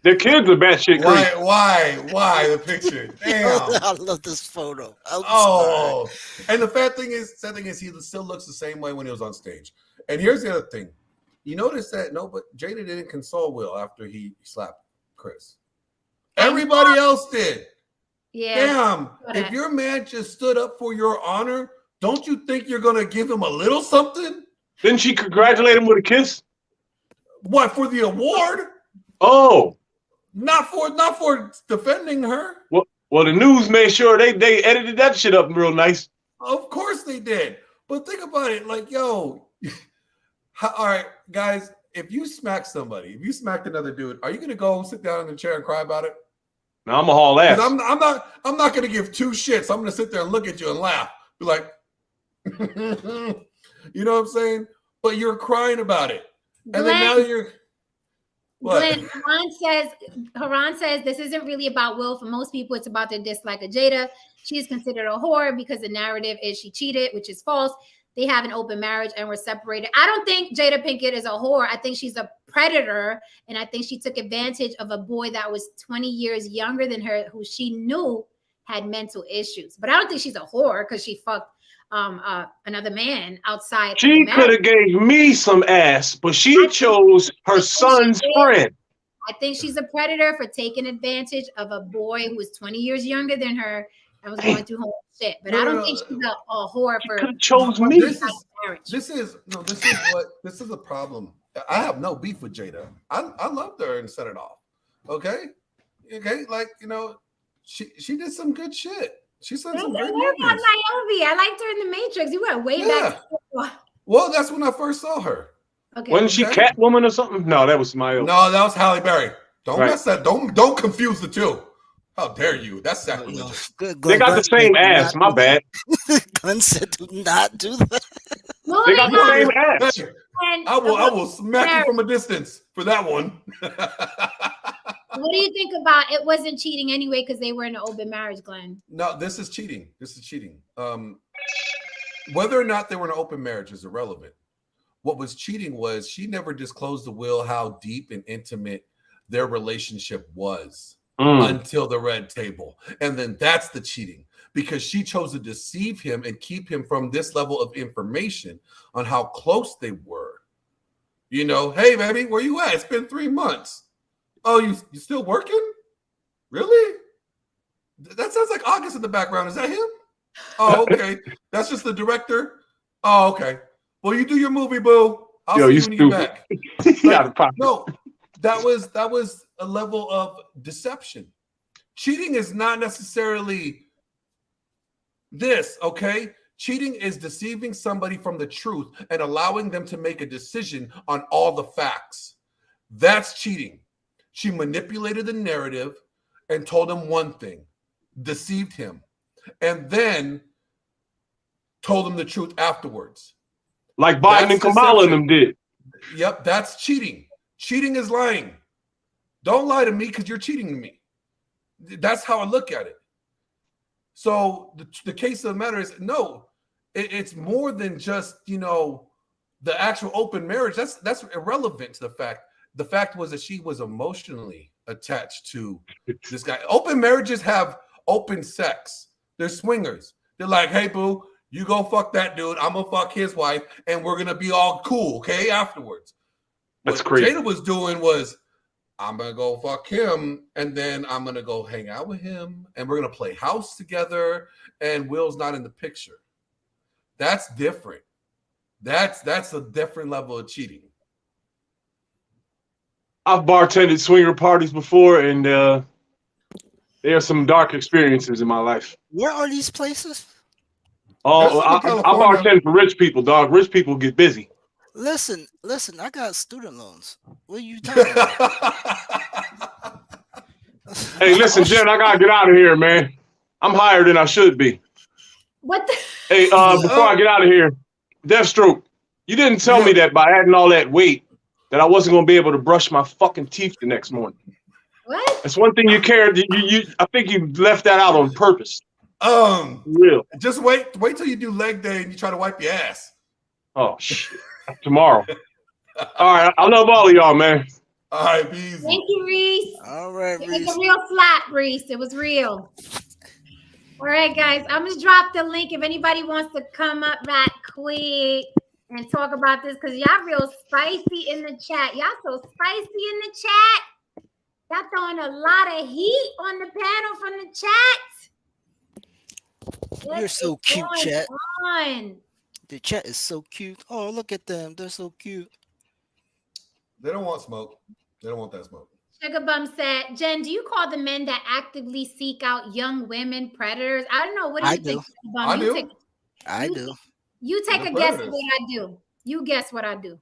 Their kids are batshit crazy. Why the picture? Damn. I love this photo. Oh, and the sad thing is, he still looks the same way when he was on stage. And here's the other thing: you notice that but Jada didn't console Will after he slapped Chris. Everybody else did. Yeah. Damn! If your man just stood up for your honor, don't you think you're gonna give him a little something? Didn't she congratulate him with a kiss? What, for the award? Oh, not for defending her. Well, the news made sure they edited that shit up real nice. Of course they did. But think about it, like, yo, all right, guys, if you smack somebody, if you smacked another dude, are you gonna go sit down in the chair and cry about it? Now I'm a haul ass. I'm not gonna give two shits. I'm gonna sit there and look at you and laugh. Be like, you know what I'm saying? But you're crying about it. And then now you're what? Glenn, Haran says this isn't really about Will. For most people, it's about their dislike of Jada. She is considered a whore because the narrative is she cheated, which is false. They have an open marriage and were separated. I don't think Jada Pinkett is a whore. I think she's a predator, and I think she took advantage of a boy that was 20 years younger than her, who she knew had mental issues. But I don't think she's a whore because she fucked another man outside. She could have gave me some ass, but she chose her son's friend. I think she's a predator for taking advantage of a boy who was 20 years younger than her and was going through whole shit. But I don't think she's a whore for. Could have chose me. This is the problem. I have no beef with Jada. I loved her and set it off. Okay, like, you know, she did some good shit. She said some great movies. I liked her in The Matrix. You went way back. Well, that's when I first saw her. Okay. Wasn't she Catwoman or something? No, that was Smile. No, that was Halle Berry. Don't mess that. Don't confuse the two. How dare you? That's sacrilegious. They got the same ass. My bad. Glenn said, "Do not do that." They got the same ass. I will smack you from a distance for that one. What do you think about it? Wasn't cheating anyway because they were in an open marriage, Glenn? No, this is cheating. Whether or not they were in an open marriage is irrelevant. What was cheating was she never disclosed to Will how deep and intimate their relationship was until the red table. And then that's the cheating, because she chose to deceive him and keep him from this level of information on how close they were. You know, hey, baby, where you at? It's been 3 months. Oh, you still working? Really? That sounds like August in the background. Is that him? Oh, okay. That's just the director. Oh, okay. Well, you do your movie, boo. I'll see you when you get back. No, that was a level of deception. Cheating is not necessarily this, okay? Cheating is deceiving somebody from the truth and allowing them to make a decision on all the facts. That's cheating. She manipulated the narrative and told him one thing, deceived him, and then told him the truth afterwards. Like Biden and Kamala and them did. Yep, that's cheating. Cheating is lying. Don't lie to me because you're cheating to me. That's how I look at it. So the case of the matter is, no, it's more than just, you know, the actual open marriage. That's irrelevant to the fact. The fact was that she was emotionally attached to this guy. Open marriages have open sex. They're swingers. They're like, hey, boo, you go fuck that dude. I'm going to fuck his wife, and we're going to be all cool, okay, afterwards. That's what crazy. Jada was doing was, I'm going to go fuck him, and then I'm going to go hang out with him, and we're going to play house together, and Will's not in the picture. That's different. That's a different level of cheating. I've bartended swinger parties before, and there are some dark experiences in my life. Where are these places? Oh, I bartend for rich people, dog. Rich people get busy. Listen, I got student loans. What are you talking about? Hey, listen, Jen, I gotta get out of here, man. I'm higher than I should be. What the? Hey, before I get out of here, Deathstroke, you didn't tell me that by adding all that weight that I wasn't gonna be able to brush my fucking teeth the next morning. What? That's one thing you cared. I think you left that out on purpose. Real. Just wait till you do leg day and you try to wipe your ass. Oh shit! Tomorrow. All right, I love all of y'all, man. All right, be easy. Thank you, Reese. All right, It Reese. was a real slap, Reese. It was real. All right, guys. I'm gonna drop the link if anybody wants to come up right quick and talk about this because y'all real spicy in the chat. Y'all so spicy in the chat. Y'all throwing a lot of heat on the panel from the chat. You're so cute, chat. On? The chat is so cute. Oh, look at them. They're so cute. They don't want smoke. They don't want that smoke. Sugar Bum said, Jen, do you call the men that actively seek out young women predators? I don't know. What do you think? I do. I do. You take a guess at what I do. You guess what I do.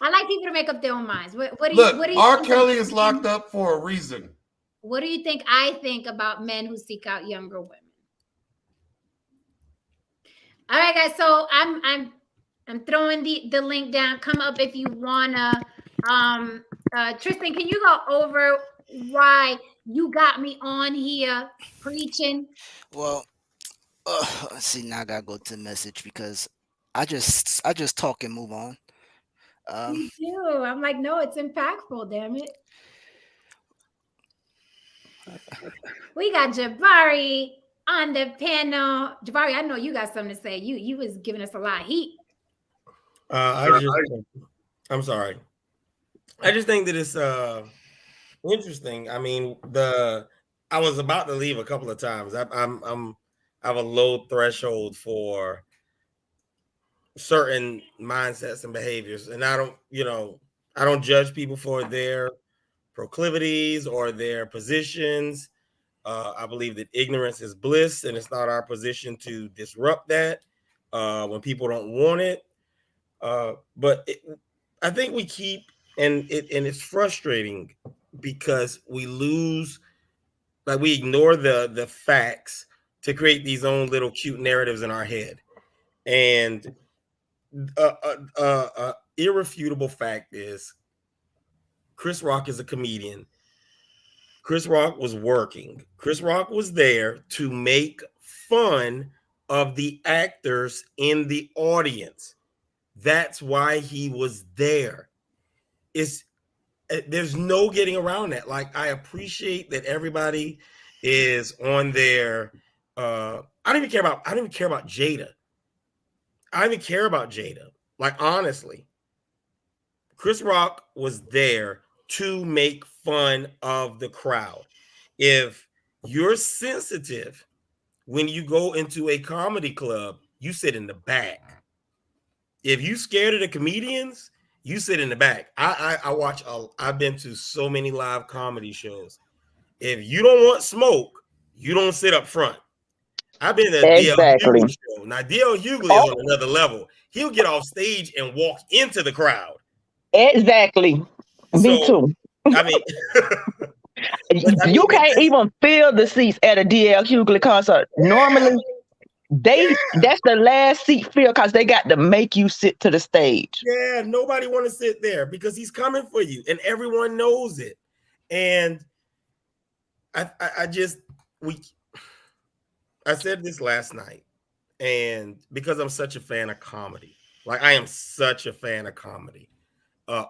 I like people to make up their own minds. What do you R. Kelly is locked up for a reason. What do you think I think about men who seek out younger women? All right, guys. So I'm throwing the link down. Come up if you wanna. Tristan, can you go over why you got me on here preaching? Well, let's see. Now I gotta go to the message because I just talk and move on. Me too. I'm like, no, it's impactful. Damn it. We got Jabari on the panel. Jabari, I know you got something to say. You was giving us a lot of heat. I'm sorry. I just think that it's interesting. I mean, I was about to leave a couple of times. I have a low threshold for certain mindsets and behaviors, and I don't judge people for their proclivities or their positions. I believe that ignorance is bliss, and it's not our position to disrupt that when people don't want it. I think we keep, and it's frustrating because we lose, like we ignore the facts to create these own little cute narratives in our head. And irrefutable fact is Chris Rock is a comedian. Chris Rock was working. Chris Rock was there to make fun of the actors in the audience. That's why he was there. There's no getting around that. Like, I appreciate that everybody is on their I don't even care about Jada. I don't even care about Jada. Like, honestly, Chris Rock was there to make fun of the crowd. If you're sensitive when you go into a comedy club, you sit in the back. If you scared of the comedians, you sit in the back. I've been to so many live comedy shows. If you don't want smoke, you don't sit up front. I've been at a DL Hughley show. Now, DL Hughley is on another level. He'll get off stage and walk into the crowd. Exactly. Me too. I mean, you can't even feel the seats at a DL Hughley concert. Normally, that's the last seat filled because they got to make you sit to the stage. Yeah, nobody want to sit there because he's coming for you, and everyone knows it. And I said this last night, and because I'm such a fan of comedy, like I am such a fan of comedy,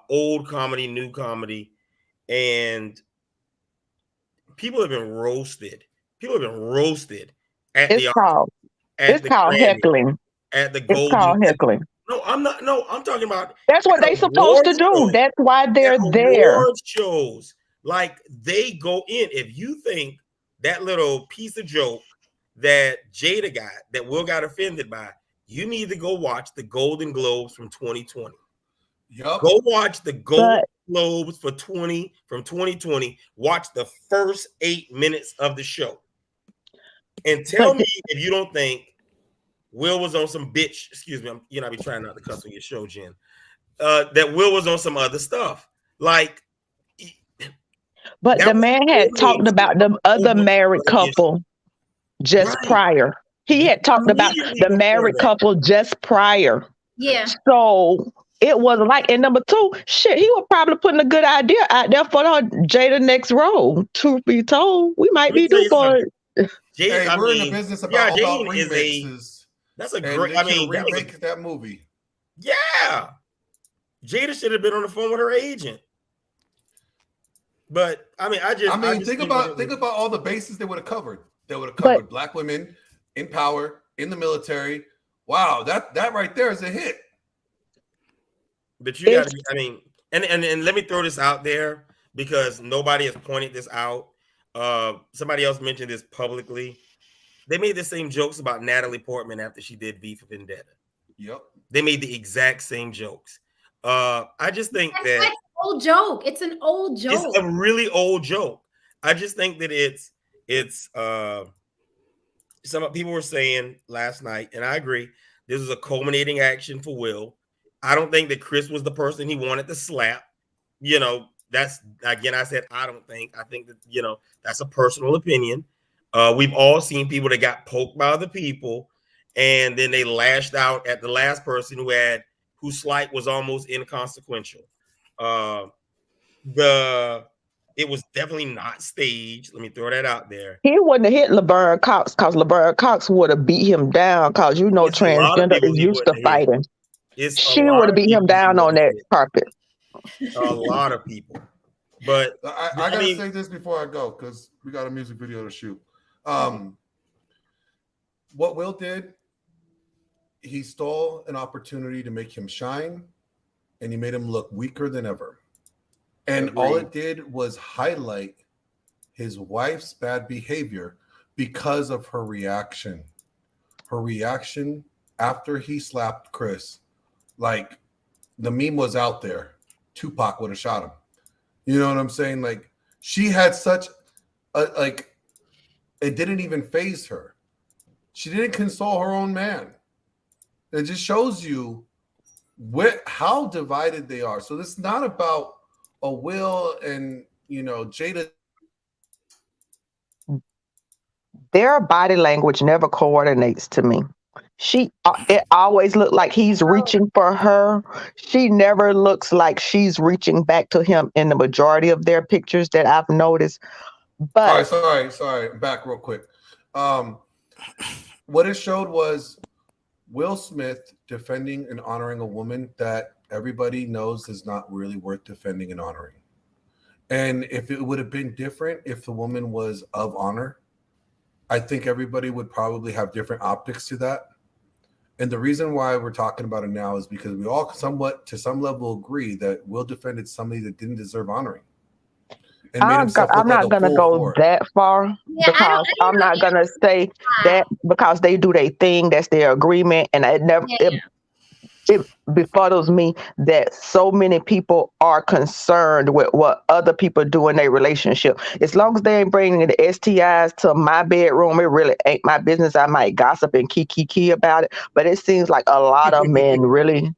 old comedy, new comedy, and people have been roasted. People have been roasted at it's called heckling. At the Golden. It's called heckling. No, I'm not. No, I'm talking about. That's what they're supposed to do. That's why they're there. Award shows, like they go in. If you think that little piece of joke that Jada got, that Will got offended by, you need to go watch the Golden Globes from 2020. Yep. Go watch the Golden Globes from 2020. Watch the first 8 minutes of the show, and tell me if you don't think Will was on some bitch. Excuse me, you know I be trying not to cuss on your show, Jen. That Will was on some other stuff. Like, But the man had talked about the other married couple just prior. He had talked about the married couple just prior. Yeah. So it was like, and number two, shit, he was probably putting a good idea out there for her Jada next role. Truth be told, we might be due for it. Hey, we're in the business about remixes. That's a great. I mean, remake that movie. Yeah, Jada should have been on the phone with her agent. But I mean, I just think about all the bases they would have covered. They would have covered Black women in power, in the military. Wow, that right there is a hit. But you got to, I mean, and let me throw this out there because nobody has pointed this out. Somebody else mentioned this publicly. They made the same jokes about Natalie Portman after she did V for Vendetta. Yep. They made the exact same jokes. I just think that's an old joke. It's an old joke. It's a really old joke. I just think that it's some people were saying last night, and I agree, this is a culminating action for Will. I don't think that Chris was the person he wanted to slap. You know, that's, again, I said, I don't think. I think that, you know, that's a personal opinion. We've all seen people that got poked by other people, and then they lashed out at the last person whose slight was almost inconsequential. It was definitely not staged. Let me throw that out there. He wouldn't have hit Laverne Cox because Laverne Cox would have beat him down because you know transgender is used to fighting. She would have beat him down on that carpet. A lot of people. But I gotta say this before I go because we got a music video to shoot. What Will did, he stole an opportunity to make him shine, and he made him look weaker than ever. And all it did was highlight his wife's bad behavior because of her reaction. Her reaction after he slapped Chris, like the meme was out there. Tupac would have shot him. You know what I'm saying? Like she had such a it didn't even faze her. She didn't console her own man. It just shows you how divided they are. So this is not about a Will and, you know, Jada. Their body language never coordinates to me. It always looked like he's reaching for her. She never looks like she's reaching back to him in the majority of their pictures that I've noticed. But sorry, back real quick. What it showed was Will Smith defending and honoring a woman that everybody knows is not really worth defending and honoring. And if it would have been different, if the woman was of honor, I think everybody would probably have different optics to that. And the reason why we're talking about it now is because we all somewhat, to some level, agree that Will defended somebody that didn't deserve honoring. I'm not going to go that far because I'm not going to say that because they do their thing. That's their agreement. And it befuddles me that so many people are concerned with what other people do in their relationship. As long as they ain't bringing the STIs to my bedroom, it really ain't my business. I might gossip and kiki about it, but it seems like a lot of men really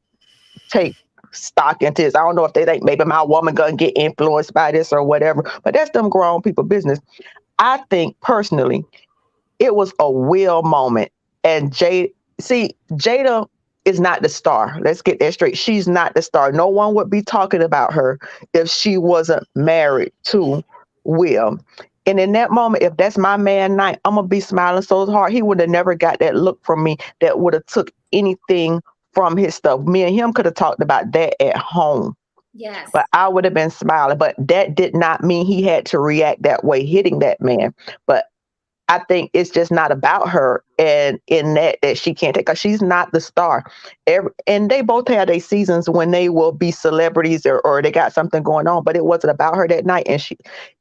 take stock into this. I don't know if they think maybe my woman gonna get influenced by this or whatever, but that's them grown people business. I think personally, it was a Will moment, and Jada is not the star. Let's get that straight. She's not the star. No one would be talking about her if she wasn't married to Will. And in that moment, if that's my man night, I'm gonna be smiling so hard. He would have never got that look from me that would have took anything from his stuff. Me and him could have talked about that at home. Yes. But I would have been smiling. But that did not mean he had to react that way, hitting that man. But I think it's just not about her, and in that she can't take, because she's not the star. And they both had their seasons when they will be celebrities or they got something going on, but it wasn't about her that night, and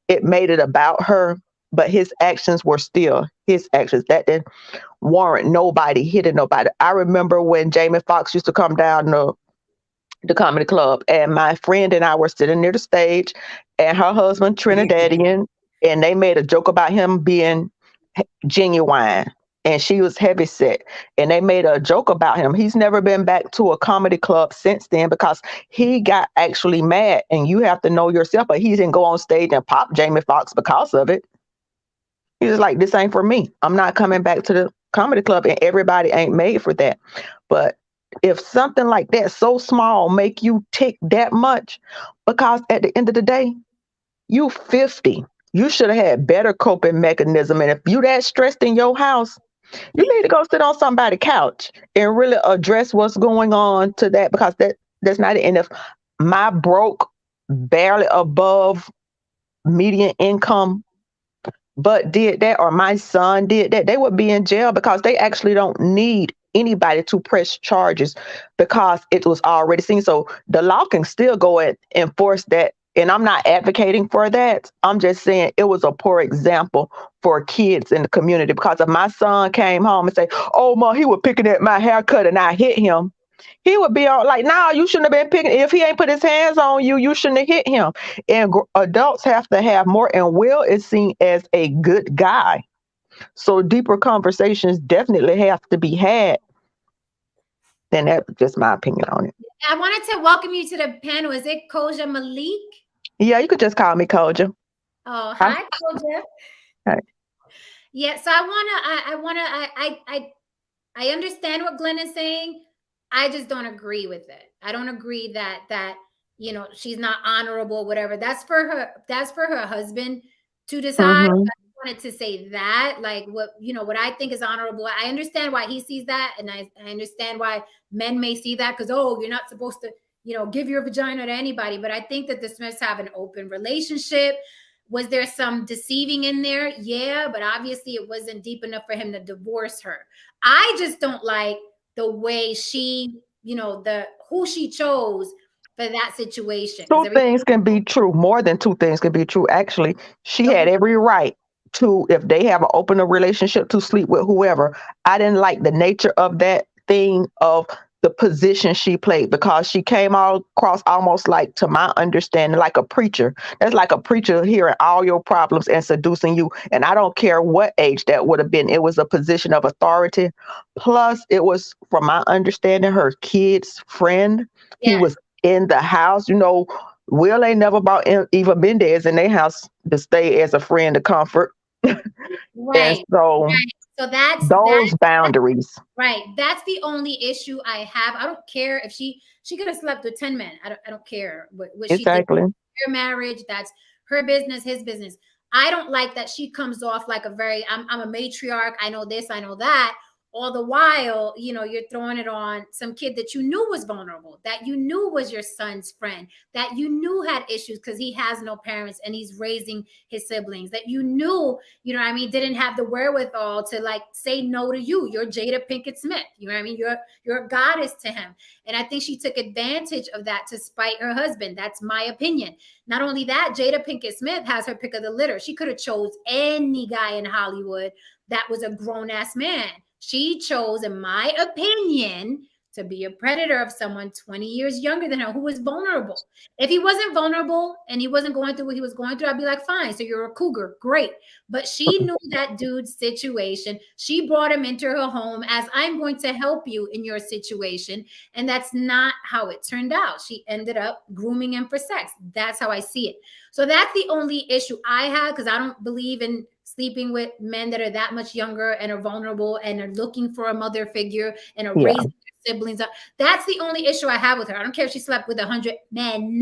it made it about her. But his actions were still his actions. That didn't warrant nobody hitting nobody. I remember when Jamie Foxx used to come down the comedy club, and my friend and I were sitting near the stage, and her husband Trinidadian, and they made a joke about him being genuine. and she was heavy set, and they made a joke about him. He's never been back to a comedy club since then because he got actually mad, and you have to know yourself, but he didn't go on stage and pop Jamie Foxx because of it. He was like, this ain't for me. I'm not coming back to the comedy club, and everybody ain't made for that. But if something like that so small make you tick that much, because at the end of the day, you 50. You should have had better coping mechanism. And if you that stressed in your house, you need to go sit on somebody's couch and really address what's going on to that, because that's not it. And if my broke, barely above median income but did that, or my son did that, they would be in jail, because they actually don't need anybody to press charges because it was already seen. So the law can still go and enforce that. And I'm not advocating for that. I'm just saying it was a poor example for kids in the community, because if my son came home and say, oh, Mom, he was picking at my haircut and I hit him, he would be all like, no, you shouldn't have been picking. If he ain't put his hands on you, you shouldn't have hit him. And adults have to have more. And Will is seen as a good guy. So deeper conversations definitely have to be had. And that's just my opinion on it. I wanted to welcome you to the panel. Is it Koja Malik? Yeah, you could just call me Koja. Oh, hi, Koja. Hi. Yeah, so I understand what Glenn is saying. I just don't agree with it. I don't agree that you know, she's not honorable, whatever. That's for her husband to decide. Mm-hmm. I wanted to say that, like, what, you know, what I think is honorable. I understand why he sees that, and I understand why men may see that, because, oh, you're not supposed to, you know, give your vagina to anybody. But I think that the Smiths have an open relationship. Was there some deceiving in there? Yeah, but obviously it wasn't deep enough for him to divorce her. I just don't like the way she, you know, who she chose for that situation. Two things can be true. More than two things can be true. Actually, she had every right to, if they have an open relationship, to sleep with whoever. I didn't like the nature of that thing, of the position she played, because she came all across almost like, to my understanding, like a preacher. That's like a preacher hearing all your problems and seducing you. And I don't care what age that would have been. It was a position of authority. Plus, it was, from my understanding, her kid's friend. Yeah. He was in the house. You know, Will ain't never brought Eva Mendez in their house to stay as a friend to comfort. Right. And so, right. So that's boundaries. Right. That's the only issue I have. I don't care if she could have slept with 10 men. I don't care what exactly. She did. Her marriage, that's her business, his business. I don't like that she comes off like a very, I'm a matriarch. I know this, I know that. All the while, you know, you're throwing it on some kid that you knew was vulnerable, that you knew was your son's friend, that you knew had issues because he has no parents and he's raising his siblings, that you knew, you know what I mean, didn't have the wherewithal to like say no to you. You're Jada Pinkett Smith. You know what I mean? You're a goddess to him. And I think she took advantage of that to spite her husband. That's my opinion. Not only that, Jada Pinkett Smith has her pick of the litter. She could have chose any guy in Hollywood that was a grown-ass man. She chose, in my opinion, to be a predator of someone 20 years younger than her who was vulnerable. If he wasn't vulnerable and he wasn't going through what he was going through, I'd be like, fine, so you're a cougar, great. But she knew that dude's situation. She brought him into her home as, I'm going to help you in your situation. And that's not how it turned out. She ended up grooming him for sex. That's how I see it. So that's the only issue I have, because I don't believe in sleeping with men that are that much younger and are vulnerable and are looking for a mother figure and are raising their siblings up. That's the only issue I have with her. I don't care if she slept with 100 men.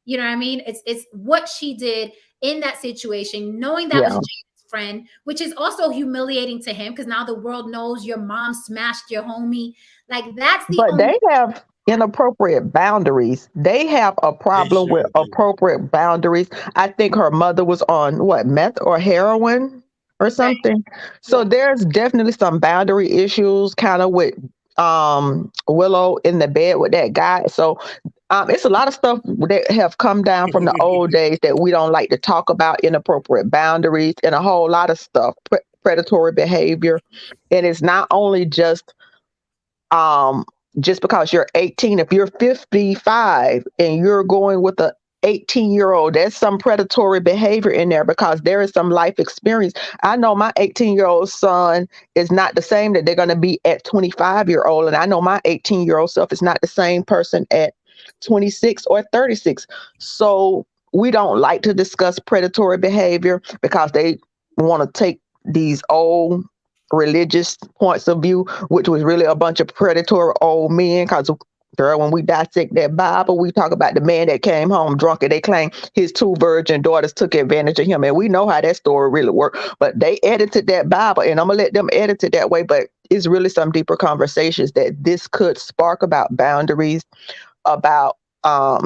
You know what I mean? It's what she did in that situation, knowing that was Jada's friend, which is also humiliating to him, because now the world knows your mom smashed your homie. Like, that's the But they have inappropriate boundaries. They have a problem with appropriate boundaries. I think her mother was on meth or heroin or something. Right. So there's definitely some boundary issues kind of with Willow in the bed with that guy. So it's a lot of stuff that have come down from the old days that we don't like to talk about, inappropriate boundaries and a whole lot of stuff, predatory behavior. And it's not only just because you're 18, if you're 55 and you're going with a 18-year-old, there's some predatory behavior in there because there is some life experience. I know my 18-year-old son is not the same that they're going to be at 25-year-old. And I know my 18-year-old self is not the same person at 26 or 36. So we don't like to discuss predatory behavior because they want to take these old religious points of view, which was really a bunch of predatory old men. Because, girl, when we dissect that Bible, we talk about the man that came home drunk and they claim his 2 virgin daughters took advantage of him. And we know how that story really worked. But they edited that Bible, and I'm going to let them edit it that way. But it's really some deeper conversations that this could spark about boundaries, about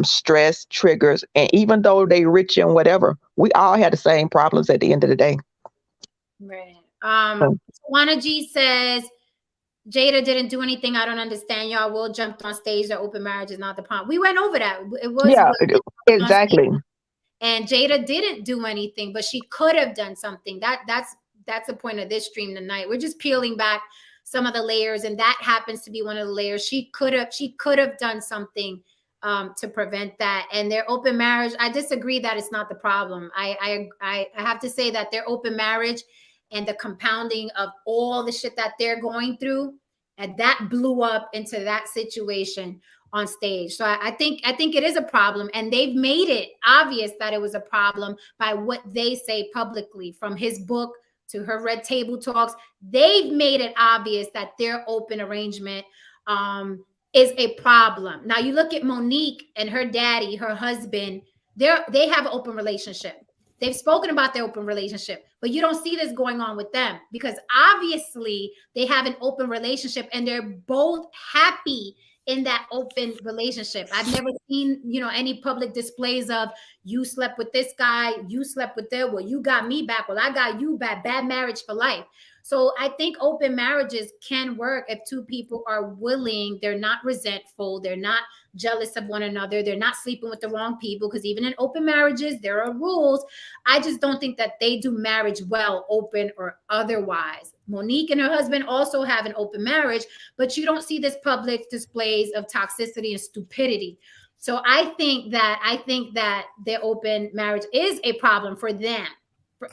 stress triggers. And even though they rich and whatever, we all have the same problems at the end of the day. Right. Juana G says, Jada didn't do anything. I don't understand. Y'all Will jumped on stage. The open marriage is not the problem. We went over that. It was exactly. And Jada didn't do anything, but she could have done something. That's the point of this stream tonight. We're just peeling back some of the layers, and that happens to be one of the layers. She could have done something to prevent that. And their open marriage, I disagree that it's not the problem. I have to say that their open marriage and the compounding of all the shit that they're going through, and that blew up into that situation on stage. So I think it is a problem, and they've made it obvious that it was a problem by what they say publicly, from his book to her Red Table Talks. They've made it obvious that their open arrangement is a problem. Now you look at Monique and her daddy, her husband, they have an open relationship. They've spoken about their open relationship, but you don't see this going on with them because obviously they have an open relationship and they're both happy in that open relationship. I've never seen, any public displays of you slept with this guy, you slept with them, well, you got me back, well, I got you back, bad marriage for life. So I think open marriages can work if 2 people are willing, they're not resentful, they're not jealous of one another, they're not sleeping with the wrong people, because even in open marriages, there are rules. I just don't think that they do marriage well, open or otherwise. Monique and her husband also have an open marriage, but you don't see this public displays of toxicity and stupidity. So I think that their open marriage is a problem for them,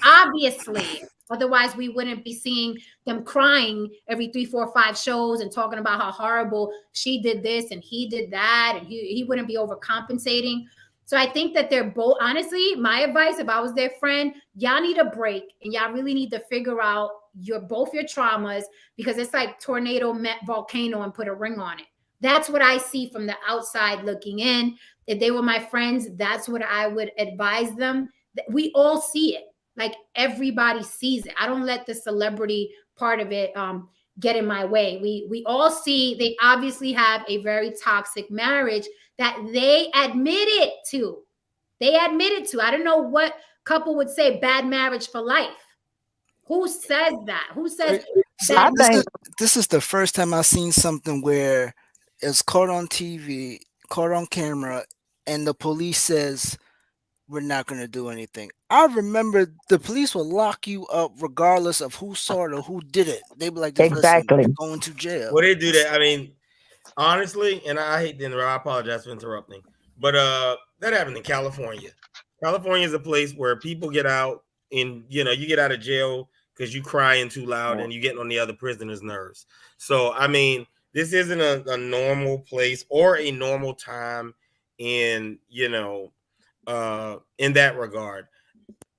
obviously. Otherwise, we wouldn't be seeing them crying every 3, 4, 5 shows and talking about how horrible she did this and he did that, and he wouldn't be overcompensating. So I think that they're both, honestly, my advice, if I was their friend, y'all need a break and y'all really need to figure out both your traumas, because it's like tornado met volcano and put a ring on it. That's what I see from the outside looking in. If they were my friends, that's what I would advise them. We all see it. Like, everybody sees it. I don't let the celebrity part of it get in my way. We all see they obviously have a very toxic marriage that they admitted to. I don't know what couple would say bad marriage for life. Who says that? Who says that? This is the first time I've seen something where it's caught on TV, caught on camera, and the police says, we're not going to do anything. I remember the police will lock you up regardless of who saw it or who did it. They be like, exactly, you're going to jail. Well, they do that. I mean, honestly, and I hate to interrupt, I apologize for interrupting, but that happened in California. California is a place where people get out and, you get out of jail because you crying too loud and you getting on the other prisoner's nerves. So, I mean, this isn't a normal place or a normal time in that regard.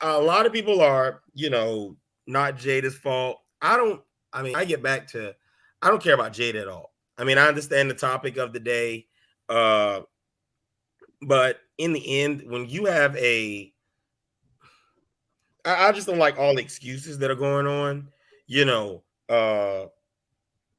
A lot of people are, not Jada's fault. I don't care about Jada at all. I mean, I understand the topic of the day. But in the end, when you have I just don't like all the excuses that are going on,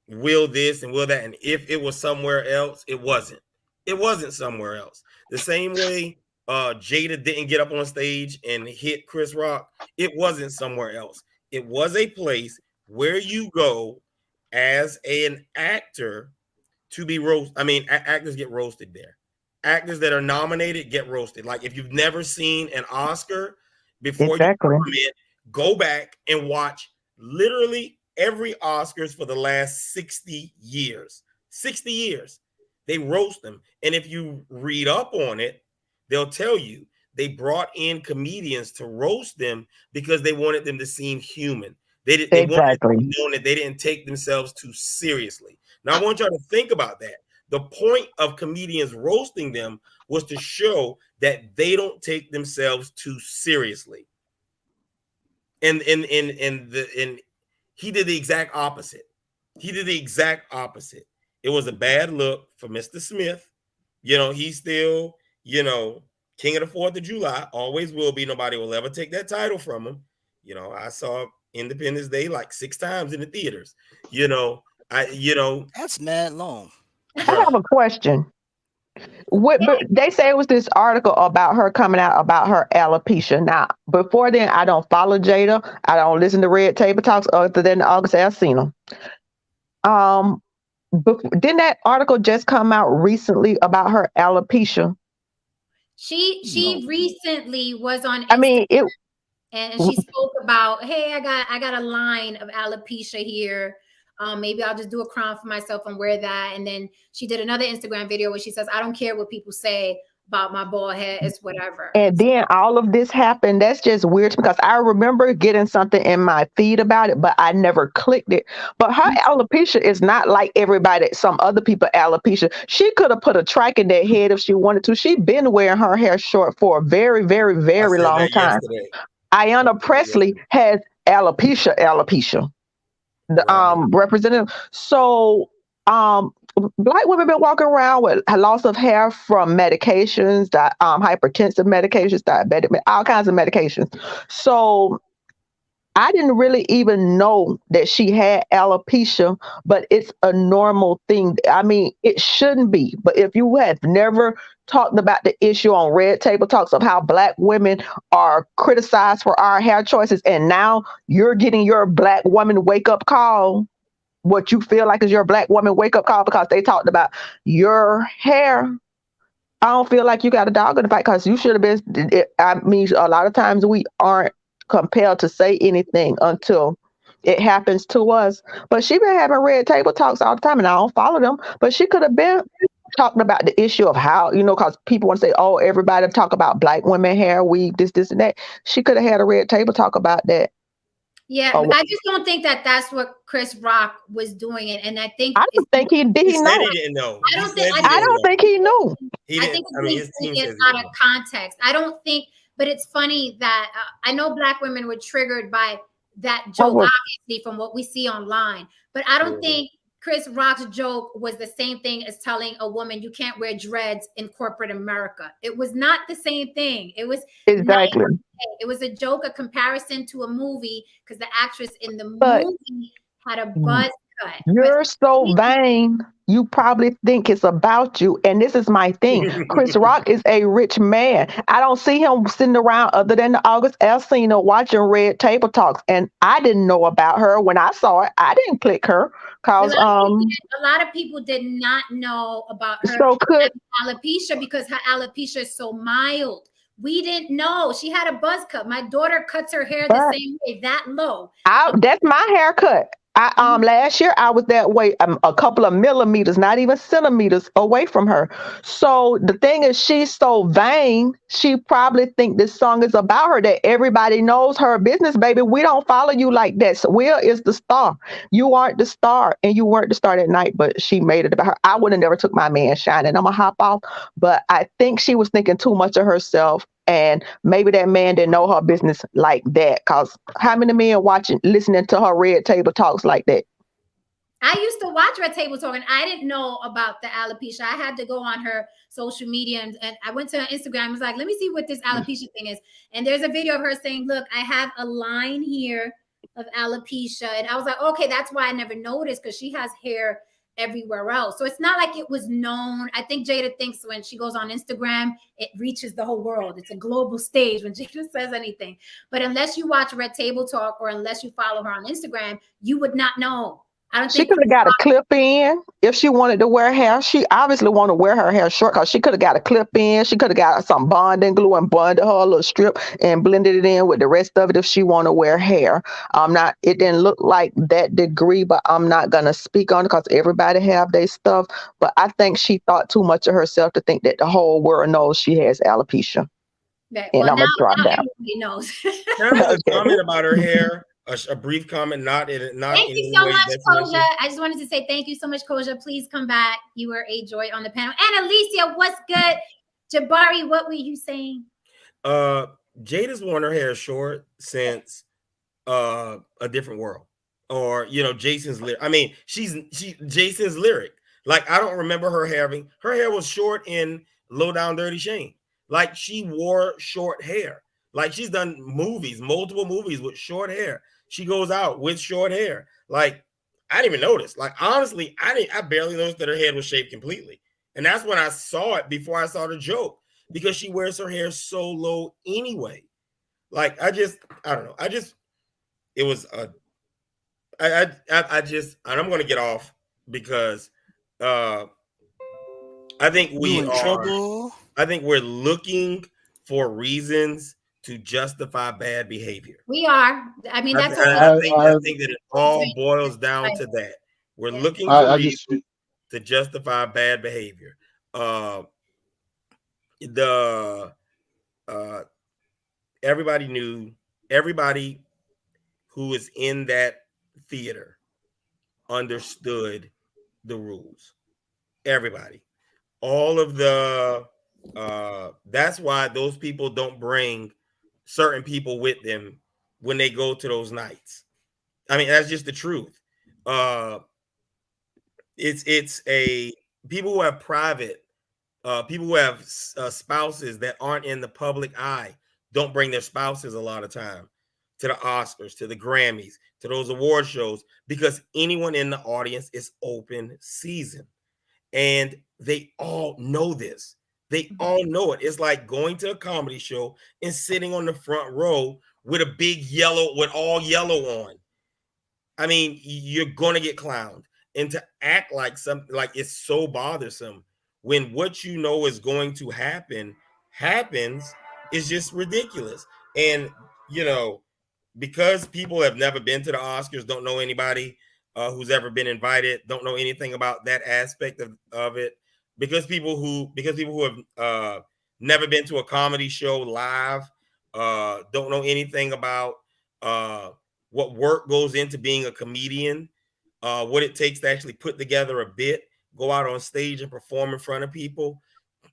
will this and will that. And if it was somewhere else, it wasn't. It wasn't somewhere else. The same way Jada didn't get up on stage and hit Chris Rock, it wasn't somewhere else. It was a place where you go as an actor to be roasted. I mean, actors get roasted there. Actors that are nominated get roasted. Like, if you've never seen an Oscar before, you go back and watch literally every Oscars for the last 60 years. 60 years. They roast them. And if you read up on it, they'll tell you they brought in comedians to roast them because they wanted them to seem human. They wanted to be known that they didn't take themselves too seriously. Now, I want y'all to think about that. The point of comedians roasting them was to show that they don't take themselves too seriously. And he did the exact opposite. He did the exact opposite. It was a bad look for Mr. Smith. You know, he's still, you know, King of the 4th of July, always will be. Nobody will ever take that title from him. You know, I saw Independence Day like 6 times in the theaters. You know, that's mad long. I have a question. They say it was this article about her coming out about her alopecia. Now, before then, I don't follow Jada. I don't listen to Red Table Talks other than August Alsina. Didn't that article just come out recently about her alopecia? She recently was on Instagram, and she spoke about, hey, I got a line of alopecia here. Maybe I'll just do a crown for myself and wear that. And then she did another Instagram video where she says, I don't care what people say about my bald head, it's whatever. And then all of this happened. That's just weird because I remember getting something in my feed about it, but I never clicked it. But her alopecia is not like everybody, some other people alopecia. She could have put a track in that head if she wanted to. She'd been wearing her hair short for a very, very, very long time. Ayanna Presley has alopecia. The representative. So Black women been walking around with a loss of hair from medications, hypertensive medications, diabetic, all kinds of medications. So I didn't really even know that she had alopecia, but it's a normal thing. I mean, it shouldn't be. But if you have never talked about the issue on Red Table Talks of how Black women are criticized for our hair choices, and now you're getting your Black woman wake-up call, what you feel like is your Black woman wake-up call because they talked about your hair, I don't feel like you got a dog in the fight because you should have been. I mean, a lot of times we aren't compelled to say anything until it happens to us. But she been having Red Table Talks all the time, and I don't follow them. But she could have been talking about the issue of how, because people want to say, oh, everybody talk about Black women hair, weave, this, and that. She could have had a Red Table Talk about that. Yeah, I just don't think that that's what Chris Rock was doing, and I think I don't think he did. He know. He didn't know. I don't think he knew. I think he's taking it out of context. I don't think, but it's funny that I know Black women were triggered by that joke, obviously, from what we see online. But I don't think Chris Rock's joke was the same thing as telling a woman you can't wear dreads in corporate America. It was not the same thing. It was exactly. It was a joke, a comparison to a movie, because the actress in the movie had a buzz cut. You're so vain. You probably think it's about you. And this is my thing. Chris Rock is a rich man. I don't see him sitting around other than the August Alsina watching Red Table Talks. And I didn't know about her. When I saw it, I didn't click her. Cause a lot of people did not know about her alopecia because her alopecia is so mild. We didn't know. She had a buzz cut. My daughter cuts her hair the same way, that low. That's my haircut. Last year I was that way, a couple of millimeters, not even centimeters away from her. So the thing is, she's so vain. She probably think this song is about her, that everybody knows her business, baby. We don't follow you like that. So Will is the star. You aren't the star, and you weren't the star that night, but she made it about her. I would have never took my man shining. I'm gonna hop off, but I think she was thinking too much of herself. And maybe that man didn't know her business like that. Cause how many men listening to her Red Table Talks like that? I used to watch Red Table Talk, and I didn't know about the alopecia. I had to go on her social media, and I went to her Instagram. I was like, let me see what this alopecia thing is. And there's a video of her saying, look, I have a line here of alopecia. And I was like, okay, that's why I never noticed, because she has hair everywhere else. So it's not like it was known. I think Jada thinks when she goes on Instagram, it reaches the whole world. It's a global stage when Jada says anything. But unless you watch Red Table Talk or unless you follow her on Instagram, you would not know I don't She think could have got a clip in if she wanted to wear hair. She obviously want to wear her hair short because she could have got a clip in. She could have got some bonding glue and bonded her little strip and blended it in with the rest of it if she want to wear hair. I'm not. It didn't look like that degree, but I'm not gonna speak on it because everybody have their stuff. But I think she thought too much of herself to think that the whole world knows she has alopecia. that. And Well, I'm gonna drop now down. everybody knows. Can I make a comment about her hair? A brief comment, not Thank in you any so way much, detrimental. Koja. I just wanted to say thank you so much, Koja. Please come back. You were a joy on the panel. And Alicia, what's good? Jabari, what were you saying? Jada's worn her hair short since A Different World, or Jason's lyric. I mean, Jason's lyric. Like, I don't remember her having her hair was short in Low Down Dirty Shame. Like, she wore short hair. Like, she's done multiple movies with short hair. She goes out with short hair. Like, I didn't even notice. Like, honestly, I barely noticed that her head was shaved completely. And that's when I saw it before I saw the joke, because she wears her hair so low anyway. Like, I don't know. It was and I'm gonna get off because I think I think we're looking for reasons to justify bad behavior. We are. I mean, that's I think that it all boils down to that. We're looking for reasons to justify bad behavior. Everybody who is in that theater understood the rules. Everybody. All of the that's why those people don't bring certain people with them when they go to those nights. I mean, that's just the truth. It's a people who have private people who have spouses that aren't in the public eye don't bring their spouses a lot of time to the Oscars, to the Grammys, to those award shows, because anyone in the audience is open season. And they all know this. They all know it. It's like going to a comedy show and sitting on the front row with a big yellow, with all yellow on. I mean, you're going to get clowned. And to act like something like it's so bothersome when what you know is going to happen happens is just ridiculous. And, because people have never been to the Oscars, don't know anybody who's ever been invited, don't know anything about that aspect of it, because people who have never been to a comedy show live don't know anything about what work goes into being a comedian, what it takes to actually put together a bit, go out on stage and perform in front of people.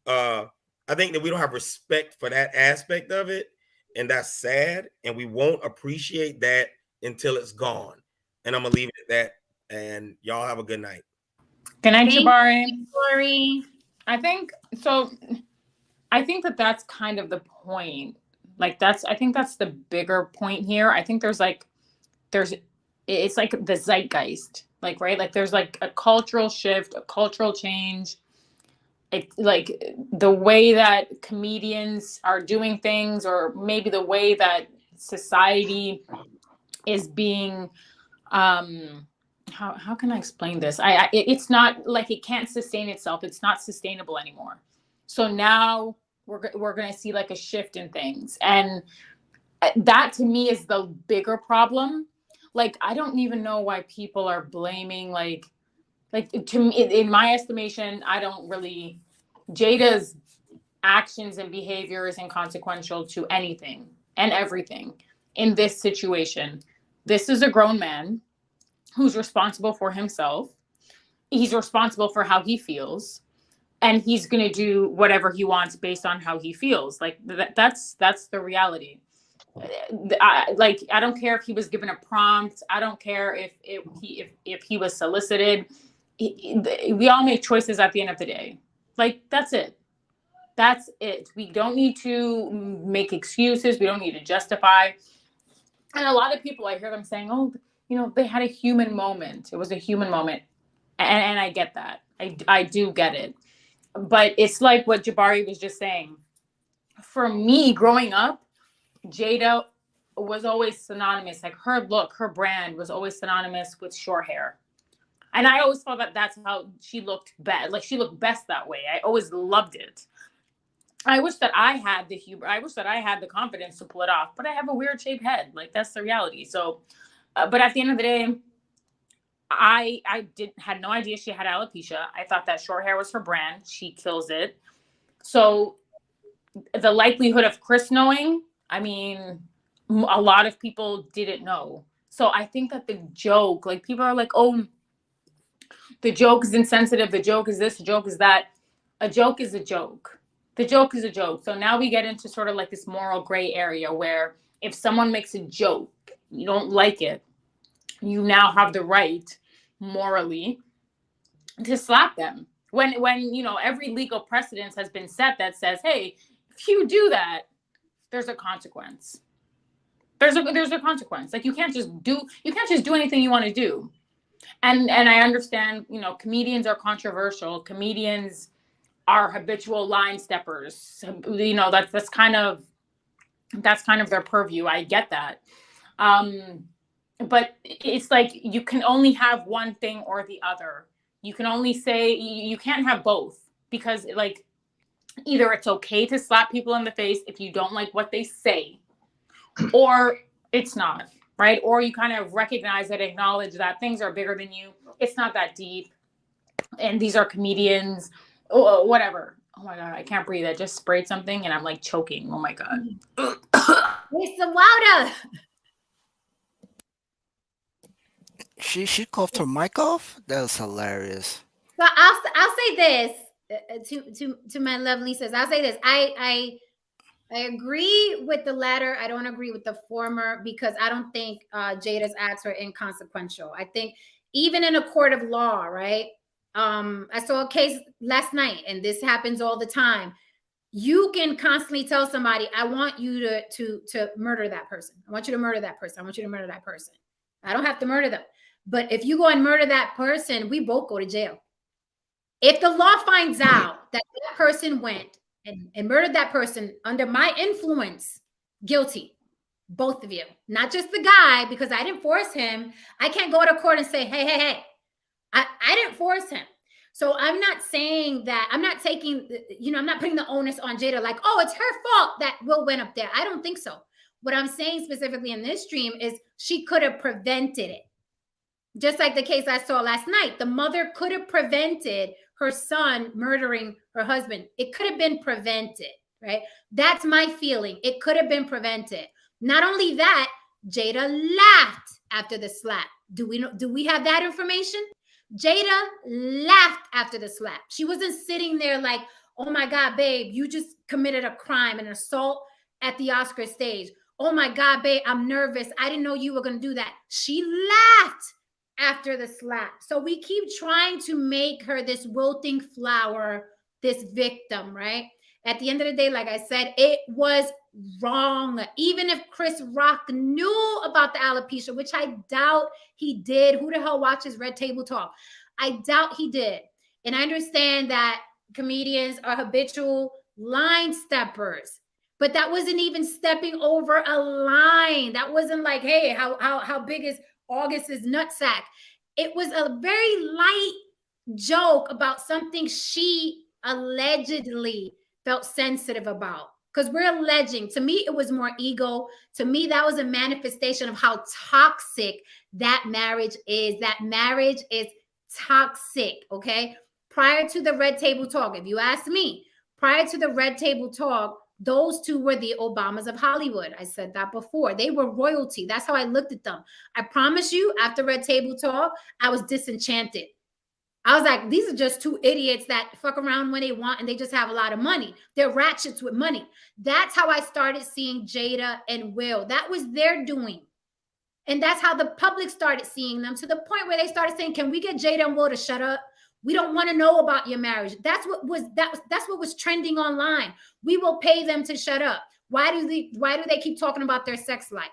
I think that we don't have respect for that aspect of it, and that's sad, and we won't appreciate that until it's gone. And I'm gonna leave it at that, and y'all have a good night. Good night, Jabari. I think that that's kind of the point. Like, I think that's the bigger point here. I think it's like the zeitgeist, like, right? Like, there's like a cultural shift, a cultural change. It's like the way that comedians are doing things, or maybe the way that society is being, how can I explain this? It's not like it can't sustain itself. It's not sustainable anymore. So now we're going to see like a shift in things. And that to me is the bigger problem. Like, I don't even know why people are blaming, like to me, in my estimation, Jada's actions and behavior is inconsequential to anything and everything in this situation. This is a grown man who's responsible for himself. He's responsible for how he feels, and he's going to do whatever he wants based on how he feels. Like, that's the reality. I don't care if he was given a prompt. I don't care if he was solicited. We all make choices at the end of the day. Like, that's it. That's it. We don't need to make excuses. We don't need to justify. And a lot of people, I hear them saying, oh, they had a human moment. It was a human moment. And I get that. I do get it. But it's like what Jabari was just saying. For me, growing up, Jada was always synonymous. Like, her look, her brand was always synonymous with short hair. And I always thought that that's how she looked best. Like she looked best that way. I always loved it. I wish that I had the humor. I wish that I had the confidence to pull it off, but I have a weird shaped head. Like that's the reality. So, but at the end of the day, I had no idea she had alopecia. I thought that short hair was her brand. She kills it. So the likelihood of Chris knowing, I mean, a lot of people didn't know. So I think that the joke, like people are like, oh, the joke is insensitive. The joke is this, the joke is that. A joke is a joke. The joke is a joke. So now we get into sort of like this moral gray area where if someone makes a joke, you don't like it, you now have the right morally to slap them. When you know, every legal precedence has been set that says, hey, if you do that, there's a consequence. There's a consequence. Like you can't just do anything you want to do. And I understand, you know, comedians are controversial. Comedians are habitual line steppers. You know, that's kind of their purview. I get that. But it's like you can only have one thing or the other. You can only say, you can't have both, because like either it's okay to slap people in the face if you don't like what they say, or it's not, right? Or you kind of recognize and acknowledge that things are bigger than you. It's not that deep. And these are comedians, whatever. Oh my God, I can't breathe. I just sprayed something and I'm like choking. Oh my God. It's some water. She coughed her mic off? That was hilarious. So I'll say this to my lovely sis. I'll say this. I agree with the latter. I don't agree with the former, because I don't think Jada's acts were inconsequential. I think even in a court of law, right? I saw a case last night, and this happens all the time. You can constantly tell somebody, I want you to murder that person. I want you to murder that person. I want you to murder that person. I don't have to murder them. But if you go and murder that person, we both go to jail. If the law finds out that that person went and murdered that person under my influence, guilty. Both of you. Not just the guy, because I didn't force him. I can't go to court and say, hey. I didn't force him. So I'm not saying that, I'm not taking, you know, I'm not putting the onus on Jada like, oh, it's her fault that Will went up there. I don't think so. What I'm saying specifically in this stream is she could have prevented it. Just like the case I saw last night, the mother could have prevented her son murdering her husband. It could have been prevented, right? That's my feeling. It could have been prevented. Not only that, Jada laughed after the slap. Do we have that information? Jada laughed after the slap. She wasn't sitting there like, oh my God, babe, you just committed a crime, an assault at the Oscar stage. Oh my God, babe, I'm nervous. I didn't know you were going to do that. She laughed after the slap. So we keep trying to make her this wilting flower, this victim, right? At the end of the day, like I said, it was wrong. Even if Chris Rock knew about the alopecia, which I doubt he did. Who the hell watches Red Table Talk? I doubt he did. And I understand that comedians are habitual line steppers, but that wasn't even stepping over a line. That wasn't like, hey, how big is August's nutsack? It was a very light joke about something she allegedly felt sensitive about. Because we're alleging, to me, it was more ego. To me, that was a manifestation of how toxic that marriage is. That marriage is toxic, okay? Prior to the Red Table Talk, if you ask me, prior to the Red Table Talk, those two were the Obamas of Hollywood. I said that before. They were royalty. That's how I looked at them. I promise you, after Red Table Talk, I was disenchanted. I was like, these are just two idiots that fuck around when they want and they just have a lot of money. They're ratchets with money. That's how I started seeing Jada and Will. That was their doing. And that's how the public started seeing them, to the point where they started saying, can we get Jada and Will to shut up? We don't want to know about your marriage. That's what was trending online. We will pay them to shut up. Why do they keep talking about their sex life?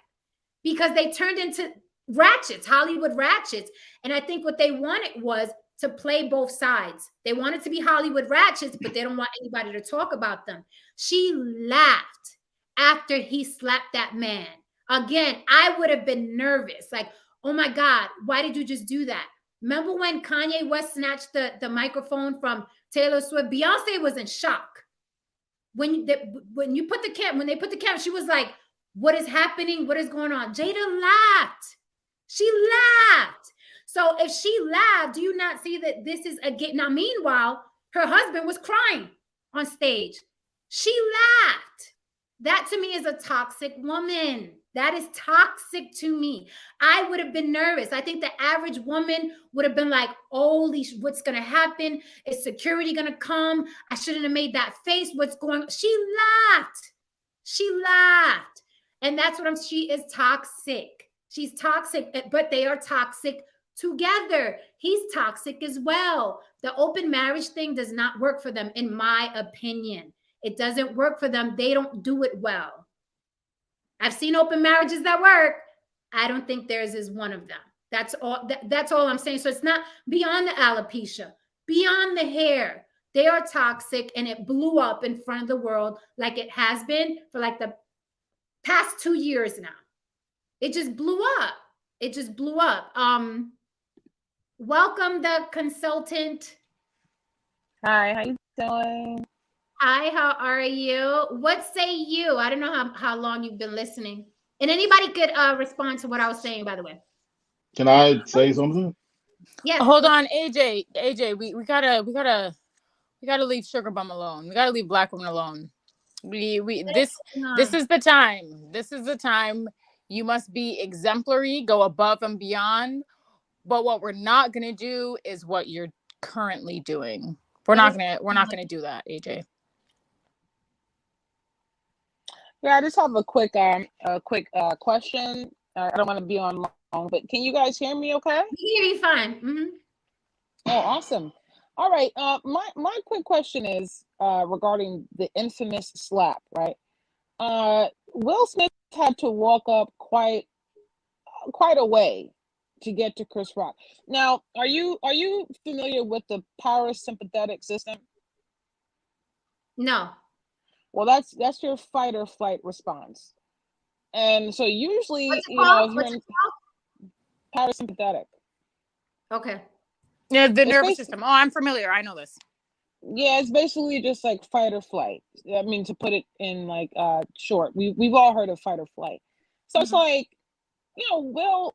Because they turned into ratchets, Hollywood ratchets. And I think what they wanted was to play both sides. They wanted to be Hollywood ratchets, but they don't want anybody to talk about them. She laughed after he slapped that man. Again, I would have been nervous. Like, oh my God, why did you just do that? Remember when Kanye West snatched the microphone from Taylor Swift? Beyonce was in shock. When they put the camera, she was like, what is happening? What is going on? Jada laughed. She laughed. So if she laughed, do you not see that this is again? Now, meanwhile, her husband was crying on stage. She laughed. That to me is a toxic woman. That is toxic to me. I would have been nervous. I think the average woman would have been like, holy, what's going to happen? Is security going to come? I shouldn't have made that face. What's going on? She laughed. She laughed. And that's what she is toxic. She's toxic, but they are toxic together. He's toxic as well. The open marriage thing does not work for them, in my opinion. It doesn't work for them. They don't do it well. I've seen open marriages that work. I don't think theirs is one of them. That's all. That's all I'm saying. So it's not beyond the alopecia, beyond the hair. They are toxic, and it blew up in front of the world like it has been for like the past 2 years now. It just blew up. It just blew up. Welcome the consultant. Hi, how you doing? Hi, how are you? What say you? I don't know how long you've been listening. And anybody could respond to what I was saying, by the way. Can I say something? Yeah. Hold on, AJ, we gotta leave Sugar Bum alone. We gotta leave Black woman alone. This is the time. This is the time. You must be exemplary, go above and beyond. But what we're not gonna do is what you're currently doing. We're not gonna do that, AJ. Yeah, I just have a quick question. I don't want to be on long, but can you guys hear me okay? We hear you fine. Mm-hmm. Oh, awesome. All right. My quick question is regarding the infamous slap, right? Will Smith had to walk up quite a way to get to Chris Rock. Now, are you familiar with the parasympathetic system? No. Well, that's your fight or flight response. And so usually, What's it if called? you're in parasympathetic. Okay. Yeah, the nervous system. Oh, I'm familiar. I know this. Yeah, it's basically just like fight or flight. I mean, to put it in like short, we've all heard of fight or flight. So it's like, Will,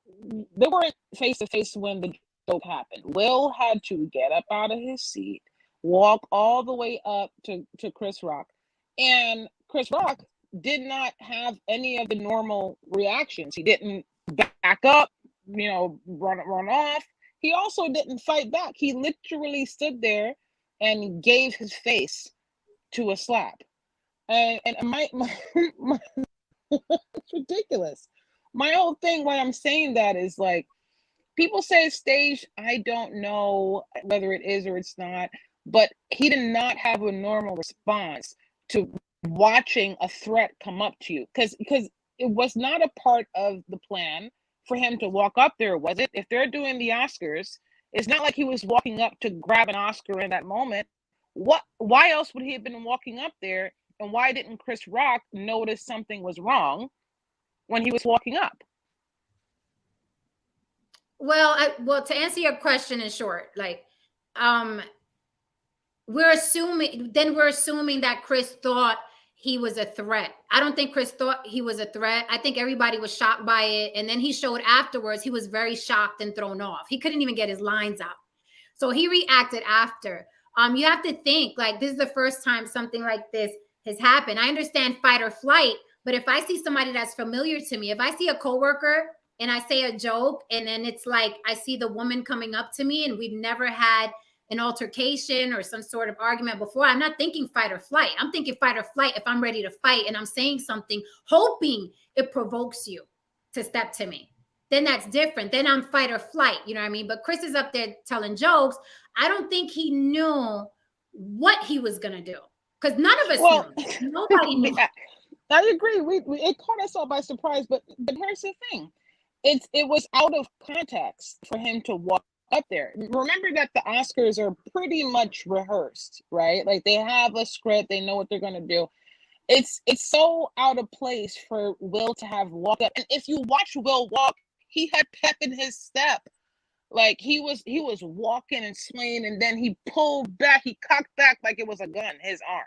they weren't face to face when the joke happened. Will had to get up out of his seat, walk all the way up to Chris Rock. And Chris Rock did not have any of the normal reactions. He didn't back up, run off. He also didn't fight back. He literally stood there and gave his face to a slap. And my it's ridiculous. My whole thing, why I'm saying that is like, people say it's staged. I don't know whether it is or it's not, but he did not have a normal response to watching a threat come up to you, because it was not a part of the plan for him to walk up there, was it? If they're doing the Oscars, it's not like he was walking up to grab an Oscar in that moment. Why else would he have been walking up there, and why didn't Chris Rock notice something was wrong when he was walking up? Well, to answer your question in short, like, we're assuming that Chris thought he was a threat. I don't think Chris thought he was a threat. I think everybody was shocked by it. And then he showed afterwards, he was very shocked and thrown off. He couldn't even get his lines out. So he reacted after. You have to think, like, this is the first time something like this has happened. I understand fight or flight, but if I see somebody that's familiar to me, if I see a coworker and I say a joke, and then it's like I see the woman coming up to me and we've never had an altercation or some sort of argument before, I'm not thinking fight or flight. I'm thinking fight or flight if I'm ready to fight and I'm saying something, hoping it provokes you to step to me. Then that's different. Then I'm fight or flight, you know what I mean? But Chris is up there telling jokes. I don't think he knew what he was going to do, because none of us knew. Nobody knew. I agree. It caught us all by surprise, but here's the thing. It was out of context for him to walk up there. Remember that the Oscars are pretty much rehearsed, right? Like, they have a script, they know what they're going to do. It's so out of place for Will to have walked up. And if you watch Will walk, he had pep in his step. Like he was walking and swaying, and then he pulled back, he cocked back like it was a gun, his arm,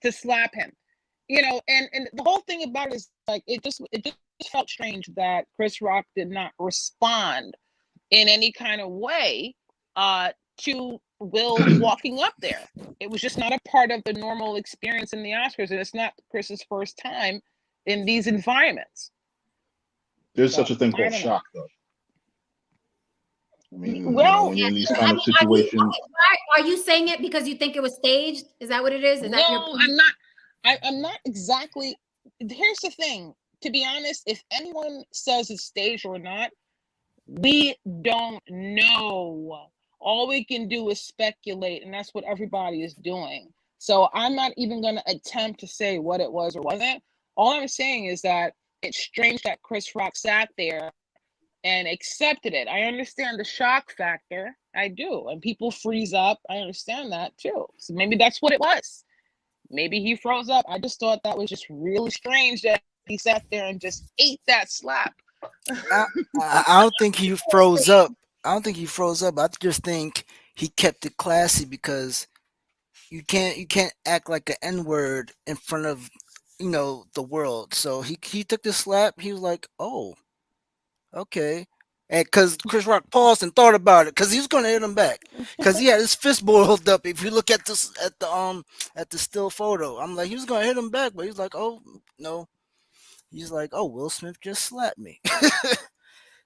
to slap him. And the whole thing about it is like it just felt strange that Chris Rock did not respond in any kind of way to Will walking up there. It was just not a part of the normal experience in the Oscars, and it's not Chris's first time in these environments. There's such a thing called shock, though. I mean, well, when you're in these kind of situations. Are you saying it because you think it was staged? Is that what it is? No, I'm not. I'm not exactly. Here's the thing. To be honest, if anyone says it's staged or not, we don't know. All we can do is speculate, and that's what everybody is doing. So I'm not even going to attempt to say what it was or wasn't. All I'm saying is that it's strange that Chris Rock sat there and accepted it. I understand the shock factor. I do. And people freeze up. I understand that too. So maybe that's what it was. Maybe he froze up. I just thought that was just really strange that he sat there and just ate that slap. I don't think he froze up. I just think he kept it classy because you can't act like an N-word in front of the world. So he took the slap. He was like, oh, okay. And because Chris Rock paused and thought about it, because he was going to hit him back, because he had his fist boiled up. If you look at the still photo, I'm like, he was going to hit him back, but he's like, oh no, he's like, oh, Will Smith just slapped me.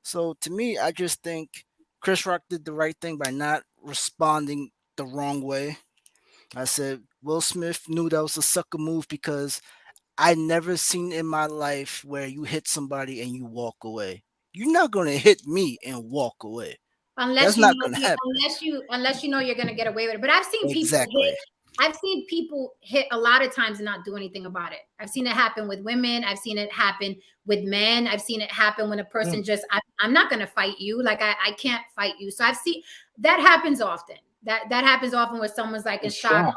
So to me, I just think Chris Rock did the right thing by not responding the wrong way. I said Will Smith knew that was a sucker move because I never seen in my life where you hit somebody and you walk away. You're not gonna hit me and walk away. Unless you know you're gonna get away with it. But I've seen people hit a lot of times and not do anything about it. I've seen it happen with women. I've seen it happen with men. I've seen it happen when a person I'm not gonna fight you. Like I can't fight you. So I've seen that happens often. That happens often where someone's like in shock. Like,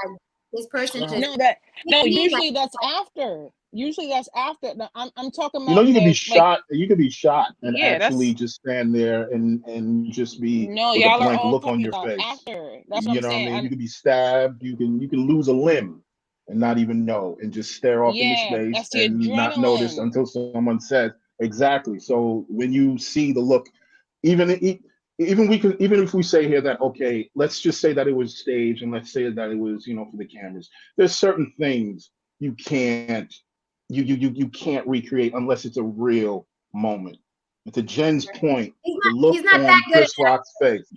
this person usually that's after. Usually that's after. No, I'm talking about. You can be shot. You can be shot and actually just stand there and just be with a blank look on your face. After. That's what I'm saying. What I mean? You can be stabbed. You can lose a limb and not even know, and just stare off into space and not notice until someone says exactly. So when you see the look, even if we say here that, okay, let's just say that it was staged and let's say that it was for the cameras. There's certain things you can't recreate unless it's a real moment. And to Jen's point, the look on Chris Rock's face.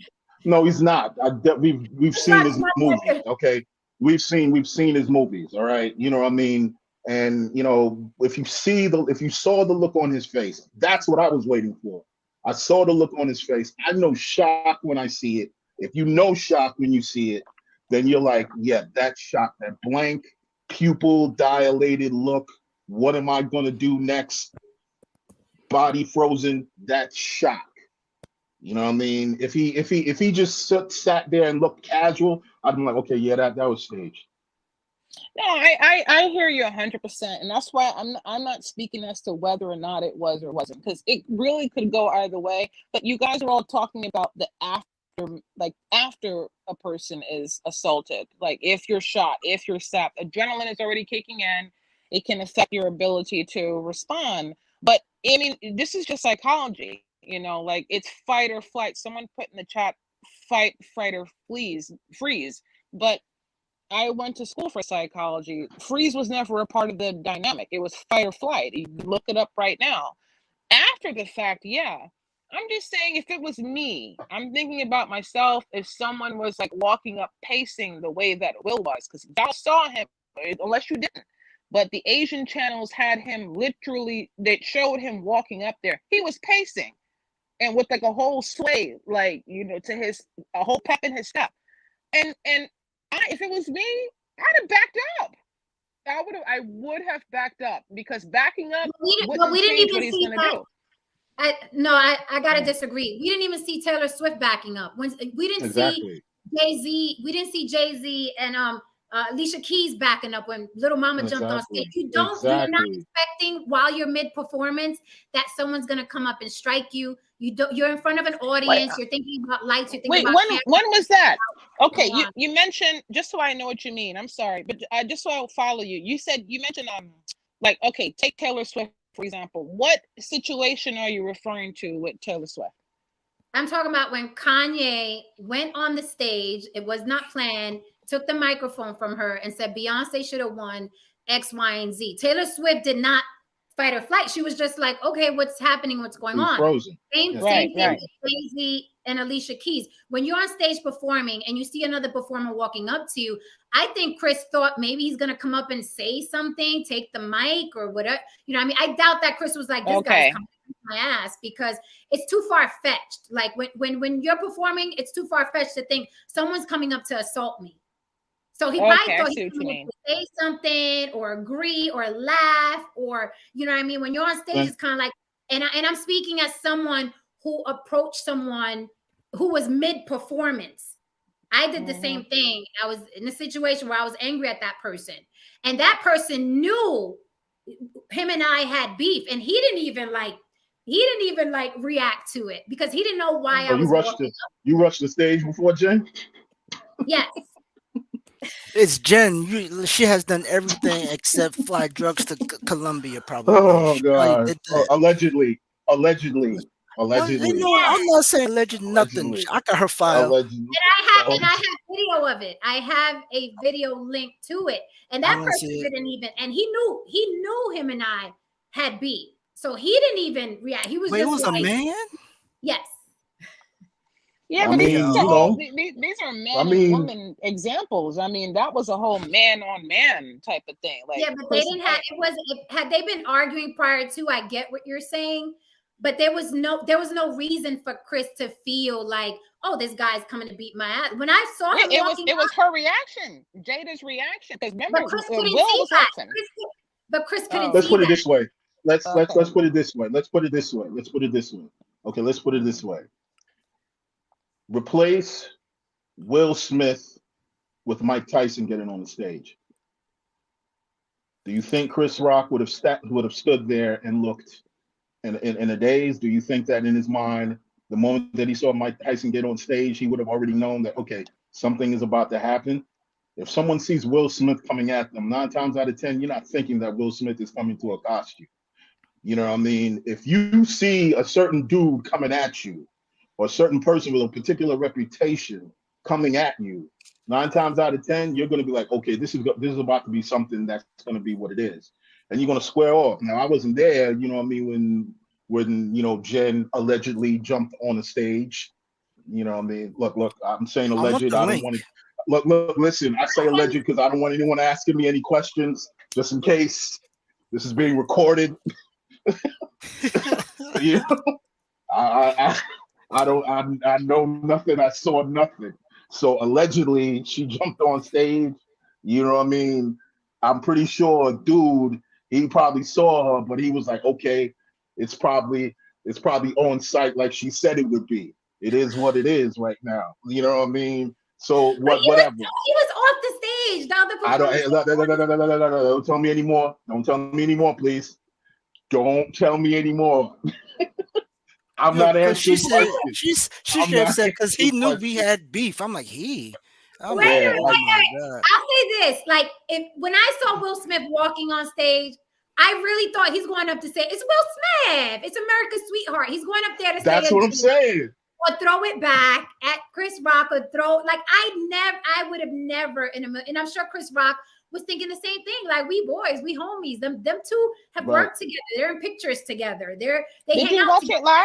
No, he's not. We've seen his movies. Okay, we've seen his movies. All right, you know what I mean. And if you saw the look on his face, that's what I was waiting for. I saw the look on his face. I know shock when I see it. If you know shock when you see it, then you're like, yeah, that shock, that blank, pupil dilated look. What am I going to do next? Body frozen. That's shock. You know what I mean? If he just sat there and looked casual, I'd be like, okay, yeah, that was staged. No, I hear you 100%, and that's why I'm not speaking as to whether or not it was or wasn't, because it really could go either way. But you guys are all talking about the after a person is assaulted, like if you're shot, if you're stabbed, adrenaline is already kicking in. It can affect your ability to respond. But I mean, this is just psychology, like it's fight or flight. Someone put in the chat, fight, fright, or freeze. But I went to school for psychology. Freeze was never a part of the dynamic. It was fight or flight. You look it up right now. After the fact, yeah. I'm just saying, if it was me, I'm thinking about myself. If someone was like walking up, pacing the way that Will was, because y'all saw him, unless you didn't. But the Asian channels had him literally, they showed him walking up there. He was pacing and with like a whole sway, like, to a whole pep in his step. And if it was me, I'd have backed up. I would have backed up, because backing up wouldn't change what he's going to do. I gotta disagree. We didn't even see Taylor Swift backing up. We didn't see Jay-Z. We didn't see Jay-Z and Alicia Keys backing up when Little Mama jumped on stage. You're not expecting while you're mid-performance that someone's gonna come up and strike you. You're in front of an audience. You're thinking about lights. You're thinking about when was that? Okay, you mentioned, just so I know what you mean. I'm sorry, but just so I'll follow you. You mentioned like, okay, take Taylor Swift for example. What situation are you referring to with Taylor Swift? I'm talking about when Kanye went on the stage. It was not planned. Took the microphone from her and said Beyonce should have won X, Y, and Z. Taylor Swift did not fight or flight. She was just like, okay, what's happening? What's going on? Frozen. Same thing with Jay-Z and Alicia Keys. When you're on stage performing and you see another performer walking up to you, I think Chris thought maybe he's gonna come up and say something, take the mic or whatever. You know what I mean? I doubt that Chris was like, this guy's coming my ass, because it's too far-fetched. Like when you're performing, it's too far-fetched to think someone's coming up to assault me. So he probably thought he was going to say something or agree or laugh, or, you know what I mean? When you're on stage, it's kind of like, and I'm speaking as someone who approached someone who was mid-performance. I did the same thing. I was in a situation where I was angry at that person, and that person knew him and I had beef, and he didn't even like react to it because he didn't know why I was You rushed the stage before Jen? Yes. It's Jen. She has done everything except fly drugs to Colombia, probably. Oh, God. Allegedly. Well, you know, I'm not saying alleged nothing. I got her file. Allegedly. And I have video of it. I have a video link to it. And that person didn't even, and he knew him and I had beef. So he didn't even react. He was it was like, a man? Yes. Yeah, but these are men and women examples. I mean, that was a whole man on man type of thing. Like, yeah, but they didn't have had they been arguing prior to, I get what you're saying, but there was no reason for Chris to feel like, oh, this guy's coming to beat my ass. When I saw him it was her reaction, Jada's reaction. Because remember, Chris couldn't see that. But Chris couldn't let's see put it that. this way. Let's put it this way. Let's put it this way. Okay, let's put it this way. Replace Will Smith with Mike Tyson getting on the stage. Do you think Chris Rock would have stood there and looked in a daze? Do you think that in his mind, the moment that he saw Mike Tyson get on stage, he would have already known that, okay, something is about to happen? If someone sees Will Smith coming at them, 9 times out of 10, you're not thinking that Will Smith is coming to accost you. You know what I mean? If you see a certain dude coming at you, or a certain person with a particular reputation coming at you, 9 times out of 10, you're going to be like, okay, this is about to be something that's going to be what it is. And you're going to square off. Now, I wasn't there, you know what I mean, when you know, Jen allegedly jumped on the stage. You know what I mean? Look, I'm saying alleged. I don't want to, look, listen, I say alleged because I don't want anyone asking me any questions, just in case this is being recorded. You know? I know nothing. I saw nothing. So allegedly, she jumped on stage. You know what I mean? I'm pretty sure, dude, he probably saw her, but he was like, okay, it's probably on site like she said it would be. It is what it is right now. You know what I mean? So whatever. He was off the stage. Don't tell me anymore. Don't tell me anymore, please. Don't tell me anymore. I'm not answering questions. She should have said, because he knew we had beef. I'm like, wait a minute. I'll say this. Like, when I saw Will Smith walking on stage, I really thought he's going up to say, it's Will Smith. It's America's sweetheart. He's going up there to say, that's what I'm saying. Or throw it back at Chris Rock, or I would have never and I'm sure Chris Rock was thinking the same thing. Like, we boys, we homies. Them two have worked together. They're in pictures together. They Did hang you out watch together. it live?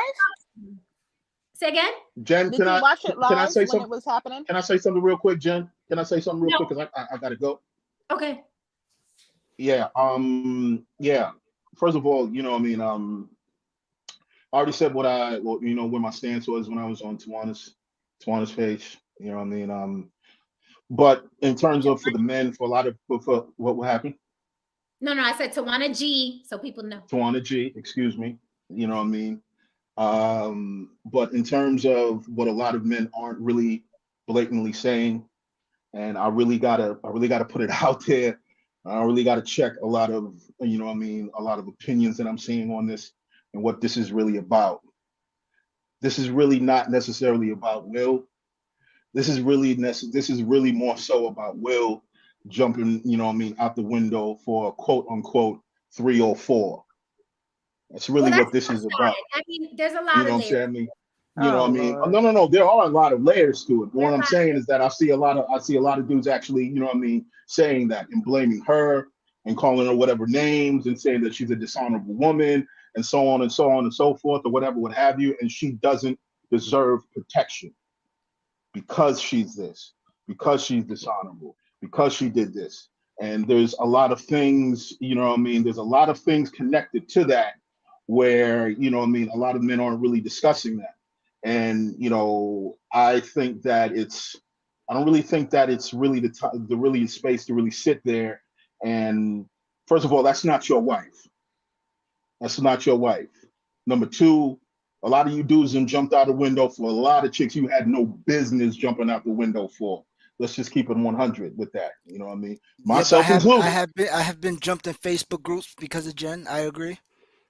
Say again? Jen, Did you watch it live when it was happening? Can I say something real quick, Jen? Can I say something real quick? Because I gotta go. Okay. Yeah. Yeah. First of all, you know what I mean, I already said where my stance was when I was on Tawana's page. You know what I mean? But in terms of for the men, for what will happen? No, I said Tawana G, so people know. Tawana G, excuse me. You know what I mean? But in terms of what a lot of men aren't really blatantly saying, and I really gotta put it out there. I really gotta check a lot of, you know what I mean, a lot of opinions that I'm seeing on this and what this is really about. This is really not necessarily about Will. This is really more so about Will jumping, you know what I mean, out the window for a quote unquote 304. That's really what this is about. I mean, there's a lot You of know what I'm layers. saying? I mean, you know what I mean? No. There are a lot of layers to it. But what I'm saying is that I see a lot of dudes actually, you know what I mean, saying that and blaming her and calling her whatever names and saying that she's a dishonorable woman and so on and so on and so forth or whatever, what have you. And she doesn't deserve protection because she's this, because she's dishonorable, because she did this. And there's a lot of things, you know what I mean? There's a lot of things connected to that where, you know what I mean, a lot of men aren't really discussing that. And, you know, I don't really think that it's really the really space to really sit there. And first of all, that's not your wife. That's not your wife. Number two, a lot of you dudes and jumped out the window for a lot of chicks you had no business jumping out the window for. Let's just keep it 100 with that. You know what I mean? Myself included. I have been jumped in Facebook groups because of Jen. I agree.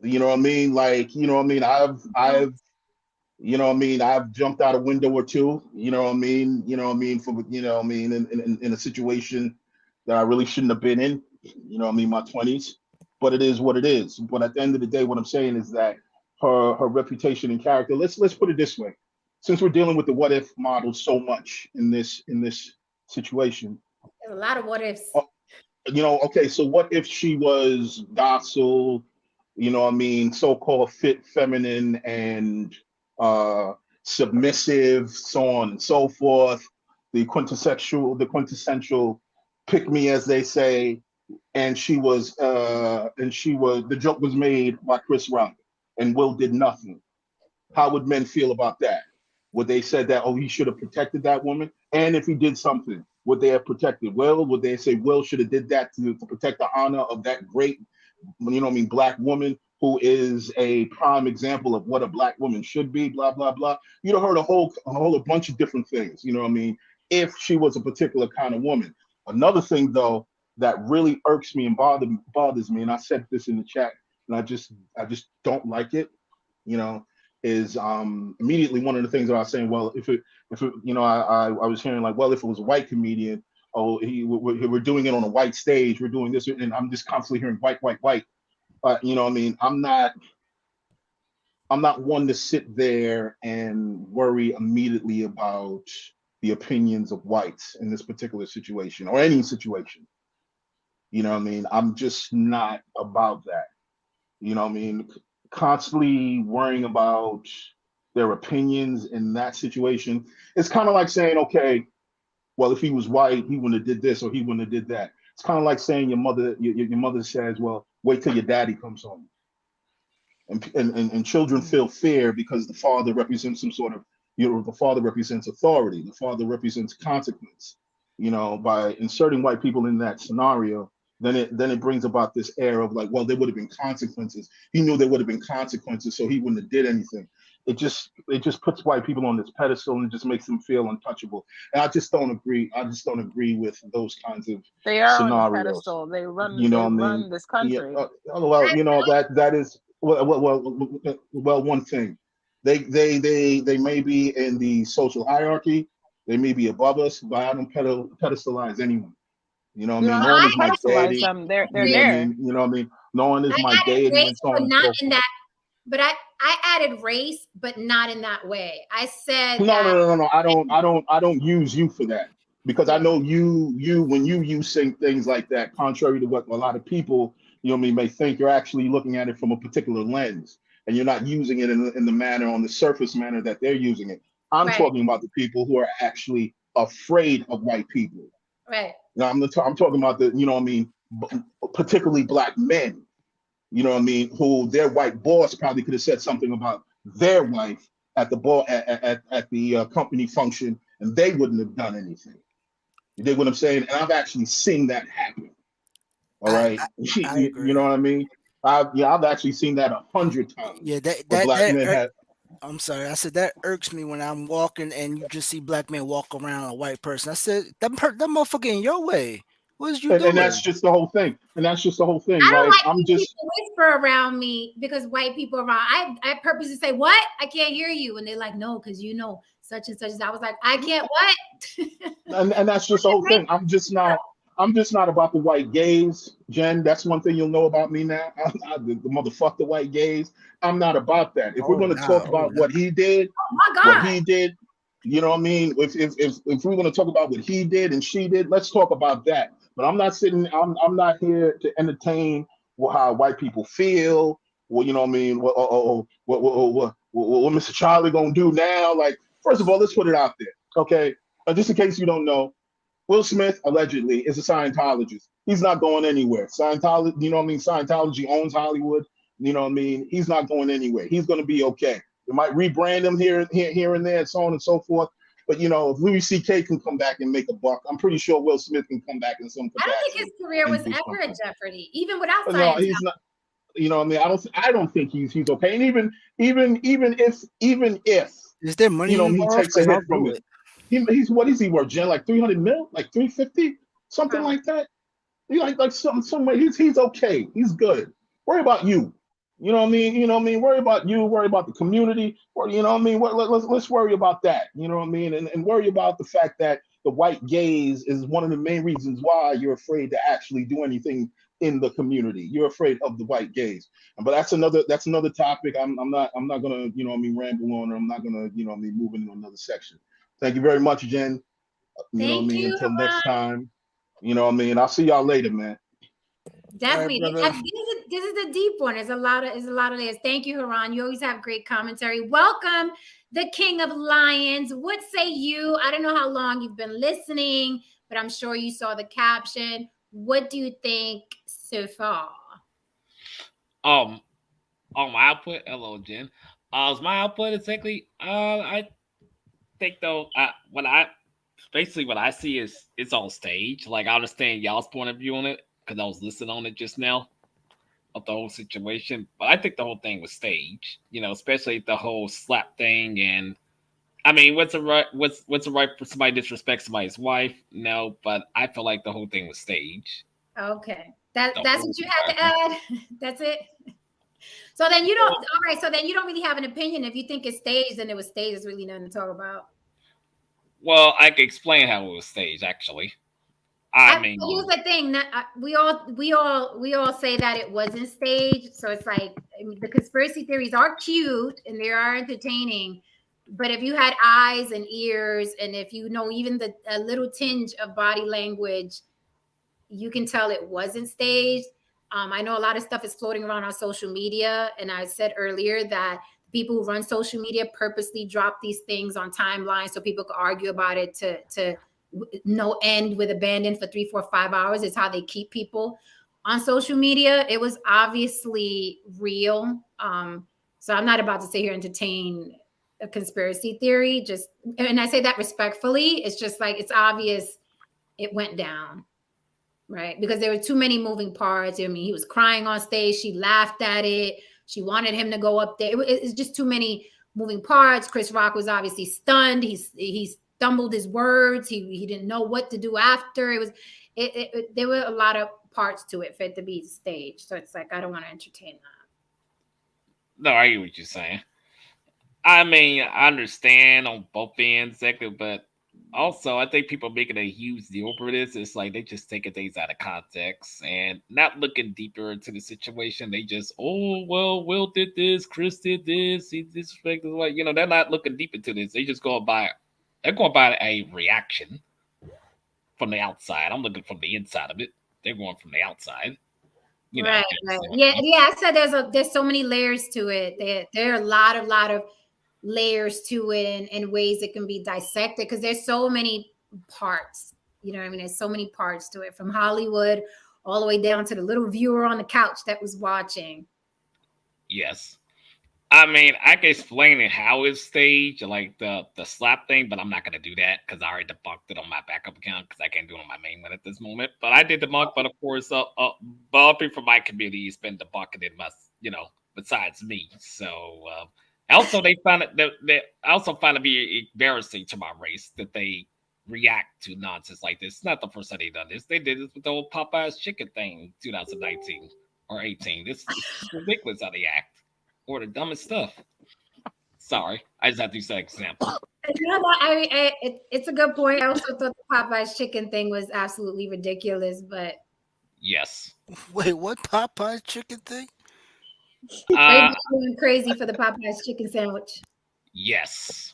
You know what I mean? Like, you know what I mean? I've you know what I mean? I've jumped out a window or two, you know what I mean? You know what I mean? For, you know what I mean? In a situation that I really shouldn't have been in, you know what I mean? My 20s, but it is what it is. But at the end of the day, what I'm saying is that her reputation and character, let's put it this way. Since we're dealing with the what if model so much in this situation. There's a lot of what ifs. You know, okay, so what if she was docile, you know what I mean, so-called fit, feminine, and submissive, so on and so forth, the quintessential pick me, as they say, and the joke was made by Chris Rock and Will did nothing. How would men feel about that? Would they say that, oh, he should have protected that woman? And if he did something, would they have protected Will? Would they say Will should have did that to protect the honor of that great, you know what I mean, black woman who is a prime example of what a black woman should be, blah, blah, blah. You'd have heard a whole bunch of different things, you know what I mean, if she was a particular kind of woman. Another thing, though, that really irks me and bothers me, and I said this in the chat, and I just don't like it, you know, is immediately one of the things that I was saying, well, if it you know, I was hearing like, well, if it was a white comedian, oh, we're doing it on a white stage, we're doing this, and I'm just constantly hearing white. You know what I mean? I'm not one to sit there and worry immediately about the opinions of whites in this particular situation or any situation. You know what I mean? I'm just not about that. You know what I mean? Constantly worrying about their opinions in that situation. It's kind of like saying, okay, well, if he was white, he wouldn't have did this or he wouldn't have did that. It's kind of like saying your mother says, well, wait till your daddy comes home. And children feel fear because the father represents some sort of, you know, the father represents authority. The father represents consequence. You know, by inserting white people in that scenario, then it brings about this air of like, well, there would have been consequences. He knew there would have been consequences, so he wouldn't have did anything. It just puts white people on this pedestal and it just makes them feel untouchable. And I just don't agree. I just don't agree with those kinds of they are scenarios. on the pedestal. They run. You know, they what I run mean? this country. Yeah, well, you know, that is well, one thing. They may be in the social hierarchy. They may be above us, but I don't pedestalize anyone. You know what I mean? No one is my deity. They're you know there. What I mean? You know what I mean? No one is my deity and so on and so forth. But I added race, but not in that way. I said no. I don't use you for that because I know you when you use things like that, contrary to what a lot of people, you know what I mean, may think, you're actually looking at it from a particular lens and you're not using it in the manner, on the surface manner that they're using it. I'm talking about the people who are actually afraid of white people. Right. Now I'm talking about the, you know what I mean, particularly black men. You know what I mean? Who their white boss probably could have said something about their wife at the at the company function, and they wouldn't have done anything. You dig what I'm saying? And I've actually seen that happen. All right, you know what I mean? I've actually seen that 100 times. Yeah, black men have. I'm sorry. I said that irks me when I'm walking and you just see black men walk around a white person. I said that motherfucker in your way. What is you doing? And that's just the whole thing. And that's just the whole thing. I don't Like like people whisper around me because white people around. I purposely say, "What? I can't hear you," and they're like, "No, because you know such and such." I was like, "I can't what?" and that's just the whole thing. I'm just not about the white gays, Jen. That's one thing you'll know about me now. The motherfucker white gays. I'm not about that. If we're going to talk about what he did, what he did, you know what I mean? If we're going to talk about what he did and she did, let's talk about that. But I'm not sitting. I'm not here to entertain how white people feel. Well, you know what I mean? What Mr. Charlie gonna do now? Like, first of all, let's put it out there, okay? Just in case you don't know, Will Smith allegedly is a Scientologist. He's not going anywhere. Scientology, you know what I mean? Scientology owns Hollywood. You know what I mean? He's not going anywhere. He's going to be okay. They might rebrand him here and there, and so on and so forth. But you know, if Louis C.K. can come back and make a buck, I'm pretty sure Will Smith can come back in some capacity. I don't think his career was ever in jeopardy, even without Scientology. No, he's not. You know what I mean? I don't think he's okay. And even if is there money? You know, he takes a hit from it. He's what is he worth, Jen? Like 300 mil, like 350, something like that. He like somewhere. He's okay. He's good. Worry about you. You know what I mean? You know what I mean? Worry about you. Worry about the community. Or you know what I mean? Let's worry about that. You know what I mean? And worry about the fact that the white gaze is one of the main reasons why you're afraid to actually do anything in the community. You're afraid of the white gaze. But that's another topic. I'm not gonna, you know what I mean, ramble on, or I'm not gonna, you know what I mean, move into another section. Thank you very much, Jen. You know what I mean? Until next time. You know what I mean? I'll see y'all later, man. Definitely. Right, this is a deep one. There's a lot of layers. Thank you, Haran. You always have great commentary. Welcome, the King of Lions. What say you? I don't know how long you've been listening, but I'm sure you saw the caption. What do you think so far? On my output, hello, Jen. My output exactly. I think though, what I see is it's on stage. Like I understand y'all's point of view on it because I was listening on it just now of the whole situation. But I think the whole thing was staged. You know, especially the whole slap thing. And I mean, what's the right for somebody to disrespect somebody's wife? No, but I feel like the whole thing was staged. Okay, that's what you had to add. That's it. So then you don't. All right. So then you don't really have an opinion. If you think it's staged, then it was staged. There's really nothing to talk about. Well, I can explain how it was staged. Actually, I mean, here's the thing. We all say that it wasn't staged. So it's like, I mean, the conspiracy theories are cute and they are entertaining. But if you had eyes and ears, and if you know even a little tinge of body language, you can tell it wasn't staged. I know a lot of stuff is floating around on social media. And I said earlier that people who run social media purposely drop these things on timelines so people can argue about it to no end with abandon for 3, 4, 5 hours. It's how they keep people on social media. It was obviously real. So I'm not about to sit here and entertain a conspiracy theory. And I say that respectfully. It's just like, it's obvious it went down. Right. Because there were too many moving parts. I mean, he was crying on stage. She laughed at it. She wanted him to go up there. It's just too many moving parts. Chris Rock was obviously stunned. He stumbled his words. He didn't know what to do after. There were a lot of parts to it for it to be staged. So it's like, I don't want to entertain that. No, I get what you're saying. I mean, I understand on both ends, exactly, but also, I think people making a huge deal for this. It's like they just taking things out of context and not looking deeper into the situation. They just, oh, well, Will did this, Chris did this, he disrespected, like, you know, they're not looking deep into this. They just go by, they're going by a reaction from the outside. I'm looking from the inside of it. They're going from the outside. You know, right. Yeah. I said there's so many layers to it. There are a lot of layers to it and ways it can be dissected because there's so many parts. You know what I mean? There's so many parts to it, from Hollywood all the way down to the little viewer on the couch that was watching. Yes. I mean, I can explain it how it's staged, like the slap thing, but I'm not going to do that because I already debunked it on my backup account because I can't do it on my main one at this moment. But I did debunk, but of course, people from my community has been debunking it, you know, besides me. So Also, they find it I also find it be embarrassing to my race that they react to nonsense like this. It's not the first time they done this. They did this with the old Popeye's chicken thing in 2019 or 18. This is ridiculous how they act. Or the dumbest stuff. Sorry, I just have to use that example. You know what? It's a good point. I also thought the Popeye's chicken thing was absolutely ridiculous, but yes. Wait, what Popeye's chicken thing? Everybody's going crazy for the Popeye's chicken sandwich. Yes.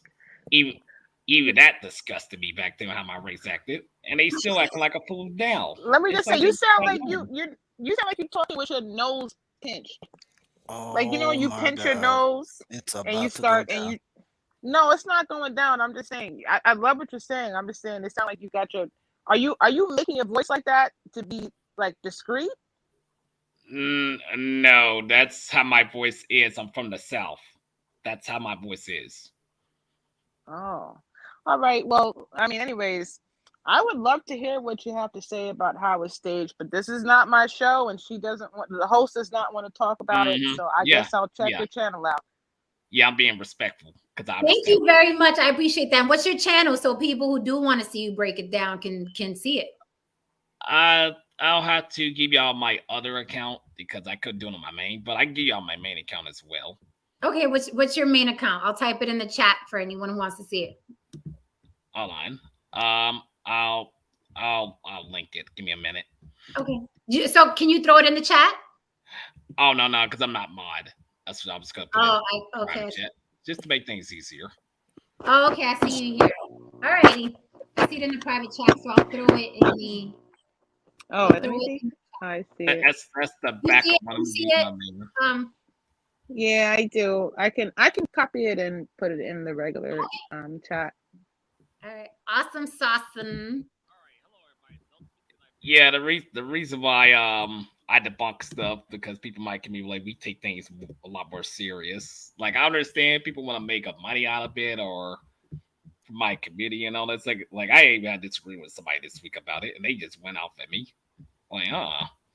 Even that disgusted me back then how my race acted, and they still acting like a fool now. Let me just say, you sound like you sound like you're talking with your nose pinched. Like you pinch your nose and you start and you. No, it's not going down. I'm just saying. I love what you're saying. I'm just saying it sounds like you got your. Are you making your voice like that to be like discreet? No, that's how my voice is. I'm from the South. That's how my voice is. Oh, all right. Well, I mean, anyways, I would love to hear what you have to say about how it's staged, but this is not my show, and the host does not want to talk about it. So I guess I'll check your channel out. Yeah, I'm being respectful because I. Thank you very much. I appreciate that. What's your channel so people who do want to see you break it down can see it? I'll have to give y'all my other account because I couldn't do it on my main, but I can give y'all my main account as well. Okay, what's your main account? I'll type it in the chat for anyone who wants to see it. Hold on. I'll link it. Give me a minute. Okay. So can you throw it in the chat? Oh no, because I'm not mod. That's what I was gonna put okay. Chat, just to make things easier. Oh, okay. I see you here. All righty. I see it in the private chat, so I'll throw it in the. Oh, let me see. I see it. That's the back one. You see it? Yeah, I do. I can copy it and put it in the regular chat. All right. Awesome, Sawson. Yeah, the reason why I debunk stuff because people might be like we take things a lot more serious. Like I understand people want to make up money out of it or for my community and all that. Like I even had disagreement with somebody this week about it, and they just went off at me. Like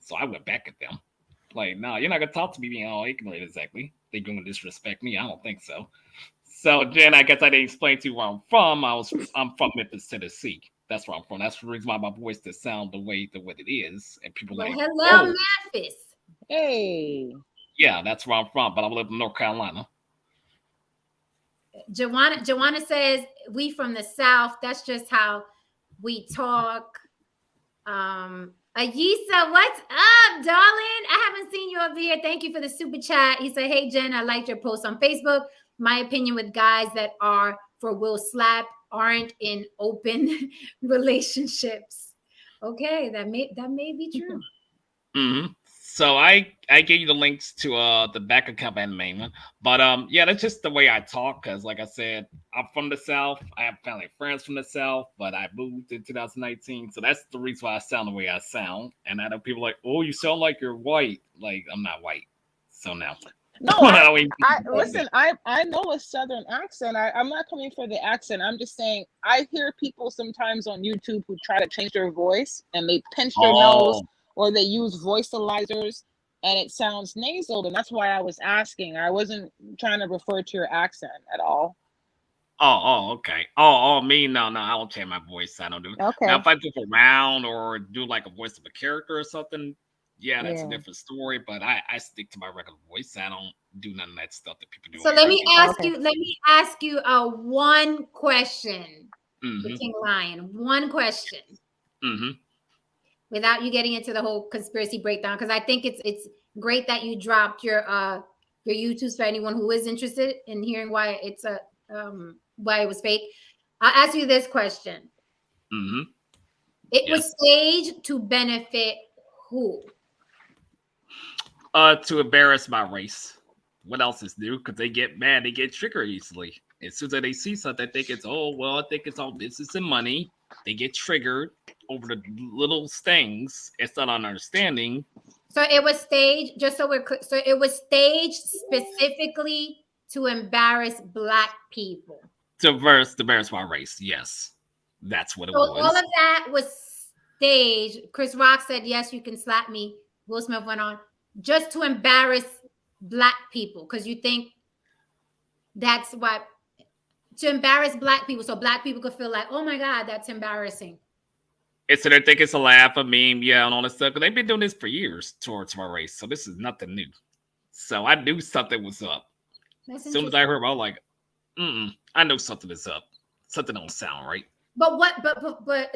so I went back at them. Like no, you're not gonna talk to me being all ignorant exactly. They're gonna disrespect me. I don't think so. So Jen, I guess I didn't explain to you where I'm from. I'm from Memphis, Tennessee. That's where I'm from. That's the reason why my voice does sound the way it is. And people like, hello, Memphis. Hey. Yeah, that's where I'm from, but I live in North Carolina. Joanna says we from the South. That's just how we talk. Ayisa, what's up, darling? I haven't seen you up here. Thank you for the super chat. He said, hey, Jen, I liked your post on Facebook. My opinion with guys that are for Will Slap aren't in open relationships. Okay, that may be true. Mm-hmm. So I gave you the links to the back account and the main one. But yeah, that's just the way I talk, because like I said, I'm from the South. I have family and friends from the South, but I moved in 2019. So that's the reason why I sound the way I sound. And I know people are like, oh, you sound like you're white. Like I'm not white. So now. No, listen, I know a Southern accent. I'm not coming for the accent. I'm just saying I hear people sometimes on YouTube who try to change their voice and they pinch their nose or they use voicealizers and it sounds nasal. And that's why I was asking. I wasn't trying to refer to your accent at all. Oh, okay. Oh, me? No, I don't change my voice. I don't do it. Okay. Now, if I do around or do like a voice of a character or something, yeah, that's a different story. But I stick to my regular voice. I don't do none of that stuff that people do. So let me ask you one question, the King Lion. One question. Mm-hmm. Without you getting into the whole conspiracy breakdown, because I think it's great that you dropped your YouTubes for anyone who is interested in hearing why it's why it was fake. I'll ask you this question. Mm-hmm. It was staged to benefit who? To embarrass my race. What else is new? Because they get mad, they get triggered easily. As soon as they see something, they think it's I think it's all business and money. They get triggered over the little things. It's not understanding. So it was staged, just so we're clear. So it was staged specifically to embarrass Black people. To embarrass my race, yes. That's what it was. All of that was staged. Chris Rock said, yes, you can slap me. Will Smith went on. Just to embarrass Black people, because you think That's what, to embarrass Black people, so Black people could feel like, oh my God, that's embarrassing. It's so they think it's a laugh, a meme, yeah, and all this stuff. Because they've been doing this for years towards my race, so this is nothing new. So I knew something was up. As soon as I heard, I was like, I know something is up. Something don't sound right. But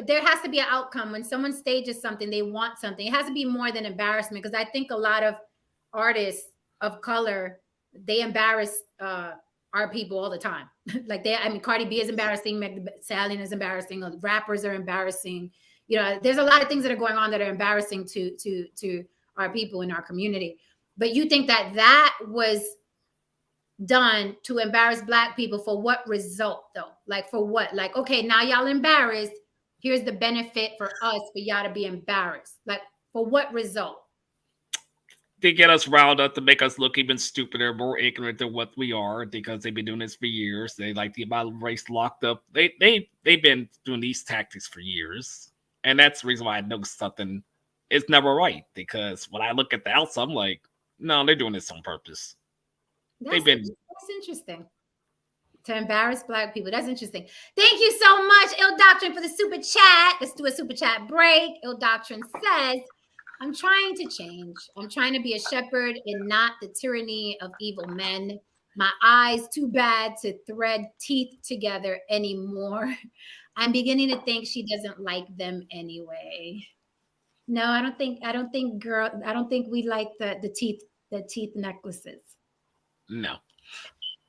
there has to be an outcome. When someone stages something, they want something. It has to be more than embarrassment, because I think a lot of artists of color, they embarrass our people all the time. Like Cardi B is embarrassing, Meg Thee Stallion is embarrassing, rappers are embarrassing. You know, there's a lot of things that are going on that are embarrassing to our people in our community. But you think that was done to embarrass Black people for what result though? Like for what? Like, okay, now y'all embarrassed. Here's the benefit for us, for y'all to be embarrassed. Like for what result? They get us riled up to make us look even stupider, more ignorant than what we are, because they've been doing this for years. They like the amount of race locked up. They've been doing these tactics for years. And that's the reason why I know something is never right. Because when I look at the outside, I'm like, no, they're doing this on purpose. That's interesting. To embarrass Black people. That's interesting. Thank you so much, Ill Doctrine, for the super chat. Let's do a super chat break. Ill Doctrine says, I'm trying to change. I'm trying to be a shepherd and not the tyranny of evil men. My eyes too bad to thread teeth together anymore. I'm beginning to think she doesn't like them anyway. No, I don't think we like the teeth necklaces. No.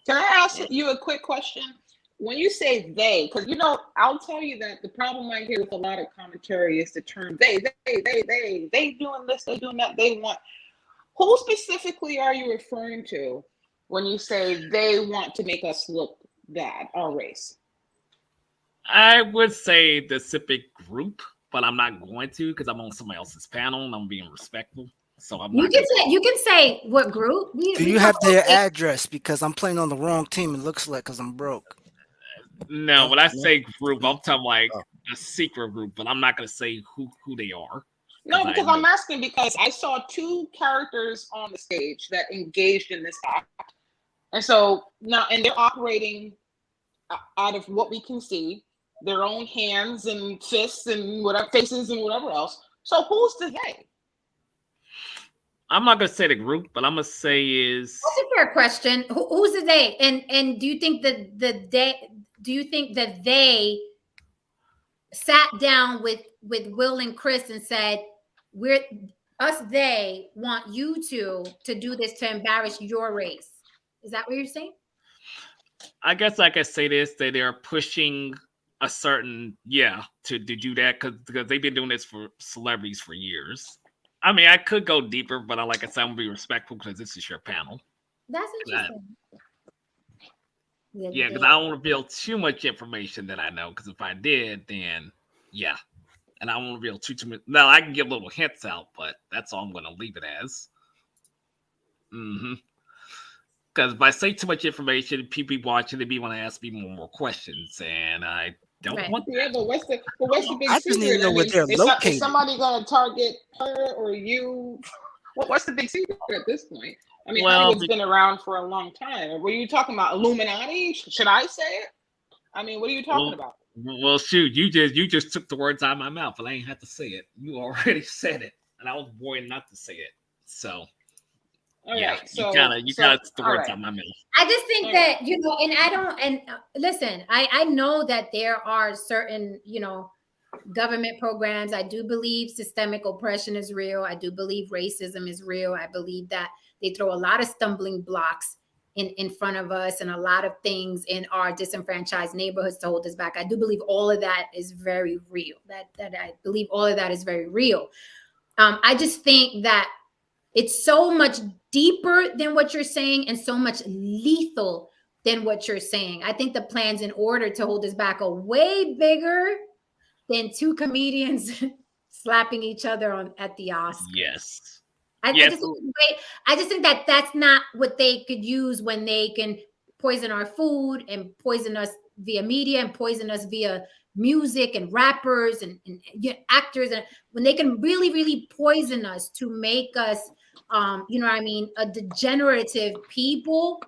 Can I ask you a quick question? When you say they, because I'll tell you that the problem I hear with a lot of commentary is the term they doing this, they doing that, they want. Who specifically are you referring to when you say they want to make us look bad, our race? I would say the specific group, but I'm not going to, because I'm on somebody else's panel and I'm being respectful. So you can say what group. Do you have their address? Because I'm playing on the wrong team. It looks like, because I'm broke. No, when I say group, I'm talking like a secret group, but I'm not going to say who they are. No, because I'm asking because I saw two characters on the stage that engaged in this act, and so now they're operating out of what we can see, their own hands and fists and whatever, faces and whatever else. So who's the they? I'm not gonna say the group, but I'm gonna say is. That's a fair question. Who's the they? And do you think that they sat down with Will and Chris and said, they want you to do this to embarrass your race? Is that what you're saying? I guess I could say this, that they're pushing a certain to do that because they've been doing this for celebrities for years. I mean, I could go deeper, but like I said, I'm gonna be respectful because this is your panel. That's interesting. Yeah, because I don't want to reveal too much information that I know. Because if I did, then and I won't reveal too much. Now I can give little hints out, but that's all I'm going to leave it as. Because if I say too much information, people watching, they want to ask me more questions, and I don't want that. Yeah, but what's the big I secret? just need to know where they're located. Is somebody going to target her or you? What's the big secret at this point? I mean, Hollywood's been around for a long time. What are you talking about? Illuminati? Should I say it? I mean, what are you talking about? Well, shoot, you just took the words out of my mouth, and I ain't have to say it. You already said it, and I was warned not to say it. So, you kind of took the words out of my mouth. I just think that and I don't. And listen, I know that there are certain government programs. I do believe systemic oppression is real. I do believe racism is real. I believe that they throw a lot of stumbling blocks in front of us and a lot of things in our disenfranchised neighborhoods to hold us back. I do believe all of that is very real. That I believe all of that is very real. I just think that it's so much deeper than what you're saying and so much lethal than what you're saying. I think the plans in order to hold us back are way bigger than two comedians slapping each other at the Oscars. Yes. I just think that that's not what they could use when they can poison our food and poison us via media and poison us via music and rappers and actors, and when they can really, really poison us to make us, a degenerative people.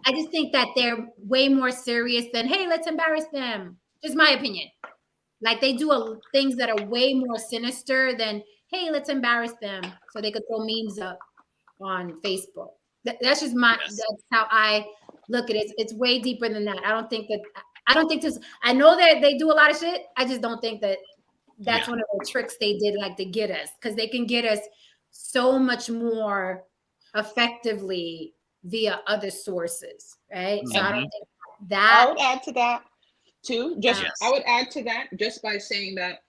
I just think that they're way more serious than, hey, let's embarrass them. Just my opinion. Like they do things that are way more sinister than, hey, let's embarrass them so they could throw memes up on Facebook. That's just that's how I look at it. It's way deeper than that. I don't think this, I know that they do a lot of shit. I just don't think that that's one of the tricks they did, like to get us, because they can get us so much more effectively via other sources, right? So I don't think that. I would add to that too. I would add to that just by saying that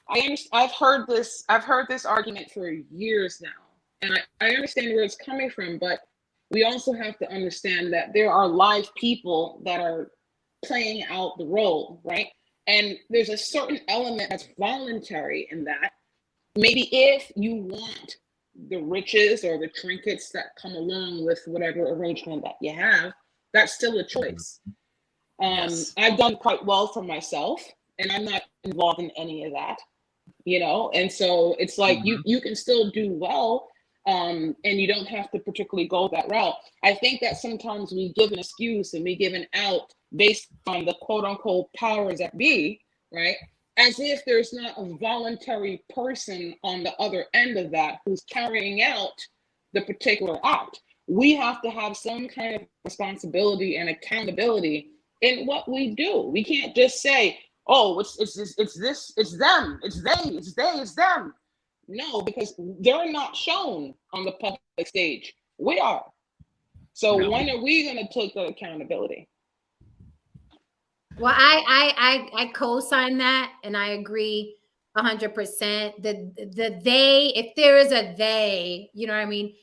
I've heard this argument for years now, and I understand where it's coming from, but we also have to understand that there are live people that are playing out the role, right? And there's a certain element that's voluntary in that. Maybe if you want the riches or the trinkets that come along with whatever arrangement that you have, that's still a choice. I've done quite well for myself, and I'm not involved in any of that, you know? And so it's like you can still do well, and you don't have to particularly go that route. I think that sometimes we give an excuse and we give an out based on the quote unquote powers that be, right? As if there's not a voluntary person on the other end of that who's carrying out the particular act. We have to have some kind of responsibility and accountability in what we do. We can't just say, oh, it's them, it's they, it's them. No, because they're not shown on the public stage. We are. So when are we going to take that accountability? Well, I co-sign that, and I agree 100%. The they, if there is a they, you know what I mean?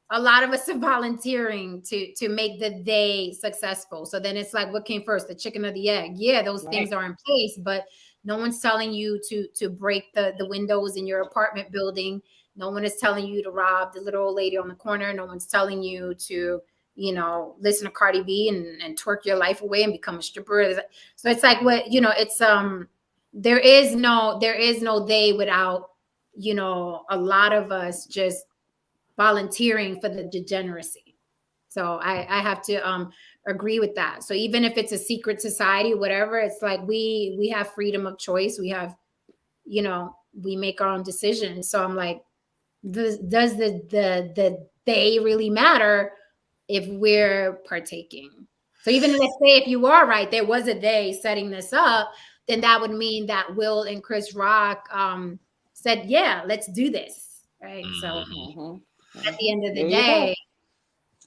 A lot of us are volunteering to make the they successful. So then it's like, what came first, the chicken or the egg? Yeah, those things are in place, but no one's telling you to break the windows in your apartment building. No one is telling you to rob the little old lady on the corner. No one's telling you to, you know, listen to Cardi B and twerk your life away and become a stripper. So it's like, what, you know, it's there is no they without, you know, a lot of us just volunteering for the degeneracy. So I have to agree with that. So even if it's a secret society, whatever, it's like we have freedom of choice. We have, you know, we make our own decisions. So I'm like, does the they really matter if we're partaking? So even let's say if you are right, there was a they setting this up, then that would mean that Will and Chris Rock said, yeah, let's do this, right? So at the end of the day,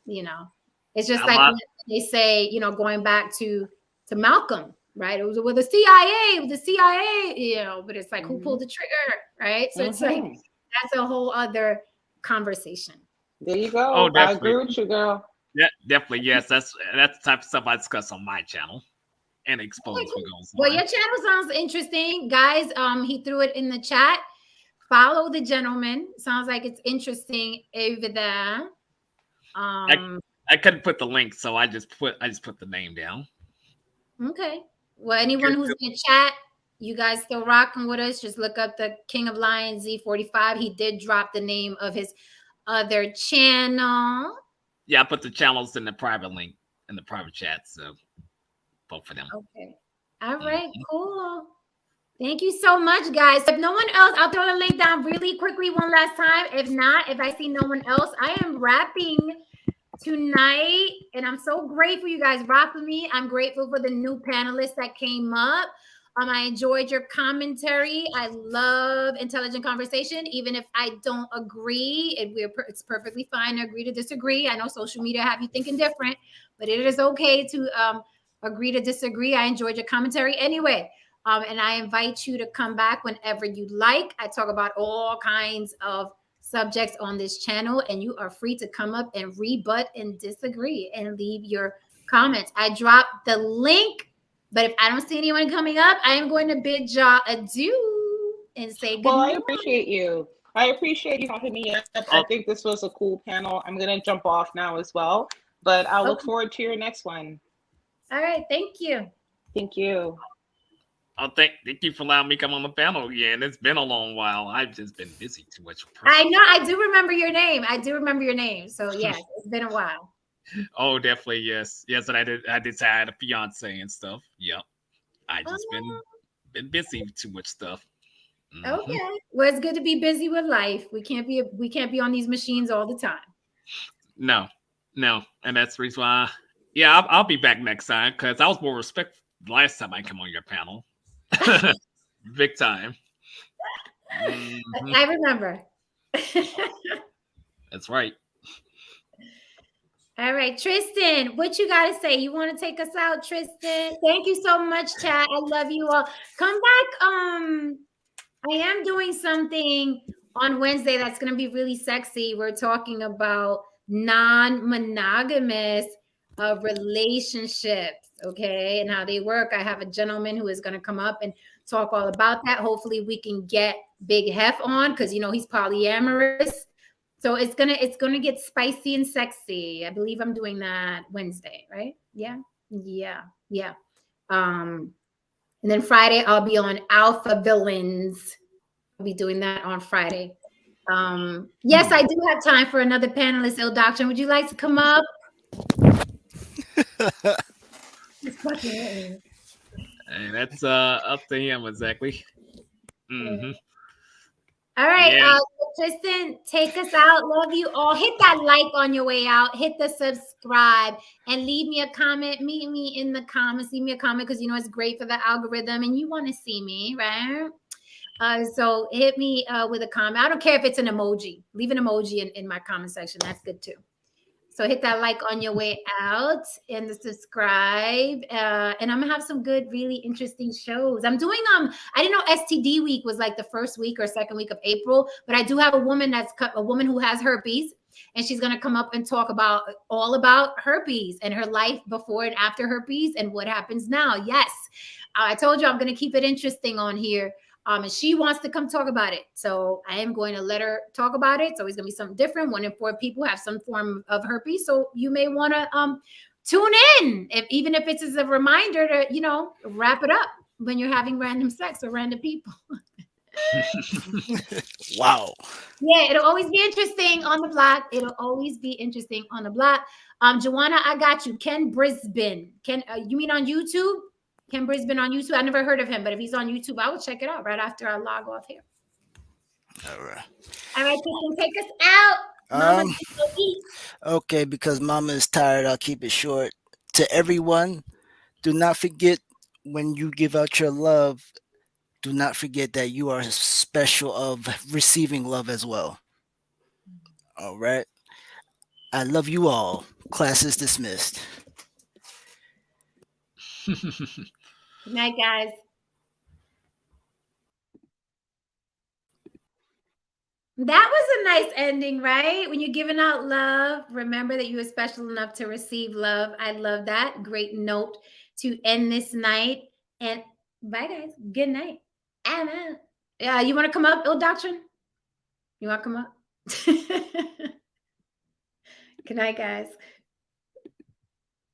you know, it's just like when they say, you know, going back to Malcolm, right? It was with the CIA, you know, but it's like, who pulled the trigger, right? So it's like, that's a whole other conversation. There you go. Oh, I agree with you, girl. Yeah, definitely. Yes, that's the type of stuff I discuss on my channel and expose what goes on. Well, your channel sounds interesting, guys. He threw it in the chat. Follow the gentleman. Sounds like it's interesting over there. I couldn't put the link, so I just put the name down. Okay. Well, anyone who's in the chat, you guys still rocking with us? Just look up the King of Lions Z45. He did drop the name of his other channel. Yeah, I put the channels in the private link in the private chat, so vote for them. Okay. All right, cool. Thank you so much, guys. If no one else, I'll throw the link down really quickly one last time. If not, if I see no one else, I am wrapping tonight, and I'm so grateful you guys rock with me. I'm grateful for the new panelists that came up. I enjoyed your commentary. I love intelligent conversation, even if I don't agree. It's perfectly fine to agree to disagree. I know social media have you thinking different, but it is okay to agree to disagree. I enjoyed your commentary anyway. And I invite you to come back whenever you like. I talk about all kinds of subjects on this channel, and you are free to come up and rebut and disagree and leave your comments. I dropped the link, but if I don't see anyone coming up, I am going to bid y'all adieu and say good Well, night. I appreciate you. I appreciate you having me up. I think this was a cool panel. I'm going to jump off now as well, but I'll look forward to your next one. All right. Thank you. Thank you. Oh, thank you for allowing me to come on the panel again. It's been a long while. I've just been busy too much. I know. I do remember your name. So yes, it's been a while. Oh, definitely, yes. Yes, and I did say I had a fiance and stuff. Yep. I just been busy with too much stuff. Okay. Well, it's good to be busy with life. We can't be on these machines all the time. No, no, and that's the reason why. Yeah, I'll be back next time because I was more respectful last time I came on your panel. Big time. I remember. That's right. All right, Tristan, what you got to say? You want to take us out, Tristan? Thank you so much, chat. I love you all. Come back. I am doing something on Wednesday that's going to be really sexy. We're talking about non-monogamous relationships, okay, and how they work. I have a gentleman who is going to come up and talk all about that. Hopefully we can get Big Hef on because, you know, he's polyamorous. So it's gonna get spicy and sexy. I believe I'm doing that Wednesday, right? Yeah. And then Friday I'll be on Alpha Villains. I'll be doing that on Friday. Yes, I do have time for another panelist, Il Doctrine. Would you like to come up? Hey, that's up to him exactly. All right, Tristan, take us out. Love you all. Hit that like on your way out. Hit the subscribe and leave me a comment. Meet me in the comments. Leave me a comment because, you know, it's great for the algorithm and you want to see me, right? So hit me with a comment. I don't care if it's an emoji. Leave an emoji in my comment section. That's good too. So hit that like on your way out and the subscribe. And I'm gonna have some good, really interesting shows. I'm doing I didn't know STD week was like the first week or second week of April, but I do have a woman who has herpes, and she's gonna come up and talk about all about herpes and her life before and after herpes and what happens now. Yes, I told you I'm gonna keep it interesting on here. And she wants to come talk about it. So I am going to let her talk about it. So it's going to be something different. 1 in 4 people have some form of herpes. So you may want to tune in, even if it's as a reminder to, you know, wrap it up when you're having random sex with random people. Wow. Yeah, it'll always be interesting on the block. It'll always be interesting on the block. Joanna, I got you. Ken Brisbane. You mean on YouTube? Ken Brisbane on YouTube. I never heard of him, but if he's on YouTube, I will check it out right after I log off here. All right. All right, Tristan, take us out. Mama, okay, because Mama is tired, I'll keep it short. To everyone, do not forget when you give out your love, do not forget that you are special of receiving love as well. All right. I love you all. Class is dismissed. Good night, guys. That was a nice ending, right? When you're giving out love, remember that you are special enough to receive love. I love that. Great note to end this night. And bye, guys. Good night. I'm out. You want to come up, Il Doctrine? You want to come up? Good night, guys.